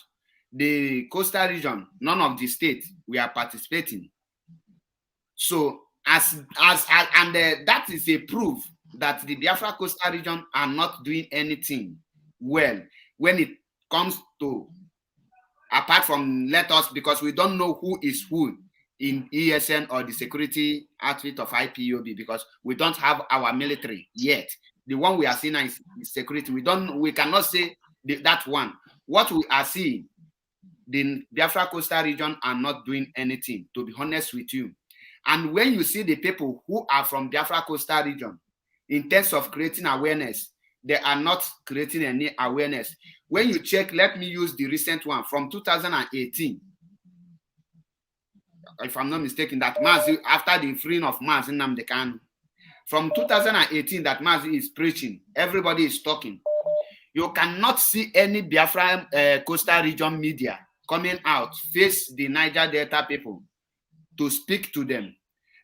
The coastal region, none of the states, we are participating. So that is a proof that the Biafra coastal region are not doing anything well when it comes to, apart from let us, because we don't know who is who in ESN or the security outfit of IPOB, because we don't have our military yet. The one we are seeing is security. We cannot say that one. What we are seeing, the Biafra coastal region are not doing anything, to be honest with you. And when you see the people who are from Biafra coastal region, in terms of creating awareness, they are not creating any awareness. When you check, let me use the recent one from 2018. If I'm not mistaken, that Mazi, after the freeing of Mazi Nnamdi Kanu, from 2018 that Mazi is preaching, everybody is talking. You cannot see any Biafra coastal region media coming out, face the Niger Delta people to speak to them.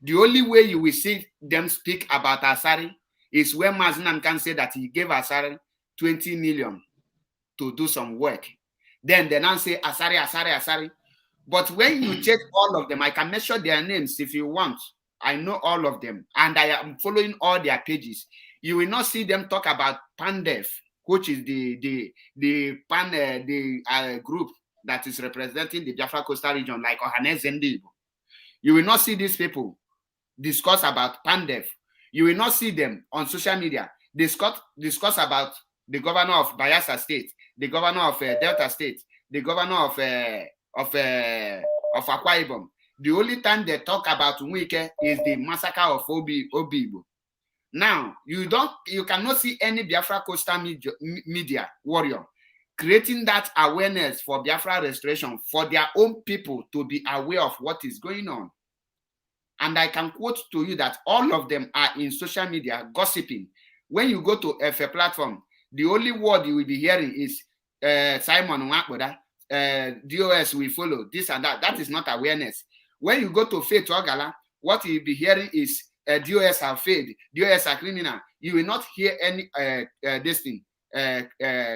The only way you will see them speak about Asari is when Mazi Nnamdi Kanu said that he gave Asari 20 million to do some work. Then they now say Asari, Asari, Asari. But when you check all of them, I can measure their names if you want. I know all of them, and I am following all their pages. You will not see them talk about PANDEF, which is the group that is representing the Biafra coastal region, like Ohaneze Ndibo. You will not see these people discuss about PANDEF. You will not see them on social media discuss about the governor of Bayelsa State, the governor of Delta State, the governor of Akwa Ibom. The only time they talk about Nwike is the massacre of Obibo. Now, you cannot see any Biafra coastal media warrior creating that awareness for Biafra restoration for their own people to be aware of what is going on. And I can quote to you that all of them are in social media gossiping. When you go to a platform, the only word you will be hearing is Simon Nwakboda, DOS will follow, this and that. That is not awareness. When you go to Faith Ogala, what you will be hearing is DOS have failed, DOS are criminal. You will not hear any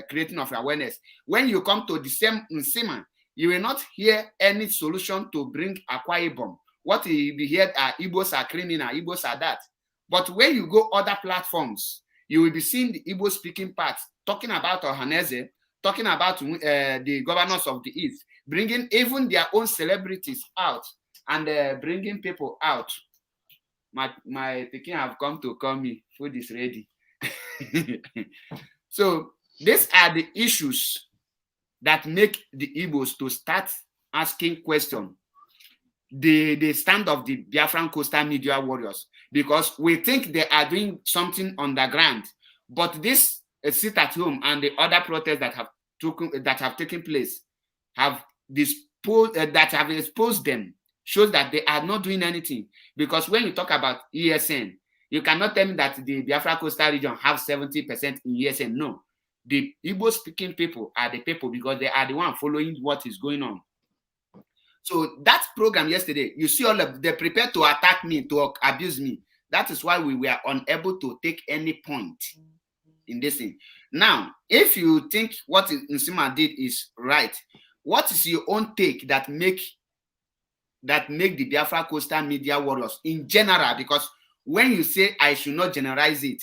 creating of awareness. When you come to the same Nsima, you will not hear any solution to bring Akwa Ibom. What you will be heard are Igbos are criminal, Igbos are that. But when you go other platforms, you will be seeing the Igbo speaking parts talking about Ohaneze, talking about the governors of the East, bringing even their own celebrities out and bringing people out. My Peking have come to call me. Food is ready. So these are the issues that make the Igbos to start asking questions. The stand of the Biafran coastal media warriors, because we think they are doing something underground, but this sit at home and the other protests that have taken place have exposed them, shows that they are not doing anything. Because when you talk about ESN, you cannot tell me that the Biafra coastal region have 70% in ESN. No, the Igbo speaking people are the people, because they are the one following what is going on. So that program yesterday, you see all of they prepared to attack me, to abuse me. That is why we were unable to take any point in this thing. Now, if you think what Nsima did is right, what is your own take that make the Biafra coastal media warriors in general? Because when you say I should not generalize it,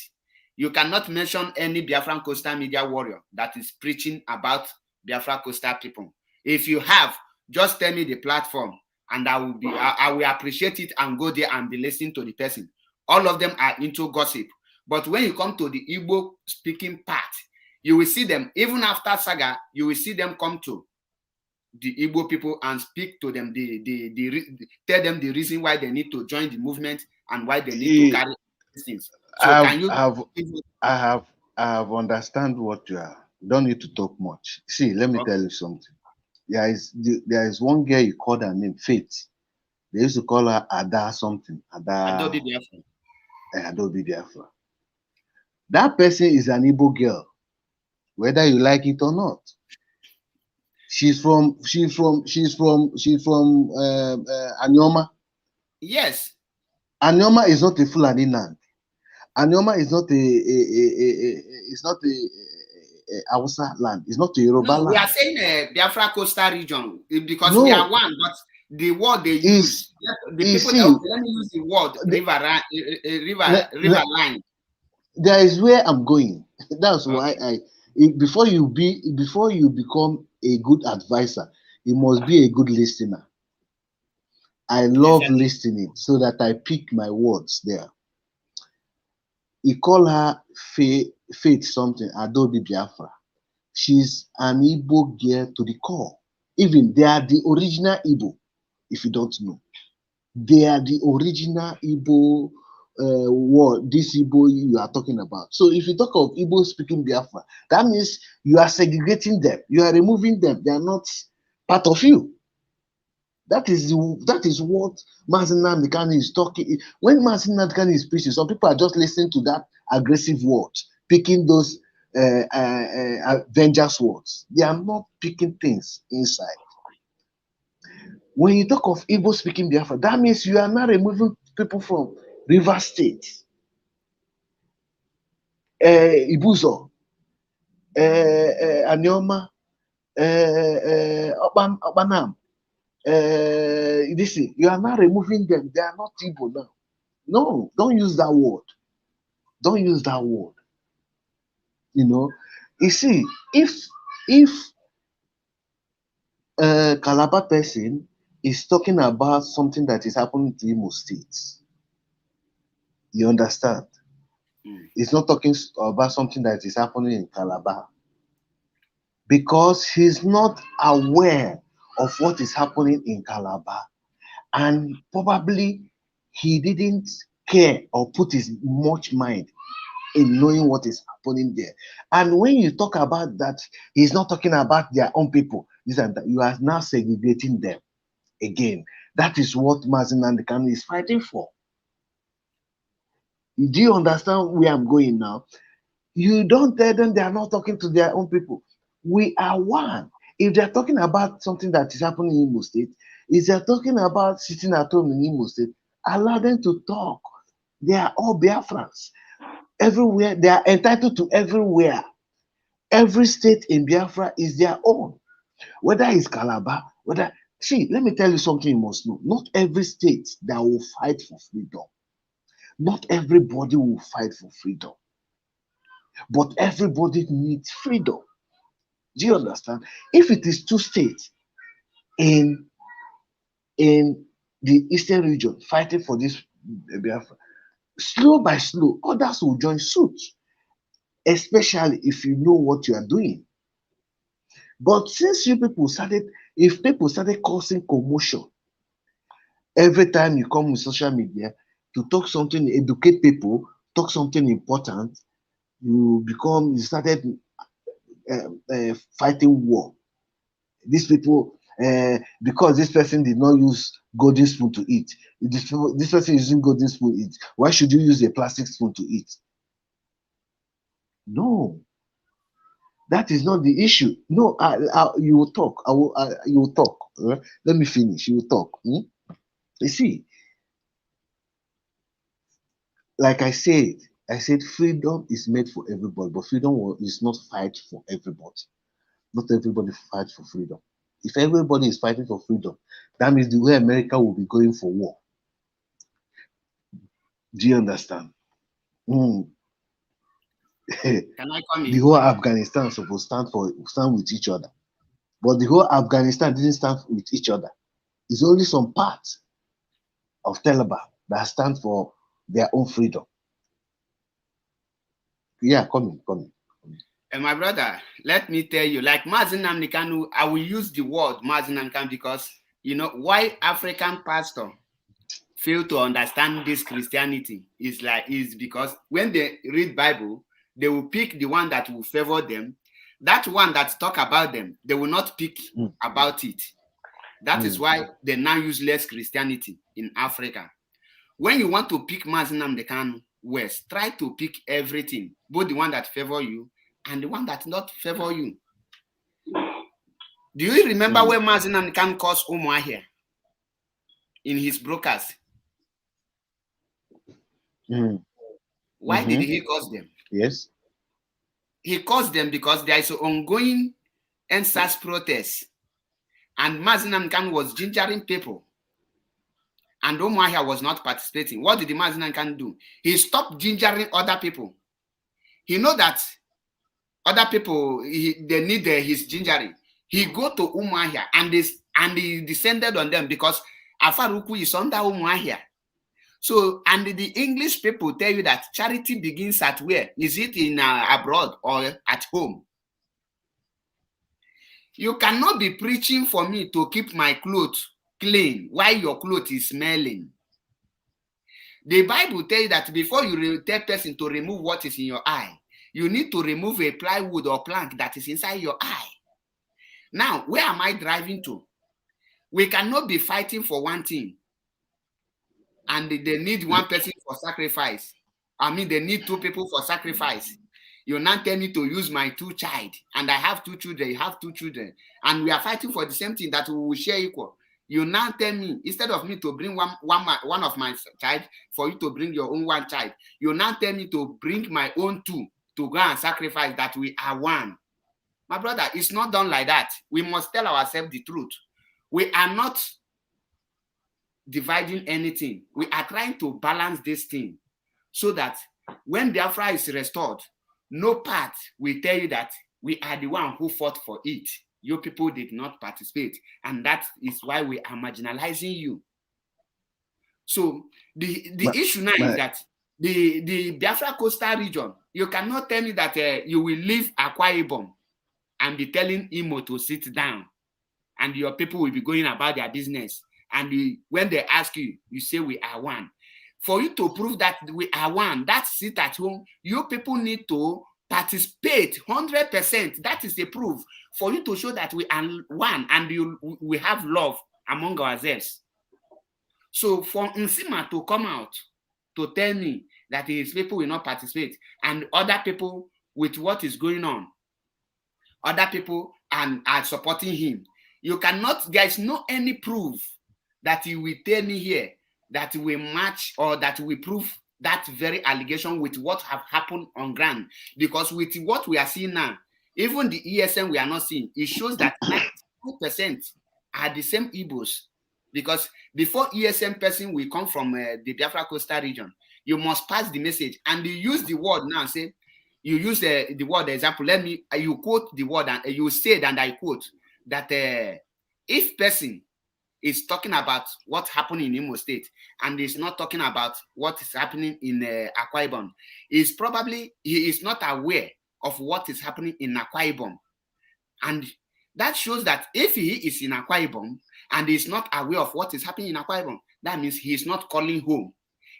you cannot mention any Biafran coastal media warrior that is preaching about Biafra coastal people. If you have, just tell me the platform, and I will appreciate it and go there and be listening to the person. All of them are into gossip. But when you come to the Igbo speaking part, you will see them, even after Saga, you will see them come to the Igbo people and speak to them, tell them the reason why they need to join the movement and why they need to carry. things. So can you? I have understand what you are. Don't need to talk much. See, let me tell you something. There is one girl you called her name Faith. They used to call her Ada something. Adobe Biafra. Adobe Biafra. That person is an Igbo girl, whether you like it or not. She's from Anyoma. Yes. Anyoma is not a Fulani land. Anyoma is not it's not a Hausa land. It's not a Yoruba land. We are saying Biafra coastal region because we are one, but the word they use, the people. Let me use the word river line. There is where I'm going. That's why before you become a good advisor, you must be a good listener. I love listening so that I pick my words there. You call her Faith something, Adobe Biafra. She's an Igbo girl to the core. Even they are the original Igbo, if you don't know. They are the original Igbo word, this Igbo you are talking about. So if you talk of Igbo speaking Biafra, that means you are segregating them. You are removing them. They are not part of you. That is what Mazi Nnamdi Kanu is talking. When Mazi Nnamdi Kanu is preaching, some people are just listening to that aggressive words, picking those vengeance words. They are not picking things inside. When you talk of Igbo speaking Biafra, that means you are not removing people from River State, Ibuzo, Anyoma, Obanam. You are not removing them. They are not Igbo now. No, don't use that word. Don't use that word. You see, if a Calabar person is talking about something that is happening to Imo State, you understand? He's not talking about something that is happening in Calabar because he's not aware of what is happening in Calabar, and probably he didn't care or put his much mind in knowing what is happening there. And when you talk about that, he's not talking about their own people. This and that. You are now segregating them again. That is what Mazi Nnamdi Kanu is fighting for. Do you understand where I'm going now? You don't tell them they are not talking to their own people. We are one. If they're talking about something that is happening in Imo State, if they're talking about sitting at home in Imo State, allow them to talk. They are all Biafrans. Everywhere, they are entitled to everywhere. Every state in Biafra is their own. Whether it's Calabar, let me tell you something you must know. Not every state that will fight for freedom. Not everybody will fight for freedom. But everybody needs freedom. Do you understand? If it is two states in the eastern region fighting for this Biafra, slow by slow, others will join suit, especially if you know what you are doing. But since if people started causing commotion every time you come with social media to talk something, educate people, talk something important, you started fighting war. These people, because this person did not use golden spoon to eat, this person is using golden spoon to eat. Why should you use a plastic spoon to eat? No, that is not the issue. No, you will talk. You will talk. Let me finish. You will talk. You see, like I said freedom is made for everybody, but freedom is not fight for everybody. Not everybody fights for freedom. If everybody is fighting for freedom, that means the way America will be going for war. Do you understand? Can I come in? The whole Afghanistan supposed to stand with each other, but the whole Afghanistan didn't stand with each other. It's only some parts of Taliban that stand for their own freedom. Yeah, come in. And my brother, let me tell you, like Mazi Nnamdi Kanu, I will use the word Mazi Nnamdi Kanu because why African pastor fail to understand this Christianity is because when they read Bible, they will pick the one that will favor them. That one that talk about them, they will not pick about it. That is why they now use less Christianity in Africa. When you want to pick Mazi Nnamdi Kanu West, try to pick everything, both the one that favor you and the one that not favor you. Do you remember when Mazi Nnamdi Kanu calls Umuahia in his broadcast? Why did he cause them? Yes. He caused them because there is an ongoing NSAS protest, and Mazi Nnamdi Kanu was gingering people, and Umuahia was not participating. What did the Mazi Nnamdi Kanu do? He stopped gingering other people. He know that other people they need his gingering. He go to Umuahia and he descended on them because Afaruku is under Umuahia. So, and the English people tell you that charity begins at where? Is it in abroad or at home? You cannot be preaching for me to keep my clothes clean while your clothes is smelling. The Bible tells you that before you tell person to remove what is in your eye, you need to remove a plywood or plank that is inside your eye. Now, where am I driving to? We cannot be fighting for one thing, and they need one person for sacrifice. I mean, they need two people for sacrifice. You now tell me to use my two child, and I have two children, you have two children, and we are fighting for the same thing that we will share equal. You now tell me, instead of me to bring one of my child, for you to bring your own one child, you now tell me to bring my own two to go and sacrifice that we are one. My brother, it's not done like that. We must tell ourselves the truth. We are not dividing anything. We are trying to balance this thing so that when Biafra is restored, no part will tell you that we are the one who fought for it. You people did not participate, and that is why we are marginalizing you. So the issue now is that the Biafra coastal region, you cannot tell me that you will leave Akwa Ibom and be telling Imo to sit down, and your people will be going about their business. And when they ask you, you say we are one. For you to prove that we are one, that's it at home. You people need to participate 100%. That is a proof for you to show that we are one and we have love among ourselves. So for Nsima to come out to tell me that his people will not participate, and other people with what is going on, other people are supporting him, you cannot, there is no any proof that he will tell me here that will match or that will prove that very allegation with what have happened on ground. Because with what we are seeing now, even the ESN we are not seeing, it shows that 92% are the same Igbos. Because before ESN person will come from the Biafra coastal region, you must pass the message. And you use the word now, say, you use the word example. You quote the word and you said, and I quote, that if person is talking about what happened in Imo State and is not talking about what is happening in Akwa Ibom, he is not aware of what is happening in Akwa Ibom. And that shows that if he is in Akwa Ibom and is not aware of what is happening in Akwa Ibom, that means he is not calling home.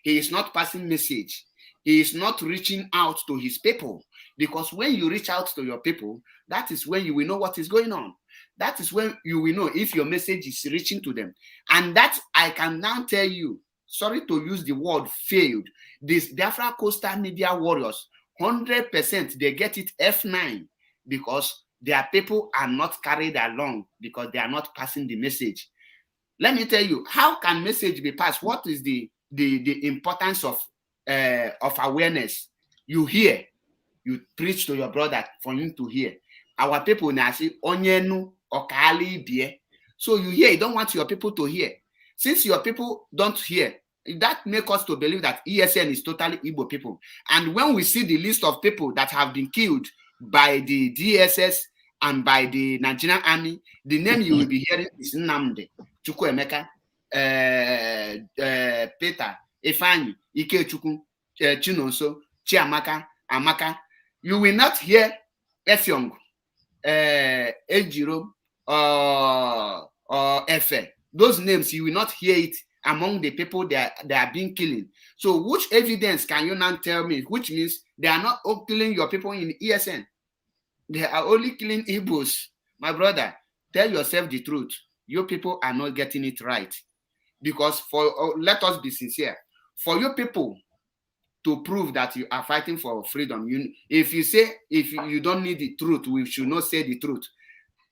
He is not passing message. He is not reaching out to his people. Because when you reach out to your people, that is when you will know what is going on. That is when you will know if your message is reaching to them. And that I can now tell you, sorry to use the word failed, these Biafra coastal media warriors, 100% they get it F9 because their people are not carried along because they are not passing the message. Let me tell you, how can message be passed? What is the importance of awareness? You hear, you preach to your brother for him to hear. Our people now say, Onyenu okali bie. So you hear, you don't want your people to hear. Since your people don't hear, that makes us to believe that ESN is totally Igbo people. And when we see the list of people that have been killed by the DSS and by the Nigerian army, the name you will be hearing is Nnamdi, Chukwuemeka, Peter, Ifeanyi, Ikechukwu, Chinonso, Chiamaka, Amaka. You will not hear Effiong, Ejiro, or Efe. Those names, you will not hear it among the people they are being killing. So which evidence can you now tell me? Which means they are not killing your people in ESN. They are only killing Igbos. My brother, tell yourself the truth. You people are not getting it right. Because let us be sincere. For you people to prove that you are fighting for freedom, if you don't need the truth, we should not say the truth.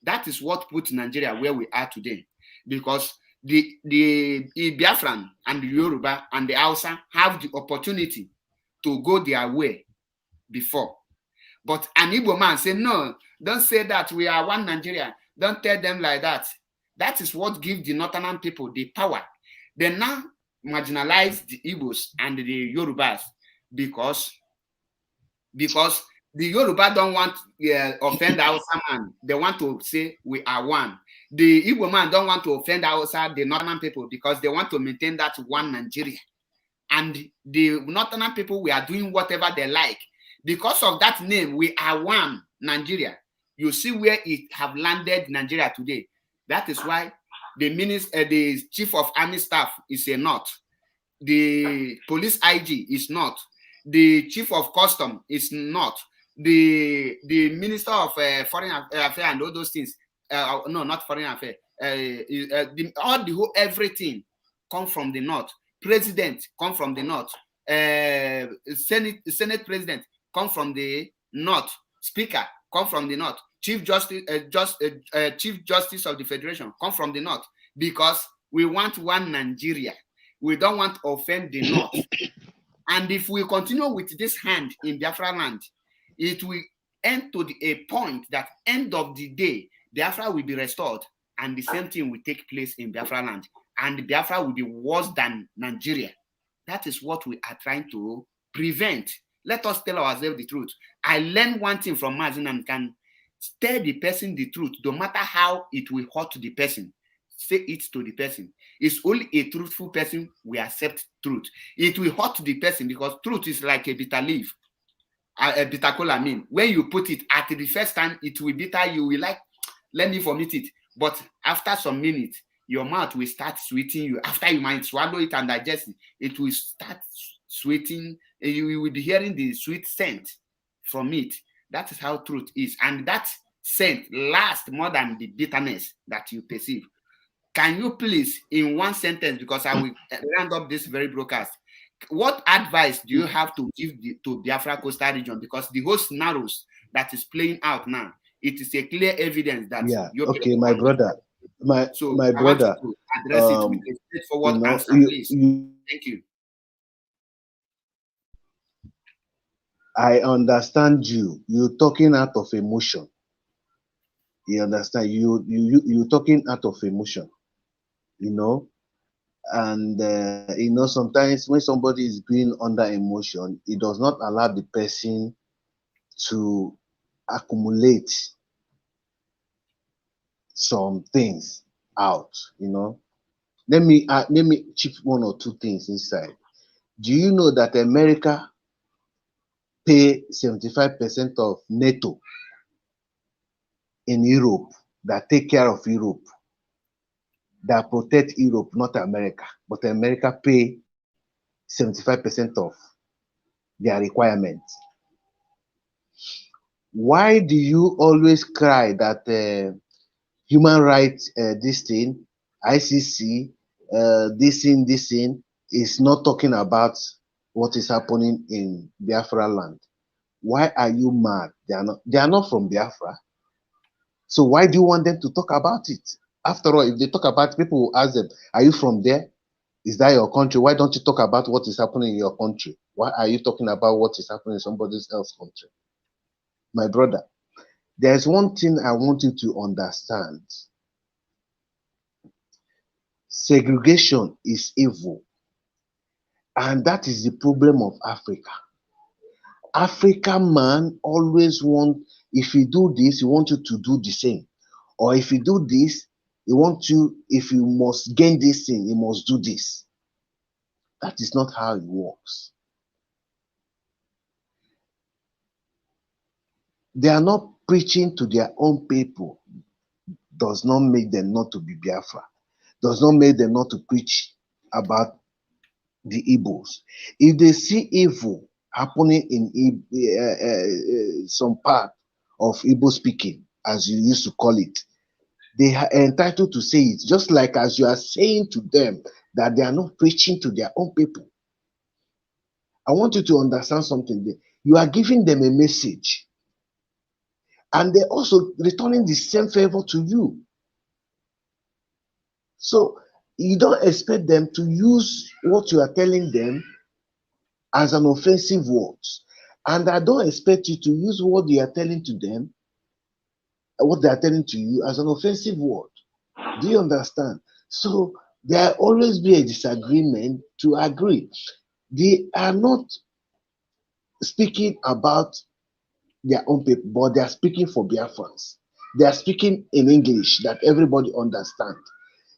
That is what put Nigeria where we are today. Because the Biafran and the Yoruba and the Hausa have the opportunity to go their way before. But an Igbo man say, no, don't say that we are one Nigeria. Don't tell them like that. That is what gives the northern people the power. They now marginalize the Igbos and the Yorubas because the Yoruba don't want to offend the Hausa man. They want to say we are one. The Igbo man don't want to offend the northern people, because they want to maintain that one Nigeria. And the northern people, we are doing whatever they like. Because of that name, we are one Nigeria. You see where it have landed Nigeria today. That is why the chief of army staff is a North. The police IG is not. The chief of custom is not. The minister of foreign affairs and all those things. No, not foreign affairs. Everything come from the North. President come from the North. Senate president come from the North. Speaker come from the North. Chief Justice of the Federation come from the North, because we want one Nigeria. We don't want to offend the North. And if we continue with this hand in Biafra land, it will end to a point that end of the day, Biafra will be restored, and the same thing will take place in Biafra land. And Biafra will be worse than Nigeria. That is what we are trying to prevent. Let us tell ourselves the truth. I learned one thing from Mazin, and can tell the person the truth, no matter how it will hurt the person. Say it to the person. It's only a truthful person will accept truth. It will hurt the person, because truth is like a bitter leaf, a bitter cola. When you put it at the first time, it will bitter. You will like, let me vomit it. But after some minutes, your mouth will start sweeting you. After you might swallow it and digest it, it will start sweeting. You will be hearing the sweet scent from it. That is how truth is. And that scent lasts more than the bitterness that you perceive. Can you please, in one sentence, because I will round up this very broadcast, what advice do you have to give to Biafra coastal region? Because the whole scenarios that is playing out now, it is a clear evidence that okay, my brother, my brother, to address it with a straightforward answer, please. Thank you. I understand you. You're talking out of emotion. You understand? You're talking out of emotion. And sometimes when somebody is being under emotion, it does not allow the person to accumulate some things out. Let me chip one or two things inside. Do you know that America pay 75% of NATO in Europe, that take care of Europe, that protect Europe, not America, but America pay 75% of their requirements? Why do you always cry that human rights, this thing, ICC, this thing is not talking about what is happening in Biafra land? Why are you mad? They are not from Biafra. So why do you want them to talk about it? After all, if they talk about it, people will ask them, are you from there? Is that your country? Why don't you talk about what is happening in your country? Why are you talking about what is happening in somebody else's country? My brother, there's one thing I want you to understand. Segregation is evil. And that is the problem of Africa. African man always want, if you do this, he wants you to do the same. Or if you do this, he wants you, if you must gain this thing, you must do this. That is not how it works. They are not preaching to their own people. Does not make them not to be Biafra. Does not make them not to preach about the Igbos. If they see evil happening in some part of Igbo speaking, as you used to call it, they are entitled to say it, just like as you are saying to them that they are not preaching to their own people. I want you to understand something there. You are giving them a message, and they're also returning the same favor to you. So you don't expect them to use what you are telling them as an offensive word. And I don't expect you to use what they are telling to them, what they are telling to you as an offensive word. Do you understand? So there always be a disagreement to agree. They are not speaking about their own people, but they are speaking for Biafrans. They are speaking in English that everybody understands.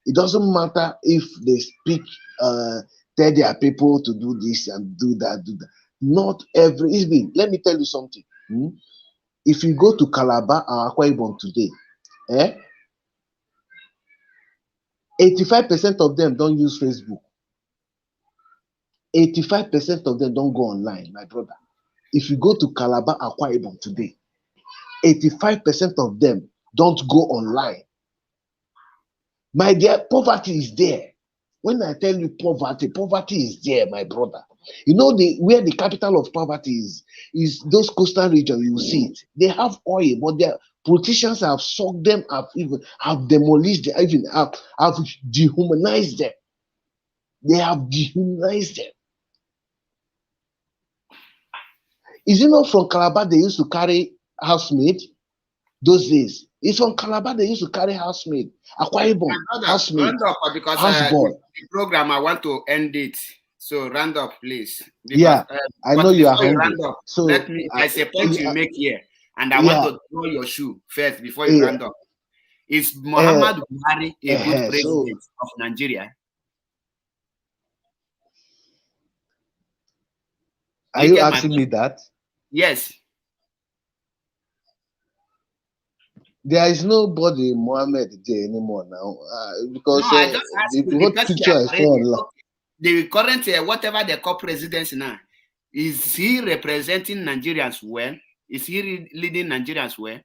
It doesn't matter if they speak, tell their people to do this and do that, do that. Not every, even, let me tell you something. If you go to Calabar or Akwa Ibom today, 85% of them don't use Facebook. 85% of them don't go online, my brother. If you go to Calabar, Akwa Ibom today, 85% of them don't go online. My dear, poverty is there. When I tell you poverty, poverty is there, my brother. You know where the capital of poverty is those coastal regions. You will see it. They have oil, but their politicians have sucked them, have demolished them, even have dehumanized them. They have dehumanized them. Is it not from Calabar they used to carry housemaid those days? It's from Calabar they used to carry housemaid. Akwa Ibom, housemaid, because houseboy. The program, I want to end it. So round up, please. Because, Yeah, I know you are hungry. Up, so let me. There's a point you make here, and I want to throw your shoe first before you round up. Is Muhammad Buhari a good president of Nigeria? Are you asking me that? Yes. There is nobody Mohammed there anymore now, because no, I just asked what picture I saw. The current whatever they call presidency now, is he representing Nigerians well? Is he leading Nigerians well?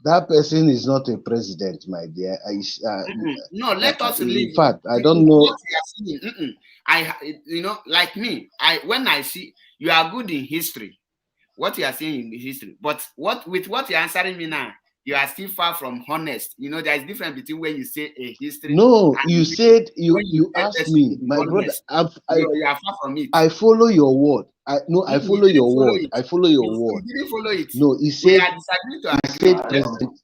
That person is not a president, my dear. No, let us leave. In fact, I don't know. Like me, when I see you are good in history, what you are saying in history, but what you're answering me now, you are still far from honest. There is difference between when you say a history. No, you said you asked me, my brother. You are far from it. I follow your word. I follow your word. I follow your word. You didn't follow it. No, he said. President.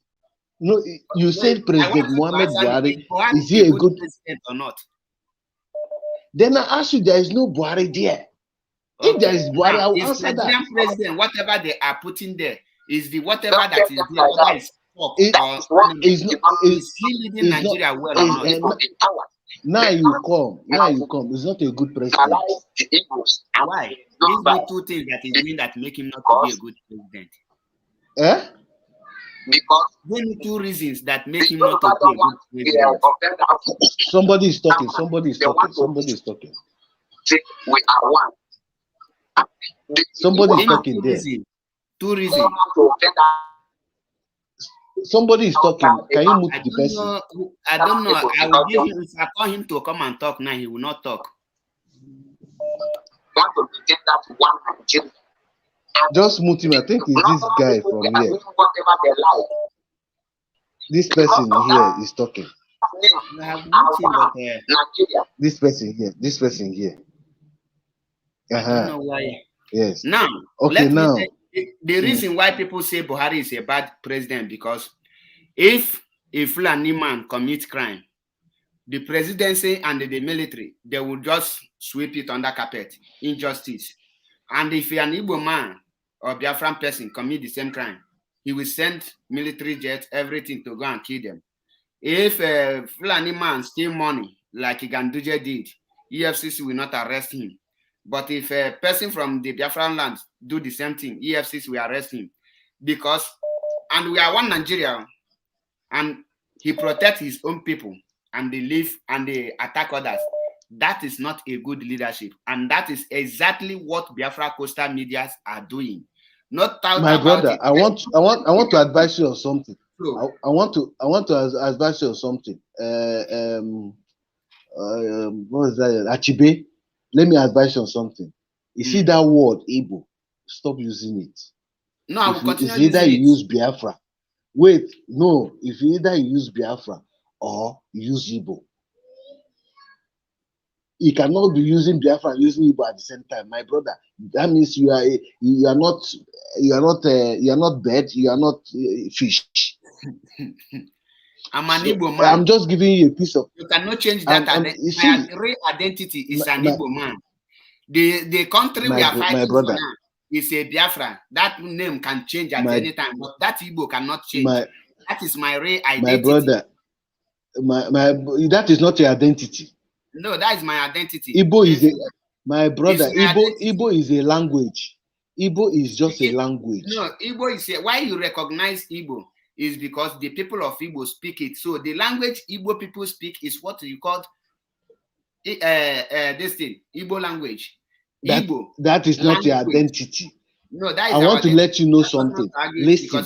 No, you said President Muhammad Buhari. Is he a good president or not? Then I ask you, there is no Buhari there. Okay. If there is Buhari, I will answer that. President, whatever they are putting there, is the whatever that is there, whether it's talk is he leading Nigeria well or not? Now you come. He's not a good president. Why? These are two things that he's doing that make him not to be a good president. Because there are two reasons that make him not to be a good president. Somebody is talking. We are one. Somebody is talking there. Two reasons. Somebody is talking. Can you mute the person? I don't know. I will give him. If I call him to come and talk now, he will not talk. Just mute him. I think it's this guy from here. This person here is talking. This person here. I don't know why. Yes. Now, okay. Now, the reason why people say Buhari is a bad president, because if a Fulani man commits crime, the presidency and the military, they will just sweep it under carpet, injustice. And if an Igbo man or Biafran person commit the same crime, he will send military jets, everything to go and kill them. If a Fulani man steal money like Iganduje did, EFCC will not arrest him. But if a person from the Biafran land do the same thing, EFCC will arrest him. And we are one Nigeria, and he protects his own people, and they live and they attack others. That is not a good leadership. And that is exactly what Biafra coastal medias are doing. Not talk My about brother, it. I want to advise you on something. So, I want to advise you on something. What is that? Achibe. Let me advise you on something. You see that word Igbo, stop using it. no, I will continue it's either using you it. use Biafra. Wait, no, if either you use Biafra or use Igbo. You cannot be using Biafra and using Igbo at the same time, my brother. That means you are not bird, you are not fish. I'm an Igbo man. I'm just giving you a piece of. You cannot change that. My real identity is an Igbo man. The country we are fighting for now is a Biafra. That name can change at any time, but that Igbo cannot change. That is my real identity. My brother, that is not your identity. No, that is my identity. Igbo is my brother. Igbo is a language. Igbo is just a language. No, Igbo is why you recognize Igbo is because the people of Igbo speak it. So the language Igbo people speak is what you call this thing, Igbo language. Igbo. That is not your identity. No, that is I want to let you know something. Listen,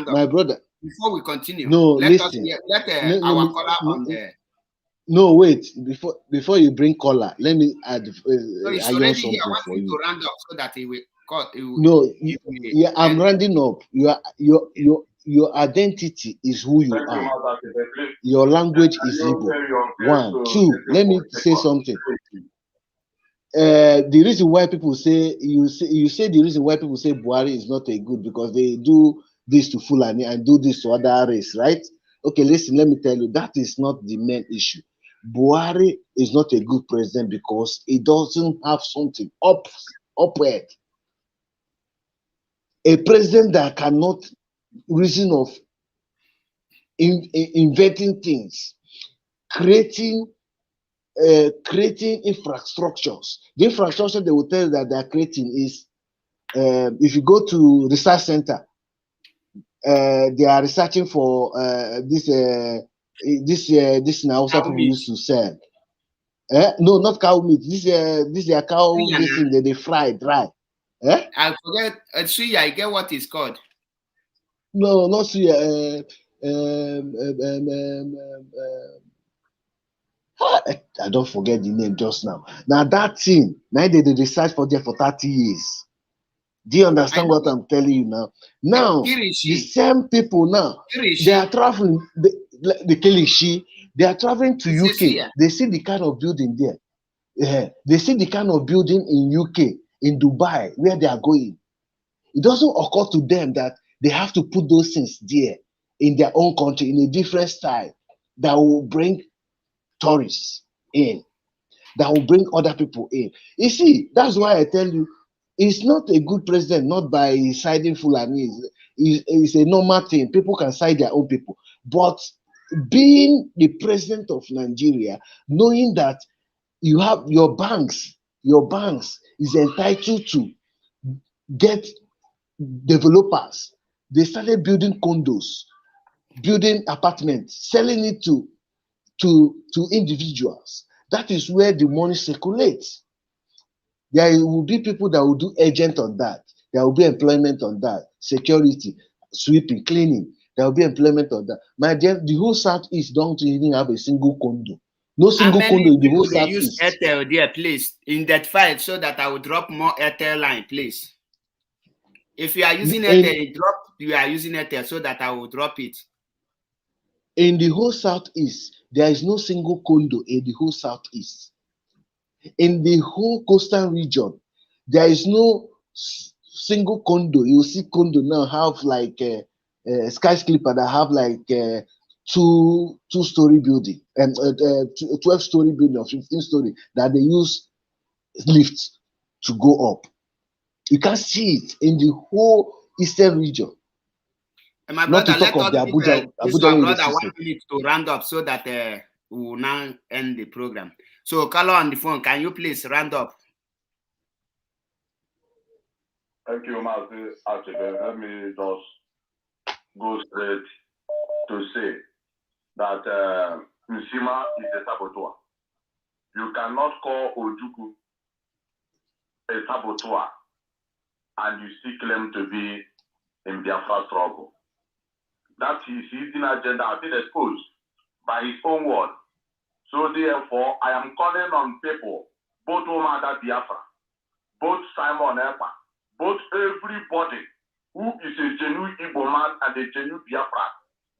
my brother. Before we continue, let our caller on the. No, wait. Before you bring caller, let me add. No, it's already here. I want you to round up so that he will call. I'm rounding up. Your identity is who you are. Your language is Igbo. 1, 2. Let me say something. The reason why people say the reason why people say Buhari is not a good because they do this to Fulani and do this to other race, right? Okay, listen, let me tell you, that is not the main issue. Buhari is not a good president because he doesn't have something upward. A president that cannot reason of inventing things, creating infrastructures. The infrastructure they will tell you that they are creating is, if you go to research center, they are researching for this now people used to sell. No, not cow meat. This cow. This thing they fry dry. I forget. Suya, I get what it's called. No, not suya. I don't forget the name just now. Now that thing, now they research for there for 30 years. Do you understand what I'm telling you now? Now, the same people now, they are traveling, the Kilishi, they are traveling to UK. They see the kind of building there. Yeah. They see the kind of building in UK, in Dubai, where they are going. It doesn't occur to them that they have to put those things there in their own country in a different style that will bring tourists in, that will bring other people in. You see, that's why I tell you, it's not a good president, not by siding Fulani. It's a normal thing. People can side their own people. But being the president of Nigeria, knowing that you have your banks is entitled to get developers. They started building condos, building apartments, selling it to individuals. That is where the money circulates. There will be people that will do agent on that. There will be employment on that. Security, sweeping, cleaning. There will be employment on that. My dear, the whole Southeast don't even have a single condo. No single condo in the whole Southeast. Use Airtel there, please, in that file so that I will drop more Airtel line, please. If you are using Airtel, you are using Airtel so that I will drop it. In the whole Southeast, there is no single condo in the whole Southeast. In the whole coastal region, there is no single condo. You see condo now have like a skyscraper that have like two-story building and 12-story building or 15-story that they use lifts to go up. You can see it in the whole eastern region. And my brother, let us give Abuja 1 minute to round up so that we will now end the program. So, caller on the phone, can you please round up? Thank you, Mazi Achibe. Let me just go straight to say that Nsima is a saboteur. You cannot call Ojukwu a saboteur and you still claim to be in Biafra struggle. That is his hidden agenda has been exposed by his own word. So therefore, I am calling on people, both Omada Biafra, both Simon M.A.P, both everybody who is a genuine Igbo man and a genuine Biafra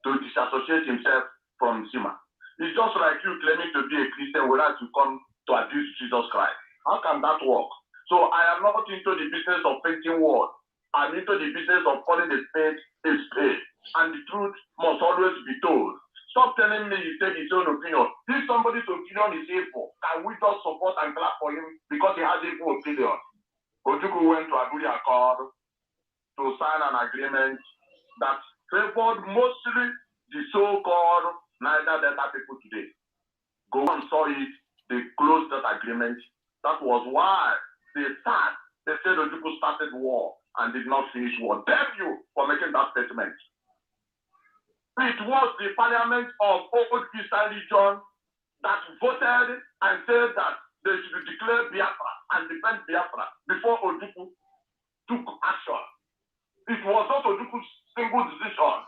to disassociate himself from Sima. It's just like you claiming to be a Christian without to come to abuse Jesus Christ. How can that work? So I am not into the business of painting words. I'm into the business of calling a spade a spade. And the truth must always be told. Stop telling me you take his own opinion. If somebody's opinion is evil, can we just support and clap for him because he has evil opinion? Ojukwu went to Abuja Accord to sign an agreement that favored mostly the so-called Niger Delta people today. Go and saw it, they closed that agreement. That was why they said Ojukwu started war and did not finish war. Damn you for making that statement. It was the parliament of Old Eastern region that voted and said that they should declare Biafra and defend Biafra before Ojukwu took action. It was not Ojukwu's single decision.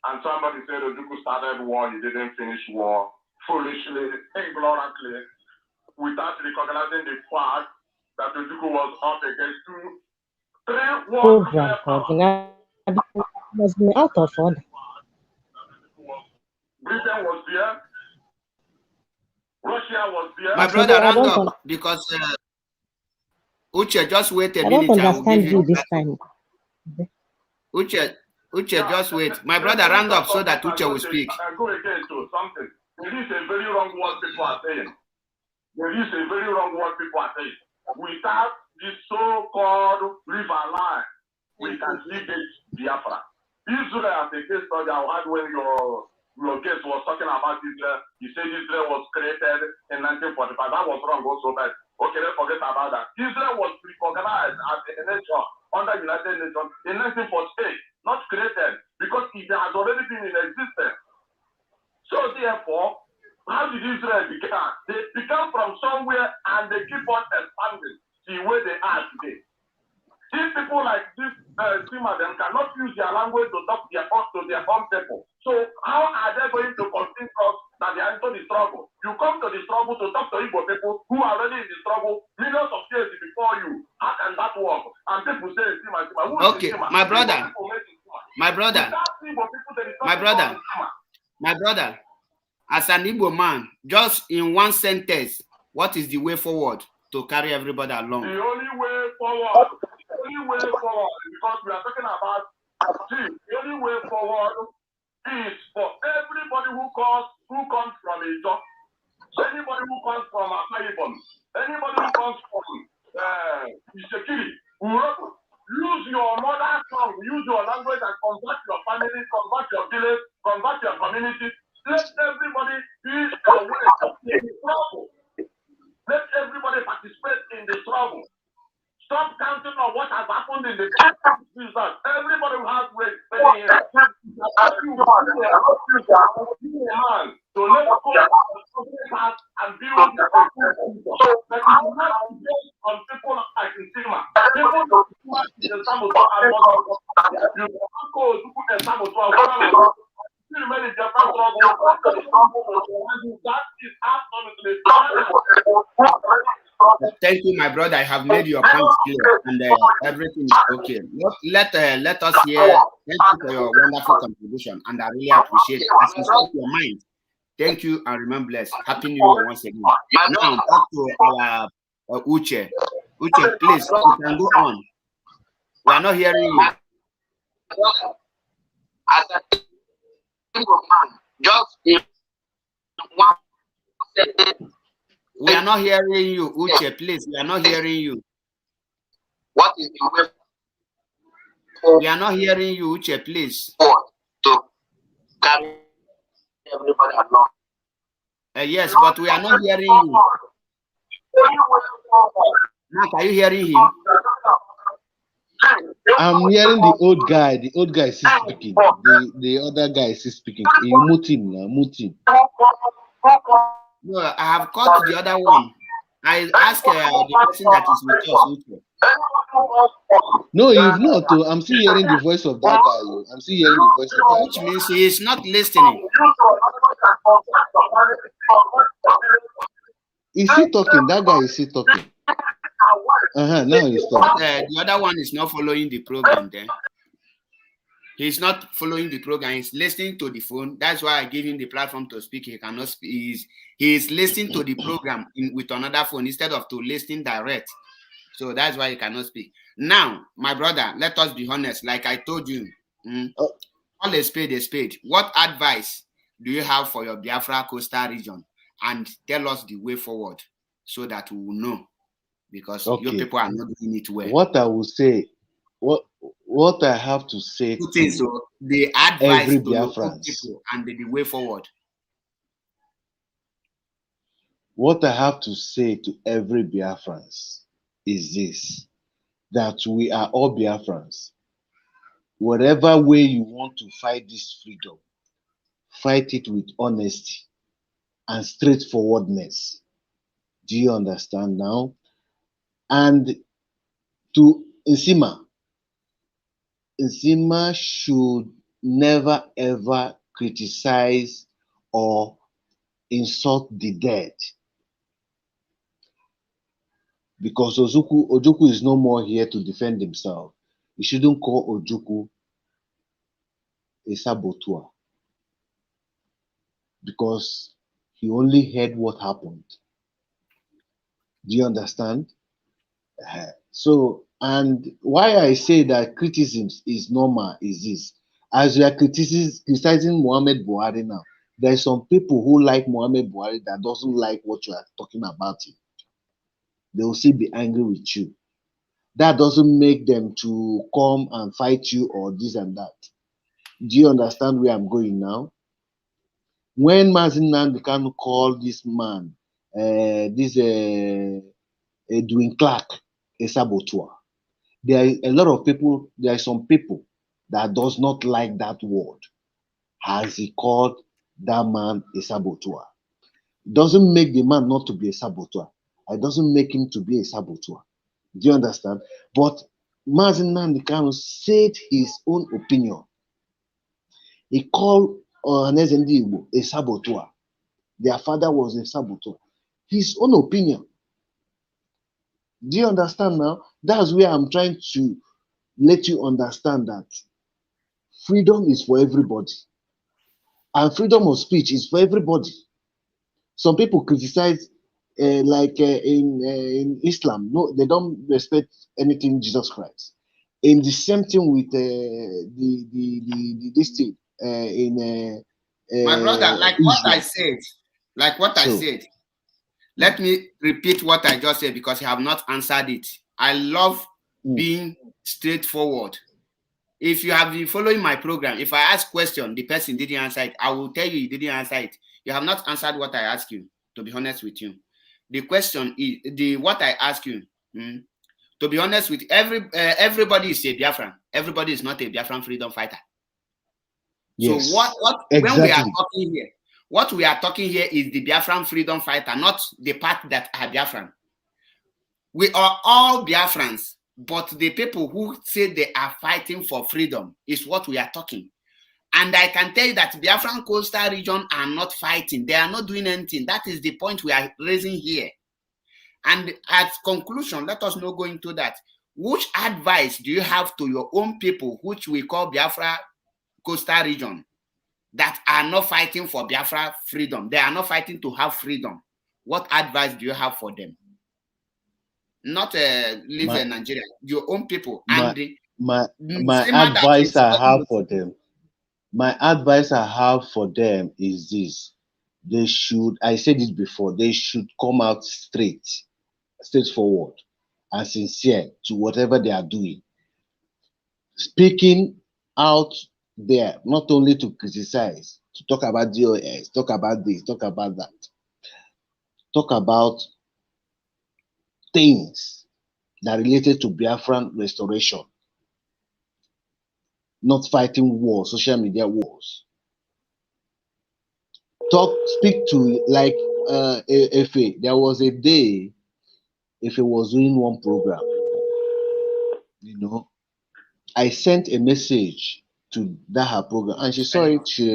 And somebody said Ojukwu started war, he didn't finish war, foolishly, ignorantly, without recognizing the fact that Ojukwu was up against 3 wars. Was out of order. Britain was there. Russia was there. My brother, round up because Uche, just wait a minute. I don't understand you this time. Uche, just wait. My brother, round up so that Uche will speak. I go again to something. There is a very wrong word people are saying. Without this so-called river line, we can leave it Biafra. Israel, as a case study I had when your guest was talking about Israel, he said Israel was created in 1945. That was wrong also, but okay, let's forget about that. Israel was recognized as a nation under United Nations in 1948, not created, because it has already been in existence. So therefore, how did Israel begin? They began from somewhere and they keep on expanding the way they are today. These people like this Sima them cannot use their language to talk to their own people. So how are they going to convince us that they are into the struggle? You come to the struggle to talk to Igbo people who are already in the struggle millions of years before you. How can that work? And people say Sima. Who okay, is Sima? my brother. As an Igbo man, just in one sentence, what is the way forward to carry everybody along? The only way forward, because we are talking about the only way forward is for everybody who comes from a job, anybody who comes from a Ibom, anybody who comes from Isekiri, use your mother tongue, use your language and convert your family, convert your village, convert your community. Let everybody be aware of the struggle. Let everybody participate in the struggle. Stop counting on what has happened in the past. Everybody who has weight spending here. So let's go and build the future. But you have to build on people like Sima. People in Samoa and you can't go to put a Samoa. That is absolutely. Thank you, my brother. I have made your point clear, and everything is okay. Let us hear. Thank you for your wonderful contribution, and I really appreciate it. As you speak your mind, thank you and remain blessed. Happy New Year once again. Now back to our Uche. Uche, please, you can go on. We are not hearing you. Just one second. We are not hearing you, Uche. Please, we are not hearing you. What is the way We are not hearing you, Uche. Please. To carry everybody along? Yes, but we are not hearing you. Mark, are you hearing him? I'm hearing the old guy. The old guy is speaking. The other guy is speaking. You mute him now. Mute him. No, I have caught the other one. I asked the person that is with us. No, you've not. Oh, I'm still hearing the voice of that guy. Oh. I'm still hearing the voice of that Which guy. means he is not listening. Is he talking? That guy is still talking. Now he's talking. The other one is not following the program then. He's not following the program. He's listening to the phone. That's why I gave him the platform to speak. He cannot speak. He's listening to the program with another phone instead of to listening direct. So that's why he cannot speak. Now, my brother, let us be honest. Like I told you, call a spade a spade. What advice do you have for your Biafra coastal region? And tell us the way forward so that we will know. Because your people are not doing it well. What I will say, what I have to say to so the advice every to your Biafrans, people and the way forward. what I have to say to every Biafrans is this, that we are all Biafrans. Whatever way you want to fight this freedom, fight it with honesty and straightforwardness. Do you understand now? And to Nsima should never ever criticize or insult the dead. Because Ojukwu is no more here to defend himself. You shouldn't call Ojukwu a saboteur. Because he only heard what happened. Do you understand? So, and why I say that criticism is normal is this. As you are criticizing Muhammad Buhari now, there's some people who like Muhammad Buhari that doesn't like what you are talking about him. They will still be angry with you. That doesn't make them to come and fight you or this and that. Do you understand where I'm going now? When Mazin Nnamdi Kanu called this man, Edwin Clark, a saboteur, there are a lot of people, there are some people that does not like that word. Has he called that man a saboteur? It doesn't make the man not to be a saboteur. It doesn't make him to be a saboteur. Do you understand? But Mazin Nnamdi Kanu said his own opinion. He called Ohaneze Ndi Igbo a saboteur. Their father was a saboteur. His own opinion. Do you understand now? That's where I'm trying to let you understand that freedom is for everybody. And freedom of speech is for everybody. Some people criticize, in Islam, no, they don't respect anything Jesus Christ. In the same thing with this thing my brother, like Israel. what I said, let me repeat what I just said because I have not answered it. I love being straightforward. If you have been following my program, if I ask question, the person didn't answer it, I will tell you didn't answer it. You have not answered what I asked you, to be honest with you. The question is, what I ask you, to be honest with everybody is a Biafran. Everybody is not a Biafran freedom fighter. Yes. So exactly. When we are talking here, what we are talking here is the Biafran freedom fighter, not the part that are Biafran. We are all Biafrans, but the people who say they are fighting for freedom is what we are talking. And I can tell you that Biafran coastal region are not fighting. They are not doing anything. That is the point we are raising here. And at conclusion, let us not go into that. Which advice do you have to your own people, which we call Biafra coastal region, that are not fighting for Biafra freedom? They are not fighting to have freedom. What advice do you have for them? Not live in Nigeria, your own people. My advice I have for them. My advice I have for them is this. They should, I said it before, they should come out straightforward and sincere to whatever they are doing. Speaking out there, not only to criticize, to talk about DOS, talk about this, talk about that. Talk about things that are related to Biafran restoration. Not fighting wars, social media wars. speak to, like, Efe. There was a day Efe was doing one program, you know. I sent a message to that her program, and she saw it. She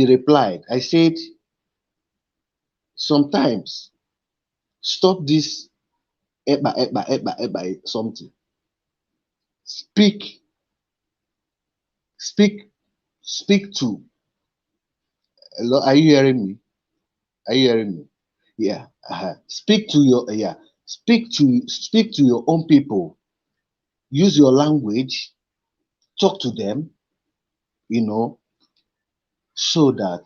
replied. I said, sometimes stop this something. Speak, speak, speak to. Hello, are you hearing me? Are you hearing me? Yeah. Speak to your, yeah. Speak to your own people. Use your language. Talk to them. You know, so that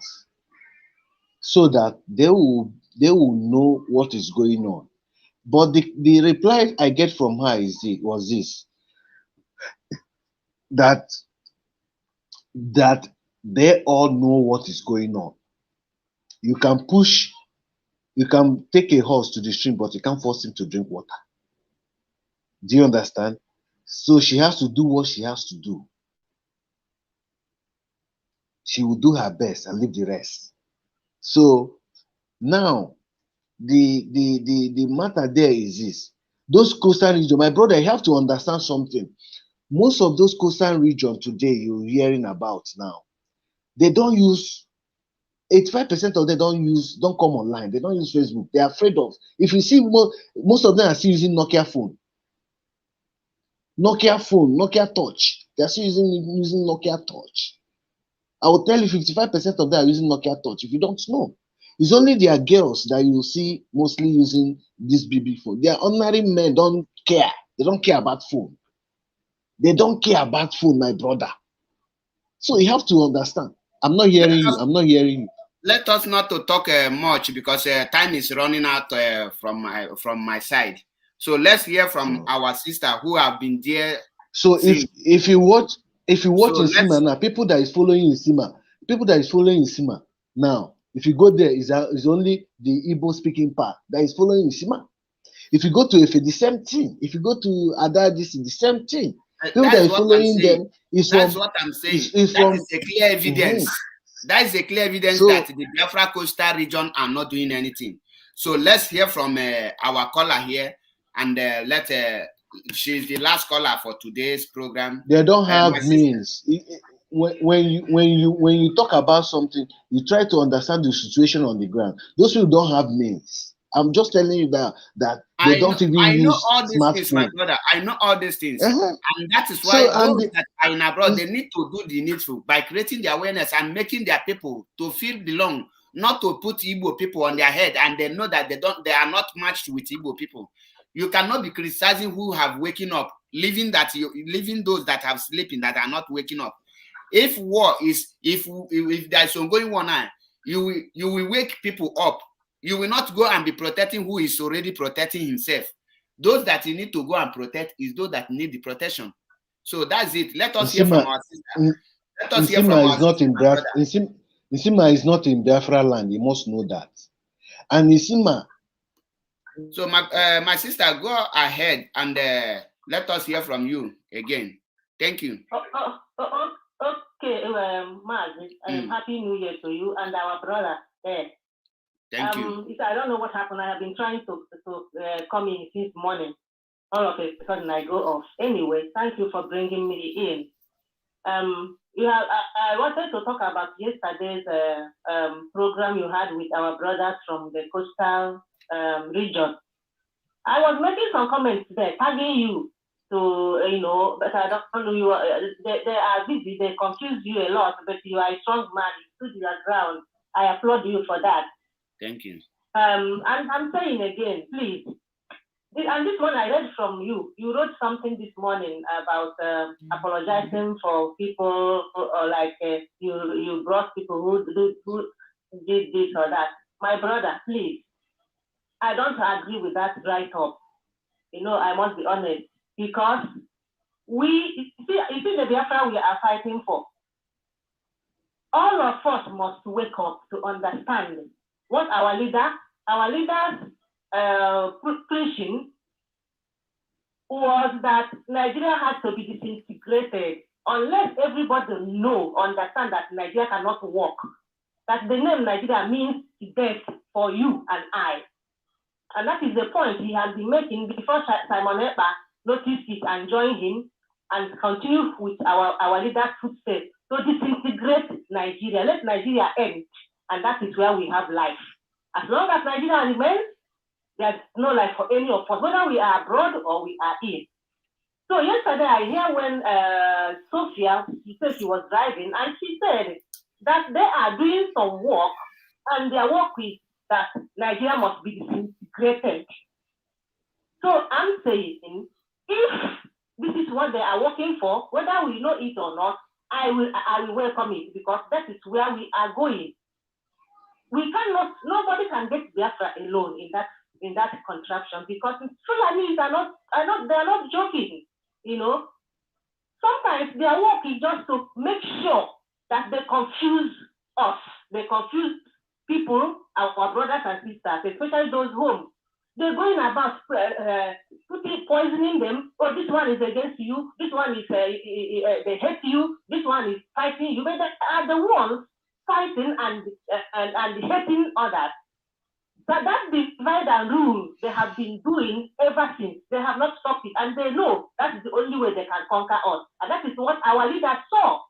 they will know what is going on. But the reply I get from her was this, that that they all know what is going on. You can take a horse to the stream, but you can't force him to drink water. Do you understand? So she has to do what she has to do. She will do her best and leave the rest. So now the matter there is this. Those coastal region, my brother, you have to understand something. Most of those coastal region today you're hearing about now, they don't use 85% of them don't come online. They don't use Facebook. They're afraid of. If you see most of them are still using Nokia phone, Nokia touch. They're still using Nokia touch. I will tell you 55% of them are using Nokia touch. If you don't know, it's only their girls that you see mostly using this BB phone. Their ordinary men don't care. They don't care about phone. They don't care about phone, my brother. So you have to understand. I'm not hearing you. Let us not to talk much, because time is running out from my side. So let's hear from our sister who have been there. So if you watch Nsima now, people that is following Nsima now, if you go there, is only the Igbo speaking part that is following Nsima. If you go to Efe, the same thing. If you go to Ada, the same thing. People that is following them is That's what I'm saying. That is a clear evidence. That is a clear evidence that the Biafra coastal region are not doing anything. So let's hear from our caller here, and she's the last caller for today's program. They don't have means. When you talk about something, you try to understand the situation on the ground. Those people don't have means. I'm just telling you that they don't even use all these smartphone. things, my brother. I know all these things, and that is why those that are in abroad, they need to do the needful by creating the awareness and making their people to feel belong, not to put Igbo people on their head, and they know that they are not matched with Igbo people. You cannot be criticizing who have waking up, leaving those that have sleeping, that are not waking up. If war is, if there's ongoing war now, you will wake people up. You will not go and be protecting who is already protecting himself. Those that you need to go and protect is those that need the protection. So that's it. Let us hear from our sister. Let us hear from our sister. Nsima is not in Biafra land. You must know that. And Nsima. So my sister, go ahead and let us hear from you again. Thank you. Okay, Mazi, Happy New Year to you and our brother there. Thank you. I don't know what happened. I have been trying to come in since morning. All of a sudden I go off. Anyway, thank you for bringing me in. I wanted to talk about yesterday's program you had with our brothers from the coastal region. I was making some comments there, tagging you to, but I don't know you. They are busy. They confuse you a lot, but you are a strong man. You stood your ground. I applaud you for that. Thank you. And I'm saying again, please. And this one I read from you. You wrote something this morning about apologizing for people, or like you brought people who did this or that. My brother, please. I don't agree with that write-up. I must be honest, because you see the Biafra we are fighting for. All of us must wake up to understand what our leaders preaching was, that Nigeria has to be disintegrated unless everybody understand that Nigeria cannot work. that the name Nigeria means death for you and I. And that is the point he has been making before Simon M.A.P noticed it and joined him and continued with our leader's footsteps to disintegrate Nigeria. Let Nigeria end, and that is where we have life. As long as Nigeria remains, there's no life for any of us, whether we are abroad or we are in. So yesterday I hear when Sophia, she said she was driving, and she said that they are doing some work, and their work is that Nigeria must be disintegrated. So I'm saying, if this is what they are working for, whether we know it or not, I will welcome it, because that is where we are going. We cannot, nobody can get Biafra alone in that contraption, because Fulanis are not joking, you know. Sometimes their work is just to make sure that they confuse us, they confuse people, our brothers and sisters, especially those home. They're going about poisoning them. Oh, this one is against you. This one is they hate you. This one is fighting you. But they are the ones fighting and hating others. But that divide and rule they have been doing ever since. They have not stopped it, and they know that is the only way they can conquer us. And that is what our leader saw.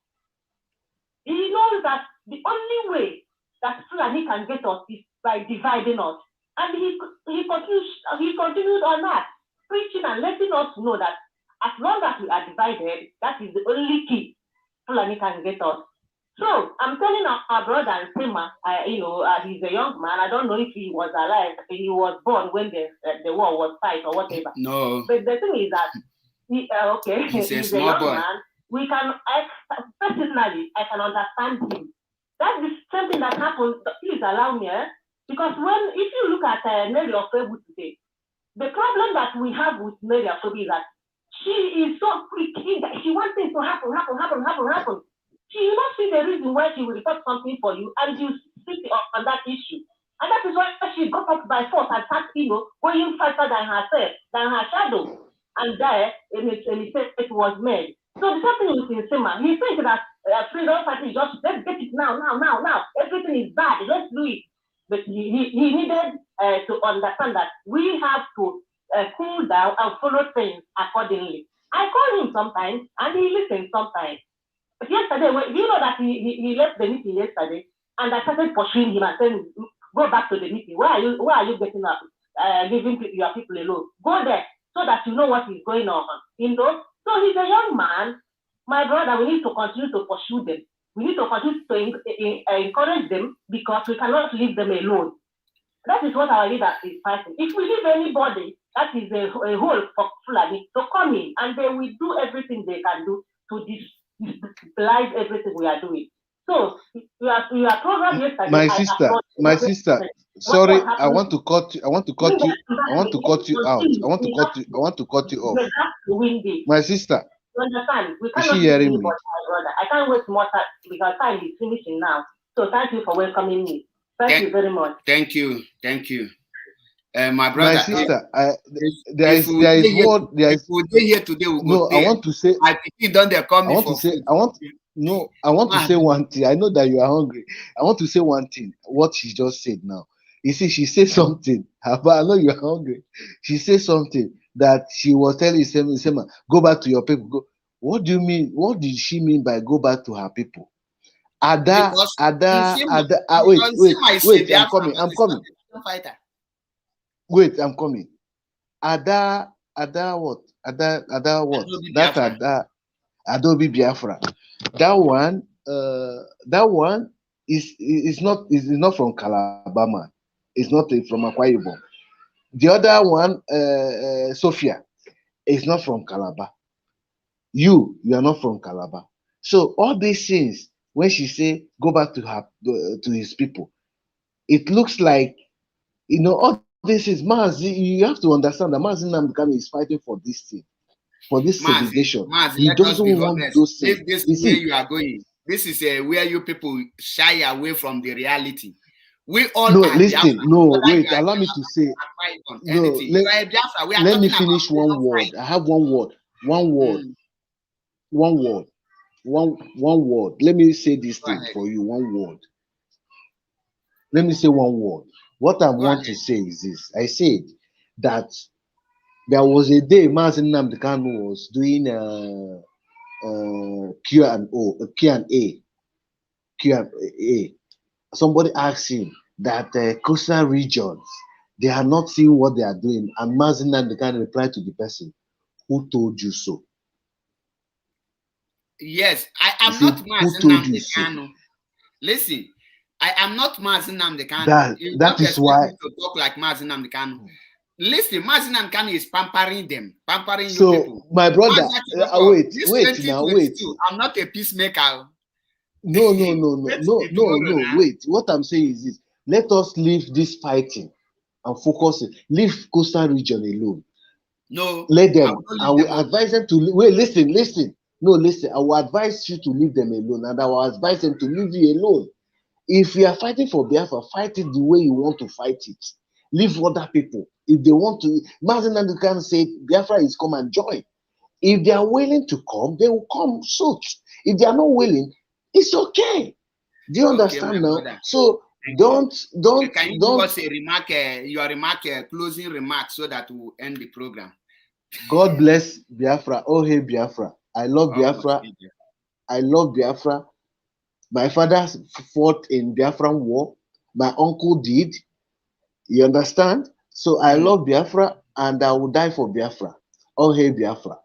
He knows that the only way that Fulani can get us is by dividing us. And he continued on that, preaching and letting us know that as long as we are divided, that is the only key Fulani can get us. So I'm telling our brother and Sema, he's a young man. I don't know if he was alive. He was born when the war was fight or whatever. No. But the thing is that he's a young man. Personally, I can understand him. That's the same thing that happened. Please allow me, because if you look at Mary Ofebu today, the problem that we have with Mary Ofebu is that she is so quick. She wants things to happen. She will not see the reason why she will report something for you, and you speak on that issue. And that is why she got up by force and started, going faster than herself, than her shadow. And there, a mistake was made. So the same thing with Nsema. He thinks that freedom fighting, just let's get it now. Everything is bad. Let's do it. But he needed to understand that we have to cool down and follow things accordingly. I call him sometimes, and he listens sometimes. But yesterday, you know that he left the meeting yesterday, and I started pursuing him and saying, go back to the meeting. Why are you getting up, leaving your people alone? Go there so that you know what is going on. So he's a young man, my brother. We need to continue to pursue them. We need to continue to encourage them, because we cannot leave them alone. That is what our leader is fighting. If we leave anybody, that is a hole for Fulani to come in, and they will do everything they can do to destabilize everything we are doing. So your program yesterday. My sister. Sorry, I want to cut you out. I want to cut you off. My sister. You understand? We is she hearing me? Brother. I can't wait more time because time is finishing now. So thank you for welcoming me. Thank you very much. Thank you. My brother. My sister, there is here today. I want to say. I think you done there. I want to say one thing. I know that you are hungry. I want to say one thing. What she just said now. You see, she said something. But I know you are hungry. She said something that she was telling Sema, go back to your people. Go. What do you mean? What did she mean by go back to her people? Ada. Wait, I'm coming. Wait, I'm coming. Ada what? Ada what? That Ada Adobe Biafra. That one is not from Calabar. It's not from Akwa Ibom. The other one, Sophia, is not from Calabar. You are not from Calabar. So all these things, when she say go back to his people, it looks like all this is Mazi. You have to understand that Mazi Nnamdi is fighting for this thing, for this segregation. He doesn't want those things. This is where you are going. This is where you people shy away from the reality. We all listen. Wait. Allow me to say. Let me finish one word. I have one word. One word. Let me say this thing for you. One word. let me say one word. What I Go want ahead. to say is this. I said that there was a day Mazi Nnamdi Kanu was doing Q&A. Somebody asked him that coastal regions, they are not seeing what they are doing. And Mazi Nnamdi Kanu replied to the person, who told you so? Yes, I He am said, not who Mazi told you Nnamdi so? Kanu. Listen, I am not Mazi Nnamdi Kanu. You That don't is expect why. me to talk like Mazi Nnamdi Kanu. Listen, Mazi Nnamdi Kanu is pampering them, pampering you So, people. my brother, This wait 2022, I'm not a peacemaker. No, wait. What I'm saying is this. Let us leave this fighting and focus it. Leave coastal region alone. No, Let them. I will them advise them to wait. Listen. No, listen. I will advise you to leave them alone, and I will advise them to leave you alone. If you are fighting for Biafra, fight it the way you want to fight it. Leave other people. If they want to, Mazi Nnamdi Kanu said Biafra is come and join. If they are willing to come, they will come. So, if they are not willing, it's okay. Do you understand now? Brother. So don't. Can you give us a remark, your remark, closing remark, so that we'll end the program? God bless Biafra. Oh hey Biafra. I love Biafra. I love Biafra. My father fought in Biafran war. My uncle did. You understand? So I love Biafra and I will die for Biafra. Oh hey Biafra.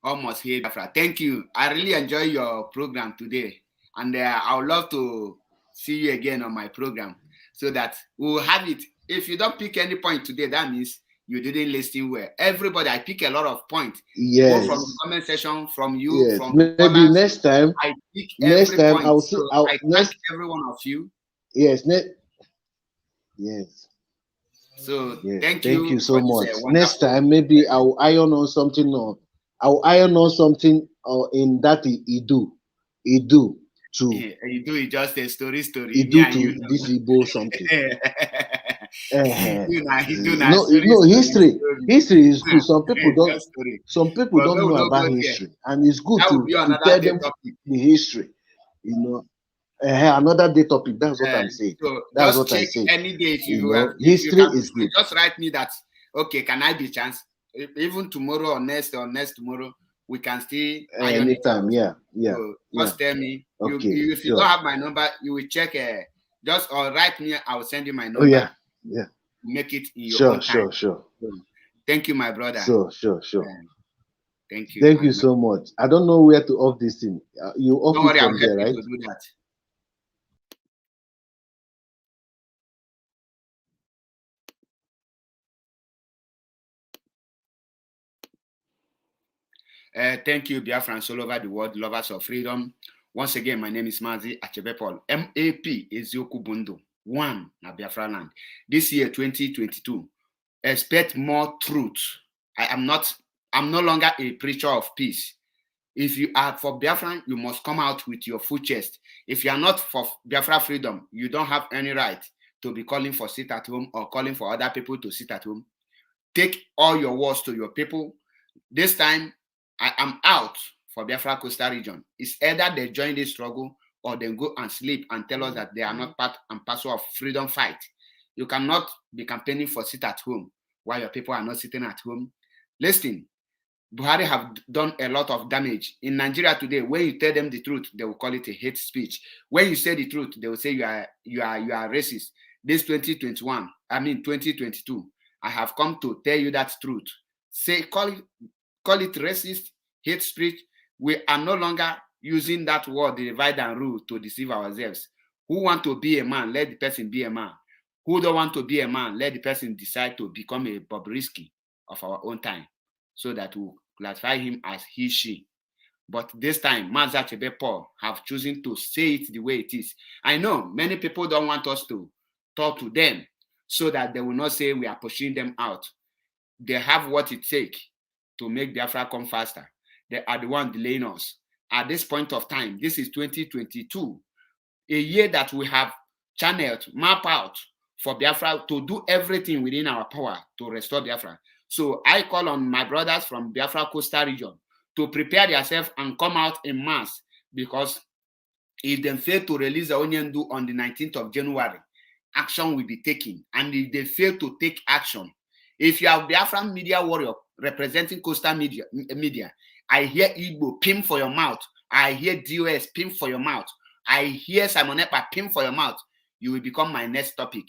Almost here, Biafra. Thank you. I really enjoy your program today. And I would love to see you again on my program so that we'll have it. If you don't pick any point today, that means you didn't listen well. Everybody, I pick a lot of points. Yes. Both from the comment section, from you, yes. from maybe next time. I pick next every time point. I'll see. So I thank every one of you. Yes. Yes. So yes. thank you so much. Next time, maybe I'll iron on something or I'll iron on something in that he do to you do it just a story. he do to this Igbo something. No, history is good. Some people don't know about history, and it's good to tell them the history. You know, another day topic. That's what I'm saying. So that's just what check I say. any day if you know, history is good. Just write me that. Okay, can I be chance? Even tomorrow or next tomorrow, we can still anytime. Yeah. So just tell me. Okay, if you don't have my number, you will check. Just or write me. I will send you my number. Oh yeah. Make it in your own time. Sure. Thank you, my brother. Sure. Thank you. Thank you so much. I don't know where to off this thing. You off don't it worry, from I'll there, help right? you to do that. Thank you, Biafrans all over the world, lovers of freedom. Once again, my name is Mazi Achebe. M.A.P. Ezioku Bundo. One na Biafra land. This year, 2022, expect more truth. I'm no longer a preacher of peace. If you are for Biafra, you must come out with your full chest. If you are not for Biafra freedom, you don't have any right to be calling for sit at home or calling for other people to sit at home. Take all your words to your people. This time, I am out for Biafra coastal region. It's either they join this struggle or they go and sleep and tell us that they are not part and parcel of freedom fight. You cannot be campaigning for sit at home while your people are not sitting at home. Listen, Buhari have done a lot of damage. In Nigeria today, when you tell them the truth, they will call it a hate speech. When you say the truth, they will say you are racist. This 2022, I have come to tell you that truth. Say call it racist, hate speech. We are no longer using that word, divide and rule, to deceive ourselves. Who want to be a man, let the person be a man. Who don't want to be a man, let the person decide to become a Bobrisky of our own time, so that we'll classify him as he, she. But this time, Mazi Achebe Paul have chosen to say it the way it is. I know many people don't want us to talk to them so that they will not say we are pushing them out. They have what it takes to make Biafra come faster. They are the one delaying us. At this point of time, this is 2022, a year that we have channeled, map out for Biafra to do everything within our power to restore Biafra. So I call on my brothers from Biafra coastal region to prepare themselves and come out in mass, because if they fail to release the Onyendu on the 19th of January, action will be taken. And if they fail to take action, if you have Biafran media warrior representing coastal media, I hear Igbo, pim for your mouth. I hear DOS, pim for your mouth. I hear Simon M.A.P, pim for your mouth. You will become my next topic.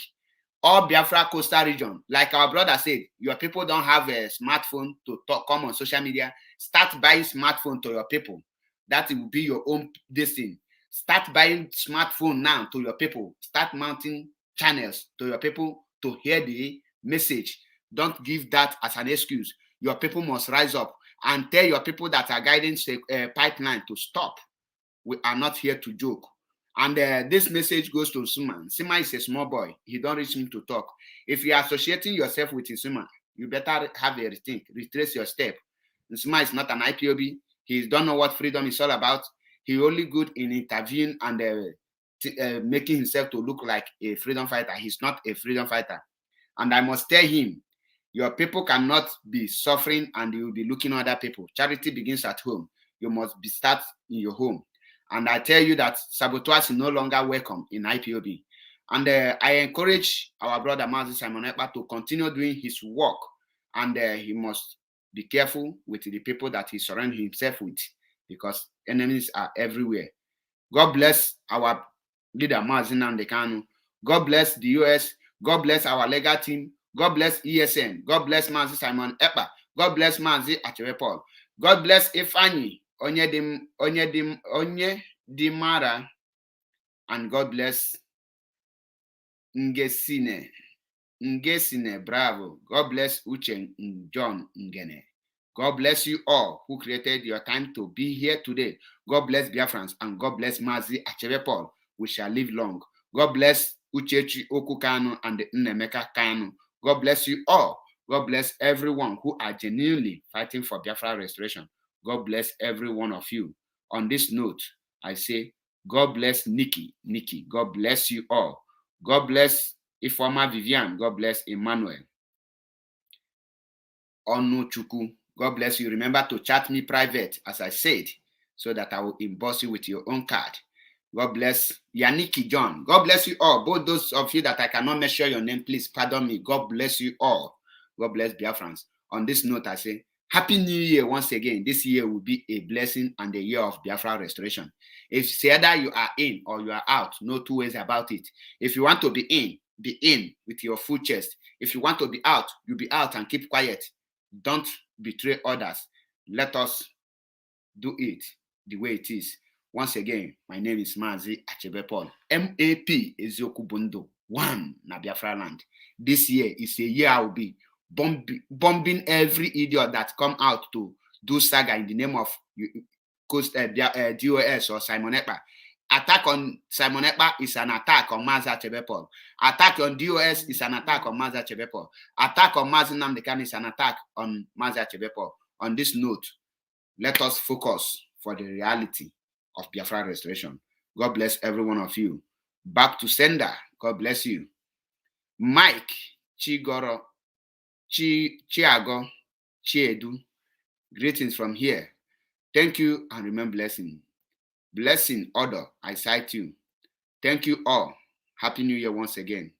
All Biafra coastal region, like our brother said, your people don't have a smartphone to come on social media. Start buying smartphone to your people. That will be your own destiny. Start buying smartphone now to your people. Start mounting channels to your people to hear the message. Don't give that as an excuse. Your people must rise up and tell your people that are guiding the pipeline to stop. We are not here to joke. And this message goes to Suma. Suma is a small boy. He don't reach him to talk. If you are associating yourself with Suma, you better have a rethink, retrace your step. Suma is not an IPOB. He don't know what freedom is all about. He only good in interviewing and making himself to look like a freedom fighter. He's not a freedom fighter. And I must tell him, your people cannot be suffering and you will be looking at other people. Charity begins at home. You must be start in your home. And I tell you that saboteurs is no longer welcome in IPOB. And I encourage our brother Mazi Simon M.A.P to continue doing his work. And he must be careful with the people that he surrounds himself with, because enemies are everywhere. God bless our leader Mazi Nandekanu. God bless the US. God bless our legal team. God bless ESN. God bless Mazi Simon M.A.P. God bless Mazi Achebe. God bless Ifani Onye Dimara, and God bless Ngesine Bravo. God bless Uche John Ngene. God bless you all who created your time to be here today. God bless Biafrans and God bless Mazi Achebe. We shall live long. God bless Uchechi Okukanu and Nnemeka Kanu. God bless you all. God bless everyone who are genuinely fighting for Biafra restoration. God bless every one of you. On this note, I say, God bless Nikki. God bless you all. God bless Ifeoma Vivian. God bless Emmanuel. Onuchuku. God bless you. Remember to chat me private, as I said, so that I will emboss you with your own card. God bless Yaniki John. God bless you all. Both those of you that I cannot measure your name, please pardon me. God bless you all. God bless Biafrans. On this note, I say, Happy New Year once again. This year will be a blessing and a year of Biafra restoration. If either you are in or you are out, no two ways about it. If you want to be in with your full chest. If you want to be out, you be out and keep quiet. Don't betray others. Let us do it the way it is. Once again, my name is Mazi Achebe. M.A.P. Ezioku Bundo 1 na Biafra land. This year is a year I will be bombing every idiot that come out to do saga in the name of DOS or Simon M.A.P. Attack on Simon M.A.P. is an attack on Mazi Achebe. Attack on DOS is an attack on Mazi Achebe. Attack on Mazi Nnamdi is an attack on Mazi Achebe. On this note, let us focus for the reality of Biafra restoration. God bless every one of you. Back to sender. God bless you. Mike Chigoro Chiago Chiedu. Greetings from here. Thank you and remain blessing. Blessing order. I cite you. Thank you all. Happy New Year once again.